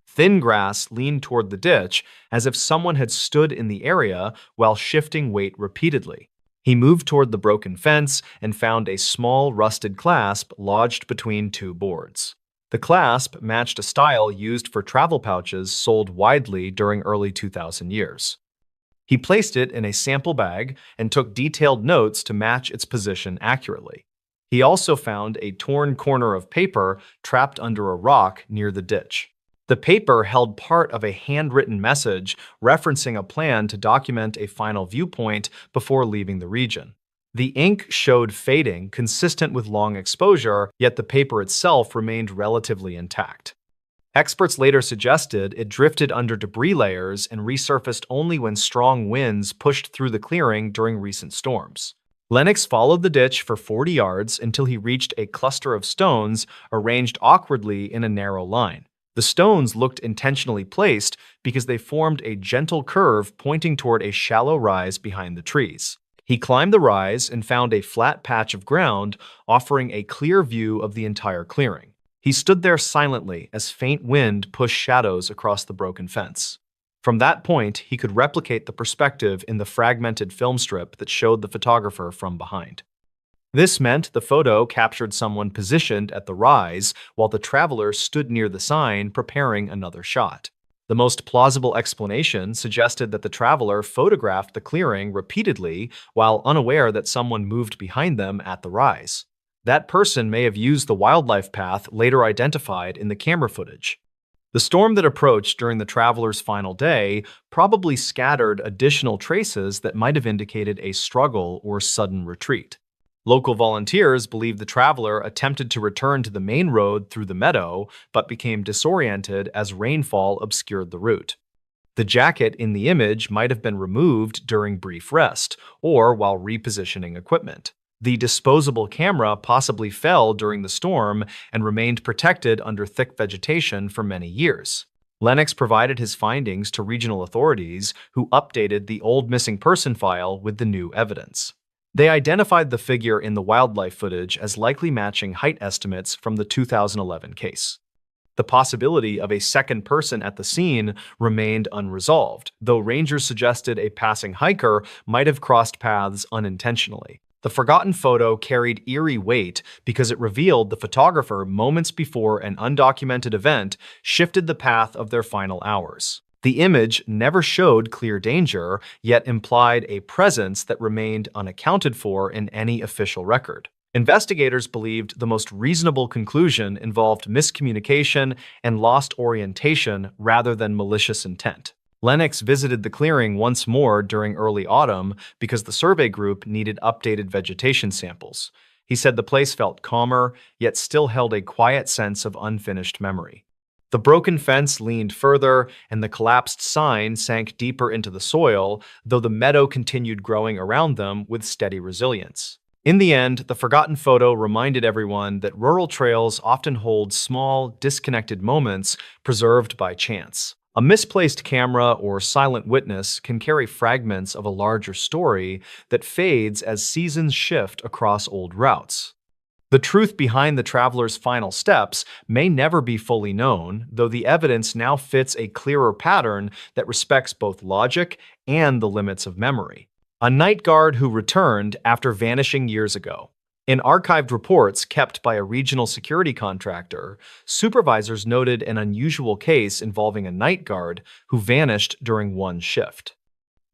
Thin grass leaned toward the ditch as if someone had stood in the area while shifting weight repeatedly. He moved toward the broken fence and found a small rusted clasp lodged between 2 boards. The clasp matched a style used for travel pouches sold widely during early 2000 years. He placed it in a sample bag and took detailed notes to match its position accurately. He also found a torn corner of paper trapped under a rock near the ditch. The paper held part of a handwritten message referencing a plan to document a final viewpoint before leaving the region. The ink showed fading consistent with long exposure, yet the paper itself remained relatively intact. Experts later suggested it drifted under debris layers and resurfaced only when strong winds pushed through the clearing during recent storms. Lennox followed the ditch for 40 yards until he reached a cluster of stones arranged awkwardly in a narrow line. The stones looked intentionally placed because they formed a gentle curve pointing toward a shallow rise behind the trees. He climbed the rise and found a flat patch of ground offering a clear view of the entire clearing. He stood there silently as faint wind pushed shadows across the broken fence. From that point, he could replicate the perspective in the fragmented film strip that showed the photographer from behind. This meant the photo captured someone positioned at the rise while the traveler stood near the sign preparing another shot. The most plausible explanation suggested that the traveler photographed the clearing repeatedly while unaware that someone moved behind them at the rise. That person may have used the wildlife path later identified in the camera footage. The storm that approached during the traveler's final day probably scattered additional traces that might have indicated a struggle or sudden retreat. Local volunteers believe the traveler attempted to return to the main road through the meadow, but became disoriented as rainfall obscured the route. The jacket in the image might have been removed during brief rest or while repositioning equipment. The disposable camera possibly fell during the storm and remained protected under thick vegetation for many years. Lennox provided his findings to regional authorities, who updated the old missing person file with the new evidence. They identified the figure in the wildlife footage as likely matching height estimates from the 2011 case. The possibility of a second person at the scene remained unresolved, though rangers suggested a passing hiker might have crossed paths unintentionally. The forgotten photo carried eerie weight because it revealed the photographer moments before an undocumented event shifted the path of their final hours. The image never showed clear danger, yet implied a presence that remained unaccounted for in any official record. Investigators believed the most reasonable conclusion involved miscommunication and lost orientation rather than malicious intent. Lennox visited the clearing once more during early autumn because the survey group needed updated vegetation samples. He said the place felt calmer, yet still held a quiet sense of unfinished memory. The broken fence leaned further, and the collapsed sign sank deeper into the soil, though the meadow continued growing around them with steady resilience. In the end, the forgotten photo reminded everyone that rural trails often hold small, disconnected moments preserved by chance. A misplaced camera or silent witness can carry fragments of a larger story that fades as seasons shift across old routes. The truth behind the traveler's final steps may never be fully known, though the evidence now fits a clearer pattern that respects both logic and the limits of memory. A night guard who returned after vanishing years ago. In archived reports kept by a regional security contractor, supervisors noted an unusual case involving a night guard who vanished during one shift.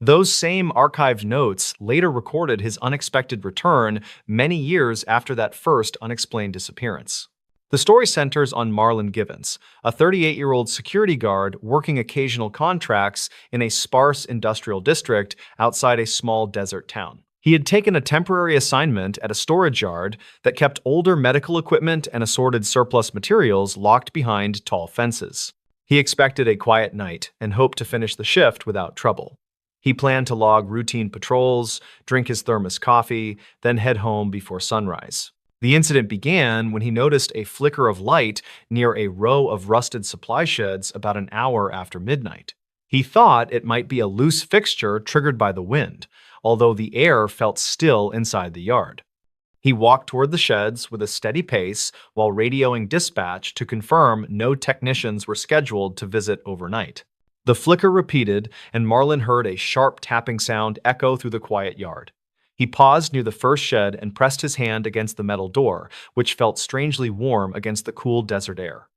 Those same archived notes later recorded his unexpected return many years after that first unexplained disappearance. The story centers on Marlon Givens, a 38-year-old security guard working occasional contracts in a sparse industrial district outside a small desert town. He had taken a temporary assignment at a storage yard that kept older medical equipment and assorted surplus materials locked behind tall fences. He expected a quiet night and hoped to finish the shift without trouble. He planned to log routine patrols, drink his thermos coffee, then head home before sunrise. The incident began when he noticed a flicker of light near a row of rusted supply sheds about an hour after midnight. He thought it might be a loose fixture triggered by the wind, although the air felt still inside the yard. He walked toward the sheds with a steady pace while radioing dispatch to confirm no technicians were scheduled to visit overnight. The flicker repeated, and Marlon heard a sharp tapping sound echo through the quiet yard. He paused near the first shed and pressed his hand against the metal door, which felt strangely warm against the cool desert air.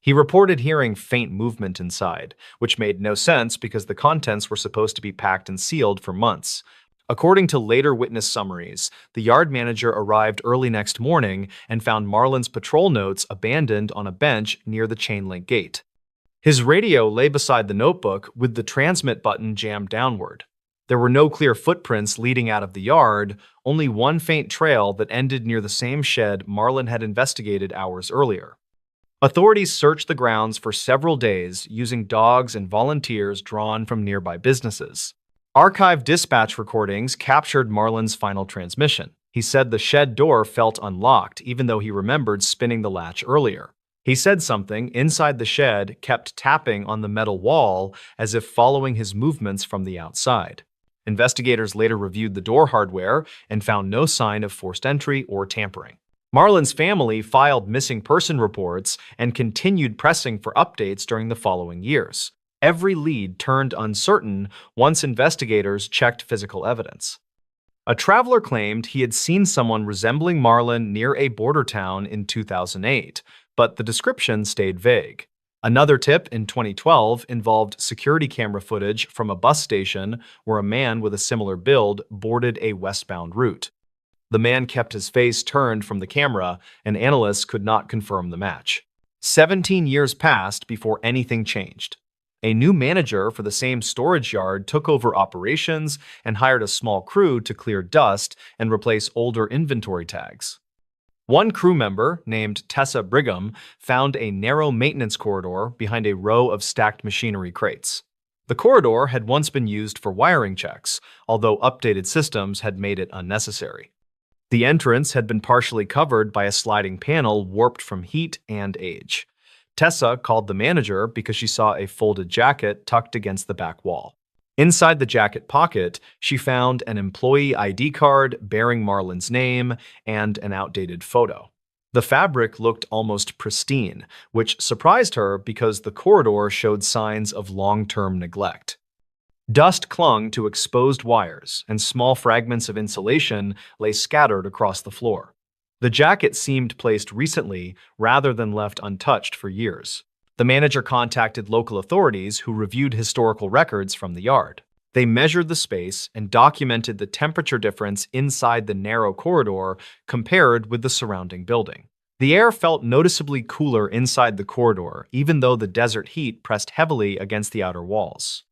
He reported hearing faint movement inside, which made no sense because the contents were supposed to be packed and sealed for months. According to later witness summaries, the yard manager arrived early next morning and found Marlon's patrol notes abandoned on a bench near the chain-link gate. His radio lay beside the notebook with the transmit button jammed downward. There were no clear footprints leading out of the yard, only one faint trail that ended near the same shed Marlon had investigated hours earlier. Authorities searched the grounds for several days using dogs and volunteers drawn from nearby businesses. Archived dispatch recordings captured Marlon's final transmission. He said the shed door felt unlocked even though he remembered spinning the latch earlier. He said something inside the shed kept tapping on the metal wall as if following his movements from the outside. Investigators later reviewed the door hardware and found no sign of forced entry or tampering. Marlon's family filed missing person reports and continued pressing for updates during the following years. Every lead turned uncertain once investigators checked physical evidence. A traveler claimed he had seen someone resembling Marlon near a border town in 2008, but the description stayed vague. Another tip in 2012 involved security camera footage from a bus station where a man with a similar build boarded a westbound route. The man kept his face turned from the camera, and analysts could not confirm the match. 17 years passed before anything changed. A new manager for the same storage yard took over operations and hired a small crew to clear dust and replace older inventory tags. One crew member, named Tessa Brigham, found a narrow maintenance corridor behind a row of stacked machinery crates. The corridor had once been used for wiring checks, although updated systems had made it unnecessary. The entrance had been partially covered by a sliding panel warped from heat and age. Tessa called the manager because she saw a folded jacket tucked against the back wall. Inside the jacket pocket, she found an employee ID card bearing Marlon's name and an outdated photo. The fabric looked almost pristine, which surprised her because the corridor showed signs of long-term neglect. Dust clung to exposed wires, and small fragments of insulation lay scattered across the floor. The jacket seemed placed recently rather than left untouched for years. The manager contacted local authorities who reviewed historical records from the yard. They measured the space and documented the temperature difference inside the narrow corridor compared with the surrounding building. The air felt noticeably cooler inside the corridor, even though the desert heat pressed heavily against the outer walls.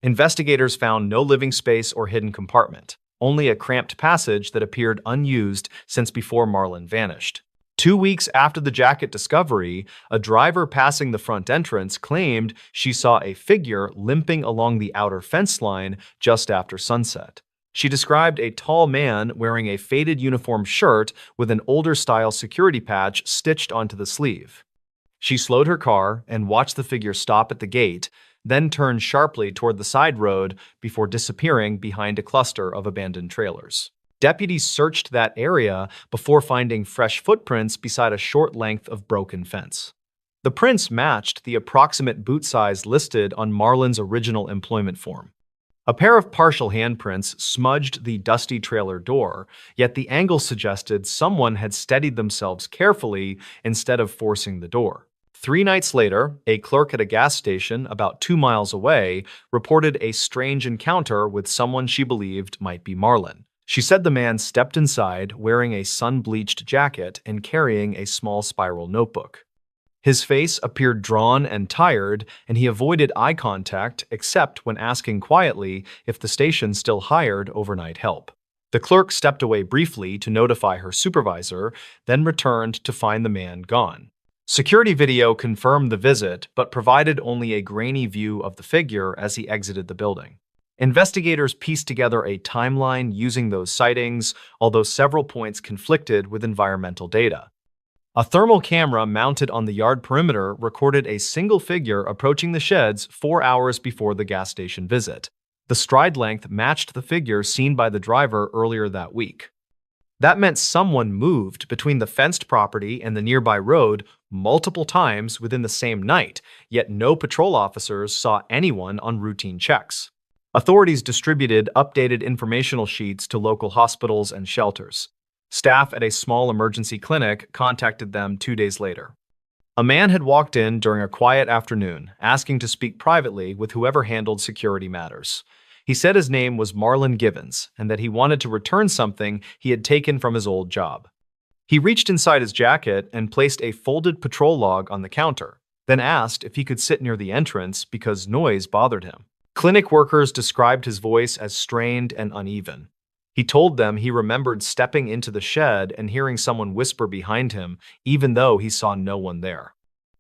Investigators found no living space or hidden compartment, only a cramped passage that appeared unused since before Marlon vanished. 2 weeks after the jacket discovery, a driver passing the front entrance claimed she saw a figure limping along the outer fence line just after sunset. She described a tall man wearing a faded uniform shirt with an older-style security patch stitched onto the sleeve. She slowed her car and watched the figure stop at the gate, then turned sharply toward the side road before disappearing behind a cluster of abandoned trailers. Deputies searched that area before finding fresh footprints beside a short length of broken fence. The prints matched the approximate boot size listed on Marlon's original employment form. A pair of partial handprints smudged the dusty trailer door, yet the angle suggested someone had steadied themselves carefully instead of forcing the door. 3 nights later, a clerk at a gas station about 2 miles away reported a strange encounter with someone she believed might be Marlon. She said the man stepped inside wearing a sun-bleached jacket and carrying a small spiral notebook. His face appeared drawn and tired, and he avoided eye contact except when asking quietly if the station still hired overnight help. The clerk stepped away briefly to notify her supervisor, then returned to find the man gone. Security video confirmed the visit, but provided only a grainy view of the figure as he exited the building. Investigators pieced together a timeline using those sightings, although several points conflicted with environmental data. A thermal camera mounted on the yard perimeter recorded a single figure approaching the sheds 4 hours before the gas station visit. The stride length matched the figure seen by the driver earlier that week. That meant someone moved between the fenced property and the nearby road multiple times within the same night, yet no patrol officers saw anyone on routine checks. Authorities distributed updated informational sheets to local hospitals and shelters. Staff at a small emergency clinic contacted them 2 days later. A man had walked in during a quiet afternoon, asking to speak privately with whoever handled security matters. He said his name was Marlon Givens and that he wanted to return something he had taken from his old job. He reached inside his jacket and placed a folded patrol log on the counter, then asked if he could sit near the entrance because noise bothered him. Clinic workers described his voice as strained and uneven. He told them he remembered stepping into the shed and hearing someone whisper behind him, even though he saw no one there.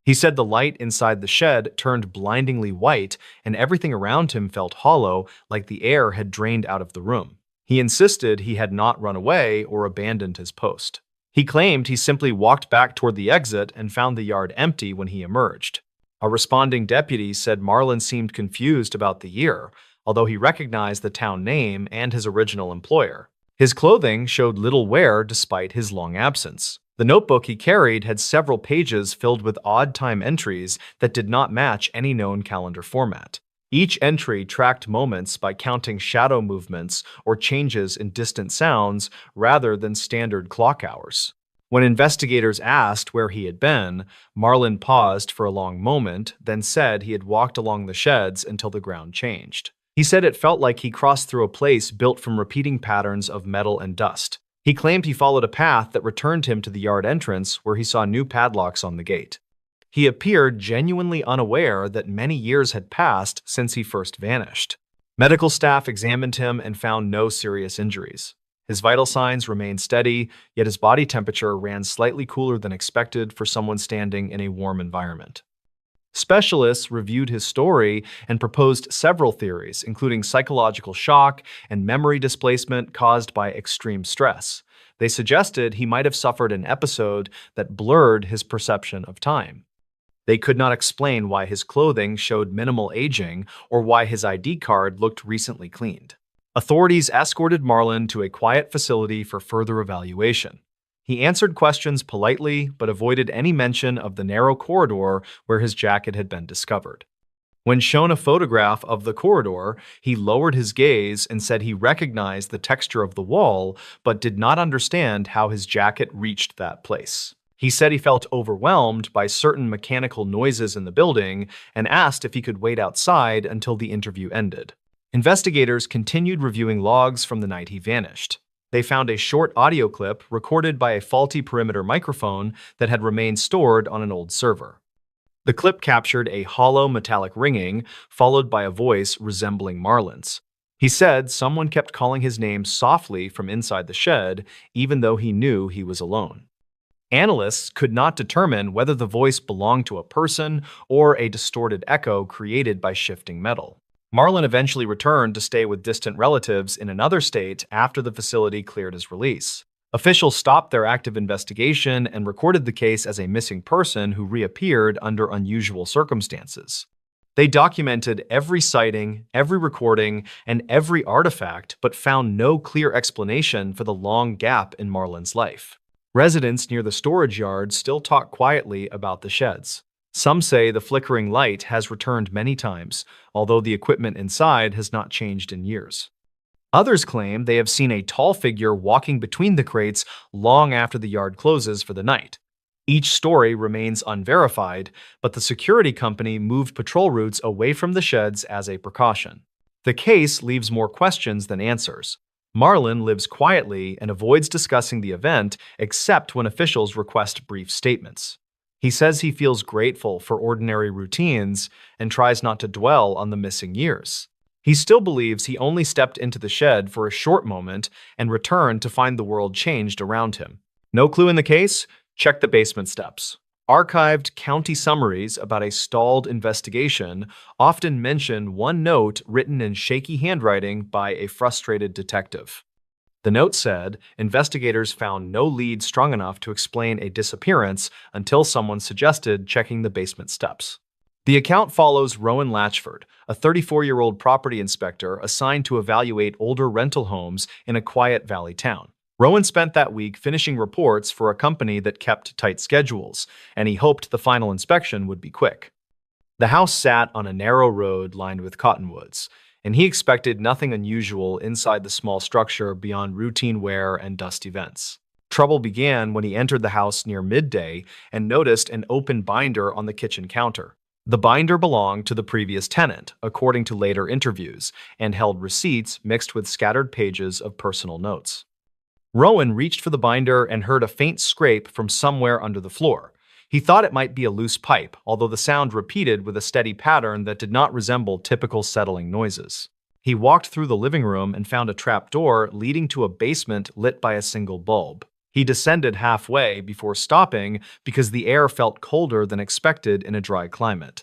He said the light inside the shed turned blindingly white and everything around him felt hollow, like the air had drained out of the room. He insisted he had not run away or abandoned his post. He claimed he simply walked back toward the exit and found the yard empty when he emerged. A responding deputy said Marlon seemed confused about the year, although he recognized the town name and his original employer. His clothing showed little wear despite his long absence. The notebook he carried had several pages filled with odd time entries that did not match any known calendar format. Each entry tracked moments by counting shadow movements or changes in distant sounds rather than standard clock hours. When investigators asked where he had been, Marlon paused for a long moment, then said he had walked along the sheds until the ground changed. He said it felt like he crossed through a place built from repeating patterns of metal and dust. He claimed he followed a path that returned him to the yard entrance where he saw new padlocks on the gate. He appeared genuinely unaware that many years had passed since he first vanished. Medical staff examined him and found no serious injuries. His vital signs remained steady, yet his body temperature ran slightly cooler than expected for someone standing in a warm environment. Specialists reviewed his story and proposed several theories, including psychological shock and memory displacement caused by extreme stress. They suggested he might have suffered an episode that blurred his perception of time. They could not explain why his clothing showed minimal aging or why his ID card looked recently cleaned. Authorities escorted Marlin to a quiet facility for further evaluation. He answered questions politely but avoided any mention of the narrow corridor where his jacket had been discovered. When shown a photograph of the corridor, he lowered his gaze and said he recognized the texture of the wall but did not understand how his jacket reached that place. He said he felt overwhelmed by certain mechanical noises in the building and asked if he could wait outside until the interview ended. Investigators continued reviewing logs from the night he vanished. They found a short audio clip recorded by a faulty perimeter microphone that had remained stored on an old server. The clip captured a hollow metallic ringing, followed by a voice resembling Marlin's. He said someone kept calling his name softly from inside the shed, even though he knew he was alone. Analysts could not determine whether the voice belonged to a person or a distorted echo created by shifting metal. Marlin eventually returned to stay with distant relatives in another state after the facility cleared his release. Officials stopped their active investigation and recorded the case as a missing person who reappeared under unusual circumstances. They documented every sighting, every recording, and every artifact, but found no clear explanation for the long gap in Marlin's life. Residents near the storage yard still talk quietly about the sheds. Some say the flickering light has returned many times, although the equipment inside has not changed in years. Others claim they have seen a tall figure walking between the crates long after the yard closes for the night. Each story remains unverified, but the security company moved patrol routes away from the sheds as a precaution. The case leaves more questions than answers. Marlin lives quietly and avoids discussing the event except when officials request brief statements. He says he feels grateful for ordinary routines and tries not to dwell on the missing years. He still believes he only stepped into the shed for a short moment and returned to find the world changed around him. No clue in the case? Check the basement steps. Archived county summaries about a stalled investigation often mention one note written in shaky handwriting by a frustrated detective. The note said, investigators found no lead strong enough to explain a disappearance until someone suggested checking the basement steps. The account follows Rowan Latchford, a 34-year-old property inspector assigned to evaluate older rental homes in a quiet valley town. Rowan spent that week finishing reports for a company that kept tight schedules, and he hoped the final inspection would be quick. The house sat on a narrow road lined with cottonwoods, and he expected nothing unusual inside the small structure beyond routine wear and dusty vents. Trouble began when he entered the house near midday and noticed an open binder on the kitchen counter. The binder belonged to the previous tenant, according to later interviews, and held receipts mixed with scattered pages of personal notes. Rowan reached for the binder and heard a faint scrape from somewhere under the floor. He thought it might be a loose pipe, although the sound repeated with a steady pattern that did not resemble typical settling noises. He walked through the living room and found a trap door leading to a basement lit by a single bulb. He descended halfway before stopping because the air felt colder than expected in a dry climate.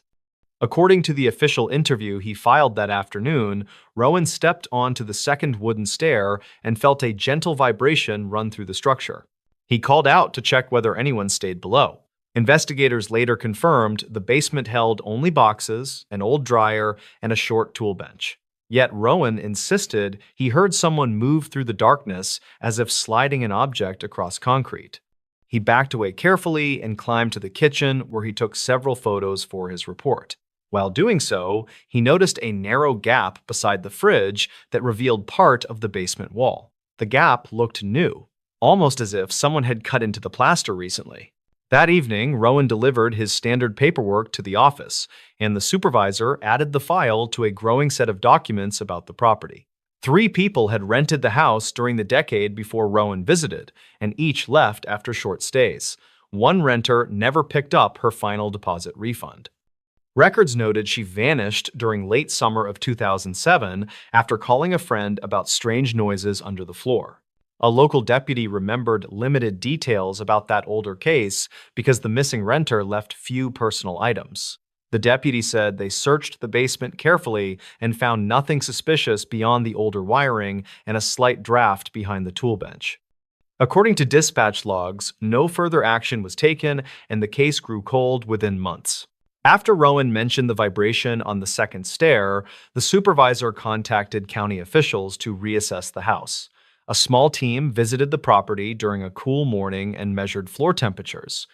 According to the official interview he filed that afternoon, Rowan stepped onto the second wooden stair and felt a gentle vibration run through the structure. He called out to check whether anyone stayed below. Investigators later confirmed the basement held only boxes, an old dryer, and a short tool bench. Yet Rowan insisted he heard someone move through the darkness as if sliding an object across concrete. He backed away carefully and climbed to the kitchen, where he took several photos for his report. While doing so, he noticed a narrow gap beside the fridge that revealed part of the basement wall. The gap looked new, almost as if someone had cut into the plaster recently. That evening, Rowan delivered his standard paperwork to the office, and the supervisor added the file to a growing set of documents about the property. 3 people had rented the house during the decade before Rowan visited, and each left after short stays. One renter never picked up her final deposit refund. Records noted she vanished during late summer of 2007 after calling a friend about strange noises under the floor. A local deputy remembered limited details about that older case because the missing renter left few personal items. The deputy said they searched the basement carefully and found nothing suspicious beyond the older wiring and a slight draft behind the tool bench. According to dispatch logs, no further action was taken and the case grew cold within months. After Rowan mentioned the vibration on the second stair, the supervisor contacted county officials to reassess the house. A small team visited the property during a cool morning and measured floor temperatures.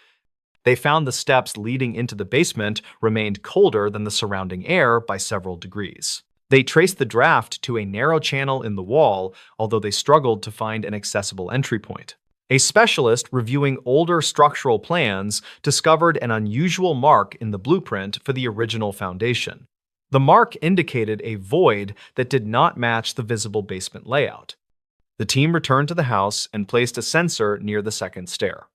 They found the steps leading into the basement remained colder than the surrounding air by several degrees. They traced the draft to a narrow channel in the wall, although they struggled to find an accessible entry point. A specialist reviewing older structural plans discovered an unusual mark in the blueprint for the original foundation. The mark indicated a void that did not match the visible basement layout. The team returned to the house and placed a sensor near the second stair.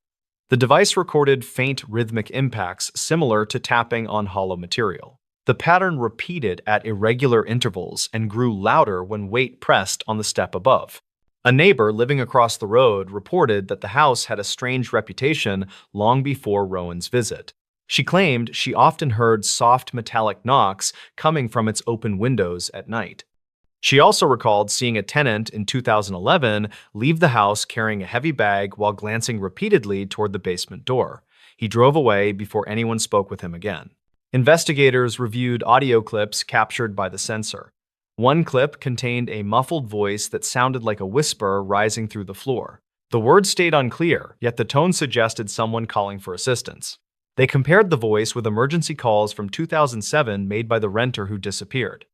The device recorded faint rhythmic impacts similar to tapping on hollow material. The pattern repeated at irregular intervals and grew louder when weight pressed on the step above. A neighbor living across the road reported that the house had a strange reputation long before Rowan's visit. She claimed she often heard soft metallic knocks coming from its open windows at night. She also recalled seeing a tenant in 2011 leave the house carrying a heavy bag while glancing repeatedly toward the basement door. He drove away before anyone spoke with him again. Investigators reviewed audio clips captured by the sensor. One clip contained a muffled voice that sounded like a whisper rising through the floor. The words stayed unclear, yet the tone suggested someone calling for assistance. They compared the voice with emergency calls from 2007 made by the renter who disappeared.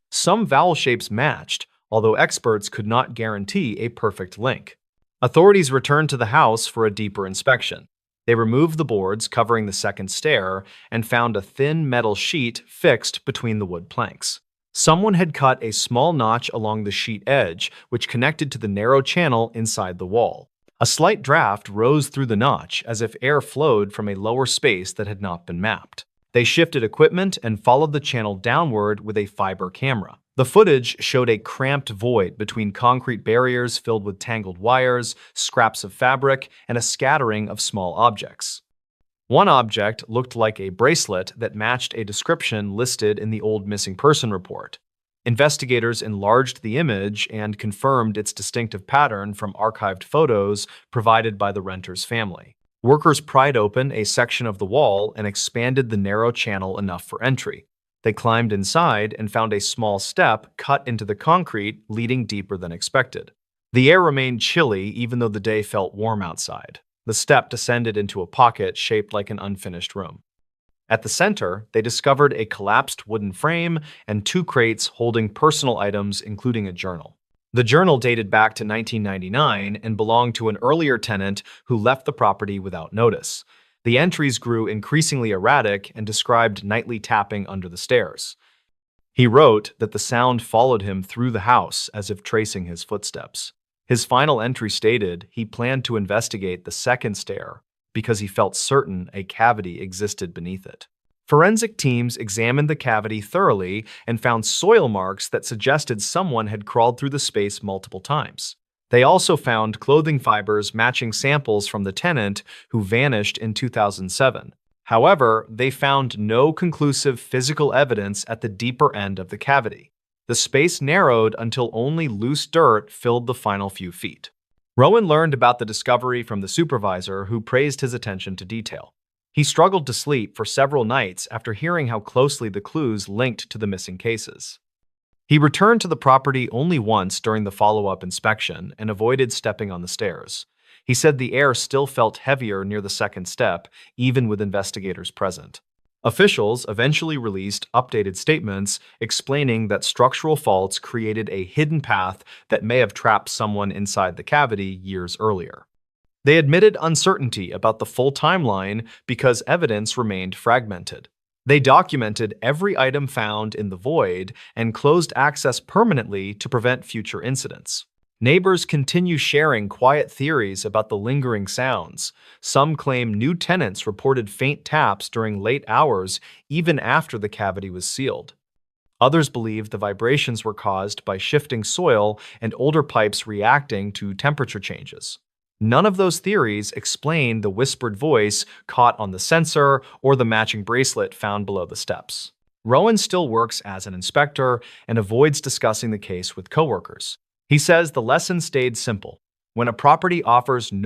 Some vowel shapes matched, although experts could not guarantee a perfect link. Authorities returned to the house for a deeper inspection. They removed the boards covering the second stair and found a thin metal sheet fixed between the wood planks. Someone had cut a small notch along the sheet edge, which connected to the narrow channel inside the wall. A slight draft rose through the notch as if air flowed from a lower space that had not been mapped. They shifted equipment and followed the channel downward with a fiber camera. The footage showed a cramped void between concrete barriers filled with tangled wires, scraps of fabric, and a scattering of small objects. One object looked like a bracelet that matched a description listed in the old missing person report. Investigators enlarged the image and confirmed its distinctive pattern from archived photos provided by the renter's family. Workers pried open a section of the wall and expanded the narrow channel enough for entry. They climbed inside and found a small step cut into the concrete, leading deeper than expected. The air remained chilly even though the day felt warm outside. The step descended into a pocket shaped like an unfinished room. At the center, they discovered a collapsed wooden frame and two crates holding personal items, including a journal. The journal dated back to 1999 and belonged to an earlier tenant who left the property without notice. The entries grew increasingly erratic and described nightly tapping under the stairs. He wrote that the sound followed him through the house as if tracing his footsteps. His final entry stated he planned to investigate the second stair because he felt certain a cavity existed beneath it. Forensic teams examined the cavity thoroughly and found soil marks that suggested someone had crawled through the space multiple times. They also found clothing fibers matching samples from the tenant who vanished in 2007. However, they found no conclusive physical evidence at the deeper end of the cavity. The space narrowed until only loose dirt filled the final few feet. Rowan learned about the discovery from the supervisor, who praised his attention to detail. He struggled to sleep for several nights after hearing how closely the clues linked to the missing cases. He returned to the property only once during the follow-up inspection and avoided stepping on the stairs. He said the air still felt heavier near the second step, even with investigators present. Officials eventually released updated statements explaining that structural faults created a hidden path that may have trapped someone inside the cavity years earlier. They admitted uncertainty about the full timeline because evidence remained fragmented. They documented every item found in the void and closed access permanently to prevent future incidents. Neighbors continue sharing quiet theories about the lingering sounds. Some claim new tenants reported faint taps during late hours even after the cavity was sealed. Others believe the vibrations were caused by shifting soil and older pipes reacting to temperature changes. None of those theories explain the whispered voice caught on the sensor or the matching bracelet found below the steps. Rowan still works as an inspector and avoids discussing the case with coworkers. He says the lesson stayed simple. When a property offers no